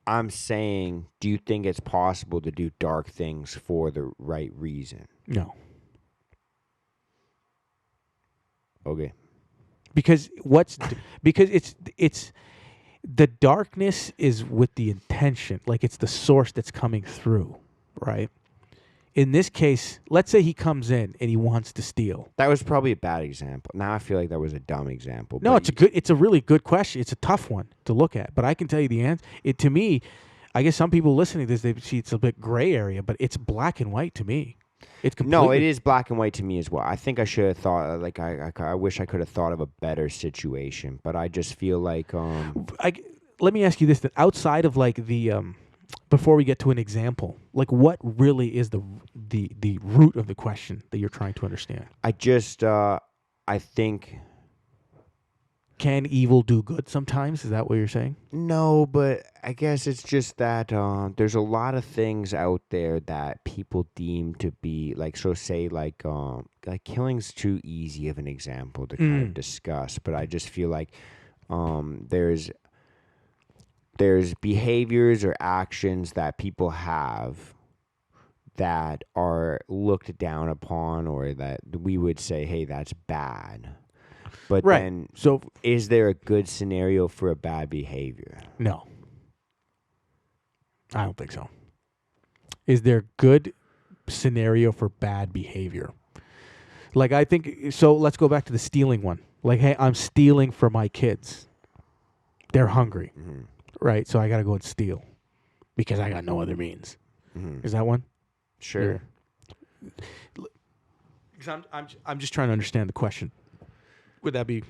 I'm saying, do you think it's possible to do dark things for the right reason? No. Okay. Because it's the darkness is with the intention, like it's the source that's coming through, right? In this case, let's say he comes in and he wants to steal. That was probably a bad example. Now I feel like that was a dumb example. No, but it's a really good question. It's a tough one to look at, but I can tell you the answer. To me, I guess some people listening to this, they see it's a bit gray area, but it's black and white to me. It's completely. No, it is black and white to me as well. I think I should have thought, like, I wish I could have thought of a better situation, but I just feel like, Let me ask you this: then, outside of like the, before we get to an example, like what really is the root of the question that you're trying to understand? I think. Can evil do good sometimes? Is that what you're saying? No, but I guess it's just that there's a lot of things out there that people deem to be like, so say like killing's too easy of an example to kind of discuss, but I just feel like there's behaviors or actions that people have that are looked down upon, or that we would say, hey, that's bad. But Right. then, So is there a good scenario for a bad behavior? no, I don't think so. Is there good scenario for bad behavior? Like I think so. Let's go back to the stealing one. Like, hey, I'm stealing for my kids. They're hungry, right? So I got to go and steal because I got no other means. Is that one? Sure. Because I'm just trying to understand the question. Would that be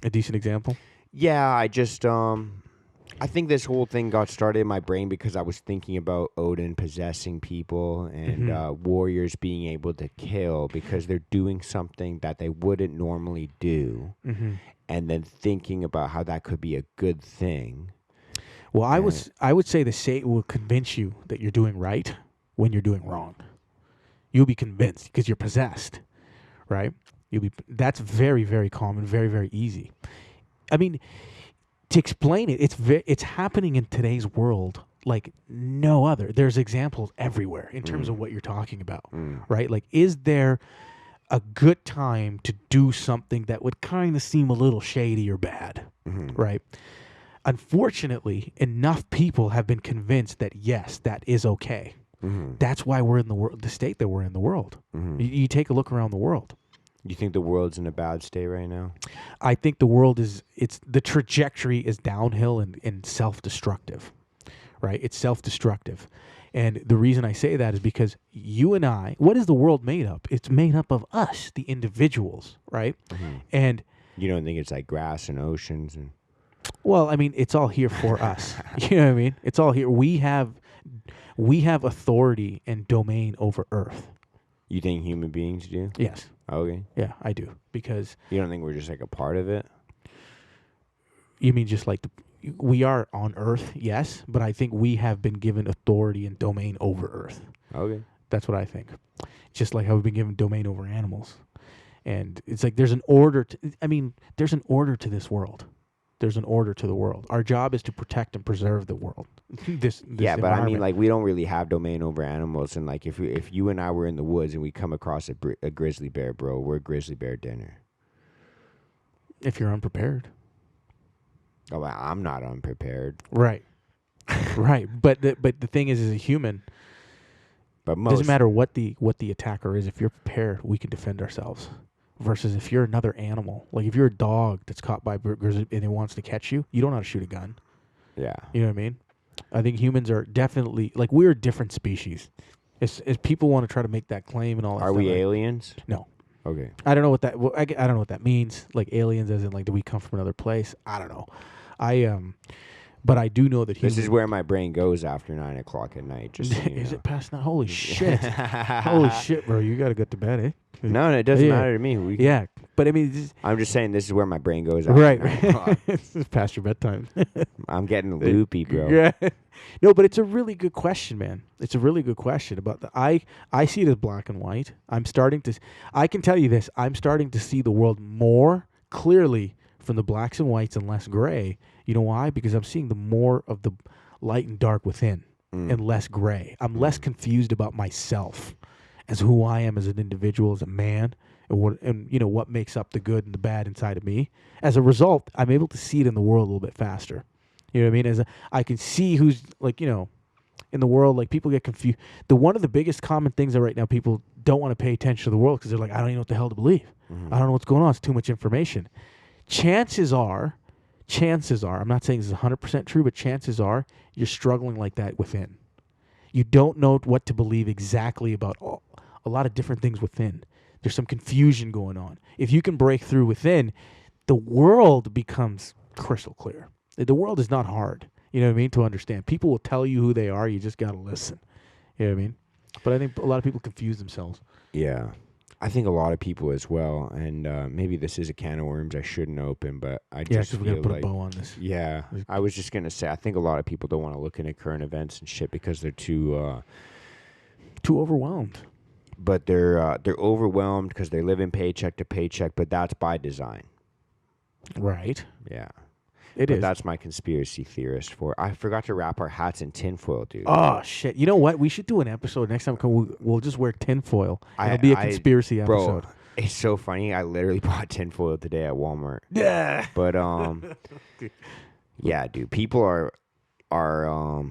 a decent example? Yeah, I just I think this whole thing got started in my brain because I was thinking about Odin possessing people and warriors being able to kill because they're doing something that they wouldn't normally do, and then thinking about how that could be a good thing. Well, I would say the Satan will convince you that you're doing right when you're doing wrong. You'll be convinced because you're possessed, right? That's very, very common, very, very easy. I mean, to explain it, it's happening in today's world like no other. There's examples everywhere in terms of what you're talking about, right? Like, is there a good time to do something that would kind of seem a little shady or bad, right? Unfortunately, enough people have been convinced that yes, that is okay. That's why we're in the state that we're in the world. You take a look around the world. You think the world's in a bad state right now? I think the world the trajectory is downhill and self-destructive, right? It's self-destructive. And the reason I say that is because you and I, what is the world made up? It's made up of us, the individuals, right? And you don't think it's like grass and oceans and... Well, I mean, it's all here for us. You know what I mean? It's all here. We have authority and domain over Earth. You think human beings do? Yes. Okay. Yeah, I do. Because you don't think we're just like a part of it? You mean just like we are on Earth, yes, but I think we have been given authority and domain over Earth. Okay. That's what I think. Just like how we've been given domain over animals. And it's like there's an order to this world. There's an order to the world. Our job is to protect and preserve the world. This yeah, but I mean, environment. like, we don't really have domain over animals. And, like, if you and I were in the woods and we come across a grizzly bear, bro, we're grizzly bear dinner. If you're unprepared. Oh, well, I'm not unprepared. Right. Right. But the thing is, as a human, But it doesn't matter what the attacker is. If you're prepared, we can defend ourselves. Versus if you're another animal, like if you're a dog that's caught by grizzly and it wants to catch you, you don't know how to shoot a gun. Yeah. You know what I mean? I think humans are definitely, like, we're a different species. As people want to try to make that claim and all that Are stuff. we aliens? No. Okay. I don't know what that. Well, I don't know what that means. Like aliens, as in like, do we come from another place? I don't know. But I do know that This is where my brain goes after 9 o'clock at night. Just so you is know. it past now? Holy shit! Holy shit, bro! You gotta get to bed, eh? No, it doesn't Yeah. matter to me. Yeah, but I mean, I'm just saying this is where my brain goes after right? 9 o'clock. It's past your bedtime. I'm getting loopy, bro. Yeah. No, but it's a really good question, man. It's a really good question about the. I see it as black and white. I can tell you this. I'm starting to see the world more clearly from the blacks and whites and less gray. You know why? Because I'm seeing the more of the light and dark within and less gray. I'm less confused about myself as who I am as an individual, as a man, and what makes up the good and the bad inside of me. As a result, I'm able to see it in the world a little bit faster. You know what I mean? I can see who's in the world, like people get confused. One of the biggest common things that right now people don't want to pay attention to the world because they're like, I don't even know what the hell to believe. I don't know what's going on. It's too much information. Chances are, I'm not saying this is 100% true, but chances are you're struggling like that within. You don't know what to believe exactly about a lot of different things within. There's some confusion going on. If you can break through within, the world becomes crystal clear. The world is not hard, you know what I mean, to understand. People will tell you who they are. You just got to listen. You know what I mean? But I think a lot of people confuse themselves. Yeah. I think a lot of people as well, and maybe this is a can of worms I shouldn't open, but I just because we feel got to put like, a bow on this. yeah, I was just going to say, I think a lot of people don't want to look into current events and shit because they're too overwhelmed. But they're overwhelmed because they're living paycheck to paycheck, but that's by design. Right. Yeah. It but is. That's my conspiracy theorist for. I forgot to wrap our hats in tinfoil, dude. Oh, shit. You know what? We should do an episode next time. We'll just wear tinfoil. It'll be a conspiracy episode. Bro, it's so funny. I literally bought tinfoil today at Walmart. Yeah. But, yeah, dude. People are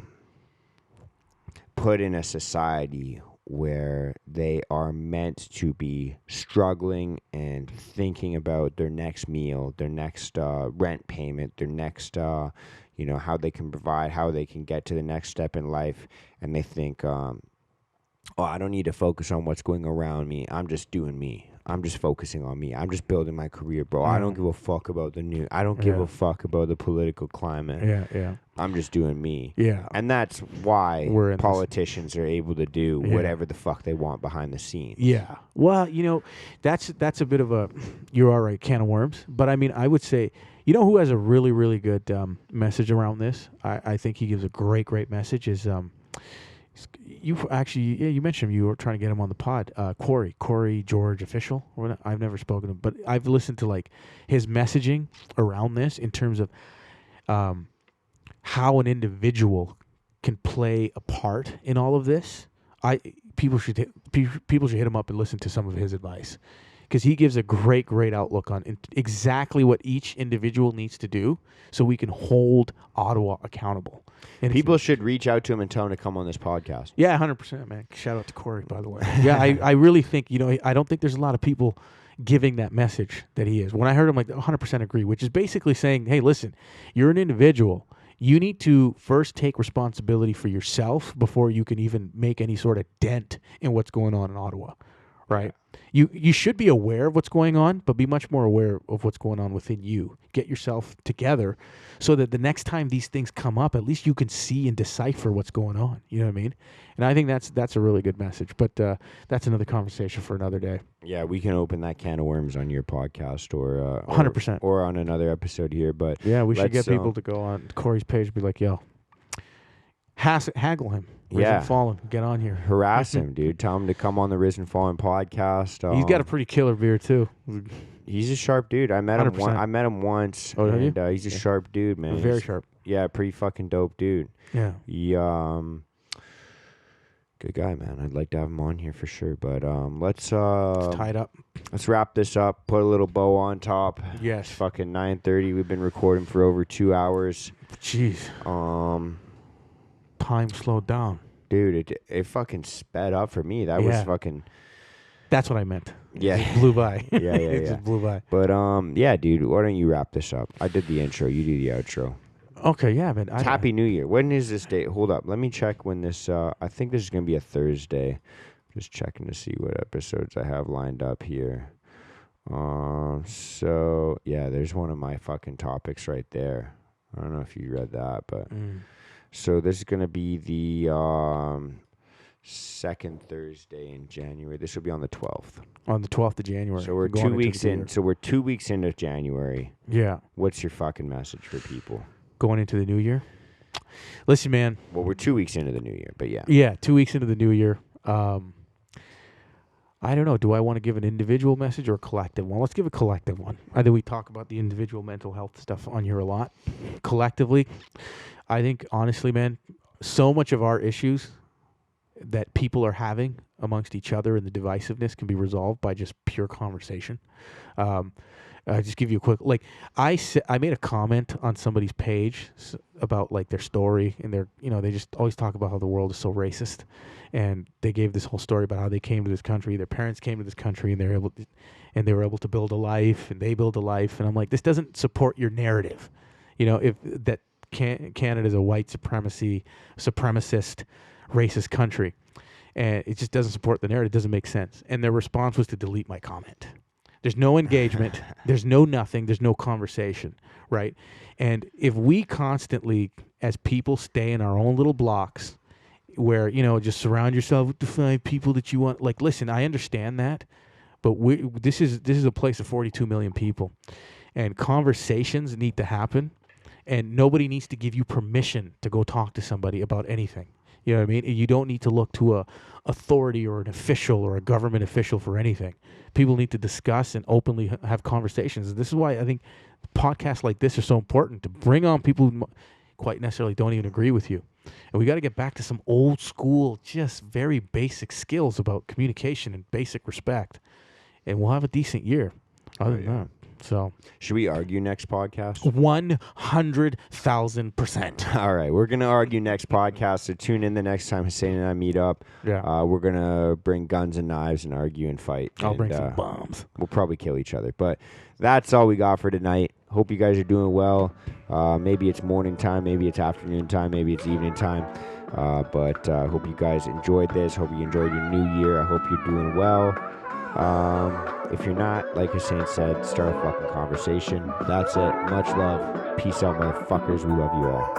put in a society where they are meant to be struggling and thinking about their next meal, their next rent payment, their next, how they can provide, how they can get to the next step in life. And they think, I don't need to focus on what's going around me. I'm just doing me. I'm just focusing on me. I'm just building my career, bro. I don't give a fuck about the news. I don't give a fuck about the political climate. Yeah. I'm just doing me. Yeah. And that's why We're in politicians are able to do whatever the fuck they want behind the scenes. Yeah. Well, that's a bit of a, you're all right, can of worms. But I mean, I would say, who has a really, really good message around this? I think he gives a great message is, you mentioned him. You were trying to get him on the pod. Corey George Official. I've never spoken to him, but I've listened to like his messaging around this in terms of how an individual can play a part in all of this. People should hit him up and listen to some of his advice because he gives a great outlook on exactly what each individual needs to do so we can hold Ottawa accountable. And people should reach out to him and tell him to come on this podcast. Yeah, 100%, man. Shout out to Corey, by the way. Yeah, I really think, I don't think there's a lot of people giving that message that he is. When I heard him, like, 100% agree, which is basically saying, hey, listen, you're an individual. You need to first take responsibility for yourself before you can even make any sort of dent in what's going on in Ottawa, right? You should be aware of what's going on, but be much more aware of what's going on within you. Get yourself together so that the next time these things come up, at least you can see and decipher what's going on. You know what I mean? And I think that's a really good message. But that's another conversation for another day. Yeah, we can open that can of worms on your podcast or 100%. or on another episode here. But yeah, we should get people to go on Corey's page and be like, yo, haggle him. Risen Fallen, get on here. Harass him, dude. Tell him to come on the Risen Fallen podcast. He's got a pretty killer beer, too. He's a sharp dude. I met him. 100%. I met him once. Oh, have you? And he's a sharp dude, man. Very He's, sharp. Yeah, pretty fucking dope dude. Yeah. He good guy, man. I'd like to have him on here for sure. But let's It's tied up. let's wrap this up. Put a little bow on top. Yes. It's fucking 9:30. We've been recording for over 2 hours. Jeez. Time slowed down. Dude, it fucking sped up for me. That was fucking. That's what I meant. Yeah. It blew by. Yeah. It just blew by. But yeah, dude. Why don't you wrap this up? I did the intro. You do the outro. Okay, yeah, man. It's Happy New Year. When is this date? Hold up. Let me check when this. I think this is gonna be a Thursday. Just checking to see what episodes I have lined up here. So yeah, there's one of my fucking topics right there. I don't know if you read that, but so this is gonna be the second Thursday in January. This will be on the 12th. On the 12th of January. So we're 2 weeks in. So we're 2 weeks into January. Yeah. What's your fucking message for people? Going into the new year? Listen, man. Well, we're 2 weeks into the new year, but yeah. Yeah, 2 weeks into the new year. I don't know. Do I want to give an individual message or a collective one? Let's give a collective one. I think we talk about the individual mental health stuff on here a lot. Collectively, I think, honestly, man, so much of our issues that people are having amongst each other and the divisiveness can be resolved by just pure conversation. I'll just give you a quick, like, I made a comment on somebody's page about, like, their story, and they just always talk about how the world is so racist, and they gave this whole story about how they came to this country, their parents came to this country, and they were able to build a life, and they built a life, and I'm like, this doesn't support your narrative, if that Canada is a white supremacist, racist country, and it just doesn't support the narrative. It doesn't make sense. And their response was to delete my comment. There's no engagement. There's no nothing. There's no conversation, right? And if we constantly, as people, stay in our own little blocks where, just surround yourself with the 5 people that you want. Like, listen, I understand that, but this is a place of 42 million people, and conversations need to happen, and nobody needs to give you permission to go talk to somebody about anything. You know what I mean? You don't need to look to a authority or an official or a government official for anything. People need to discuss and openly have conversations. And this is why I think podcasts like this are so important, to bring on people who quite necessarily don't even agree with you. And we got to get back to some old school, just very basic skills about communication and basic respect. And we'll have a decent year other than that. So, should we argue next podcast? 100,000%. All right, we're gonna argue next podcast. So tune in the next time Hussain and I meet up. Yeah, we're gonna bring guns and knives and argue and fight. I'll bring some bombs. We'll probably kill each other. But that's all we got for tonight. Hope you guys are doing well. Maybe it's morning time, maybe it's afternoon time, maybe it's evening time. But hope you guys enjoyed this. Hope you enjoyed your new year. I hope you're doing well. If you're not, like Hussain said, start a fucking conversation. That's it. Much love. Peace out, motherfuckers. We love you all.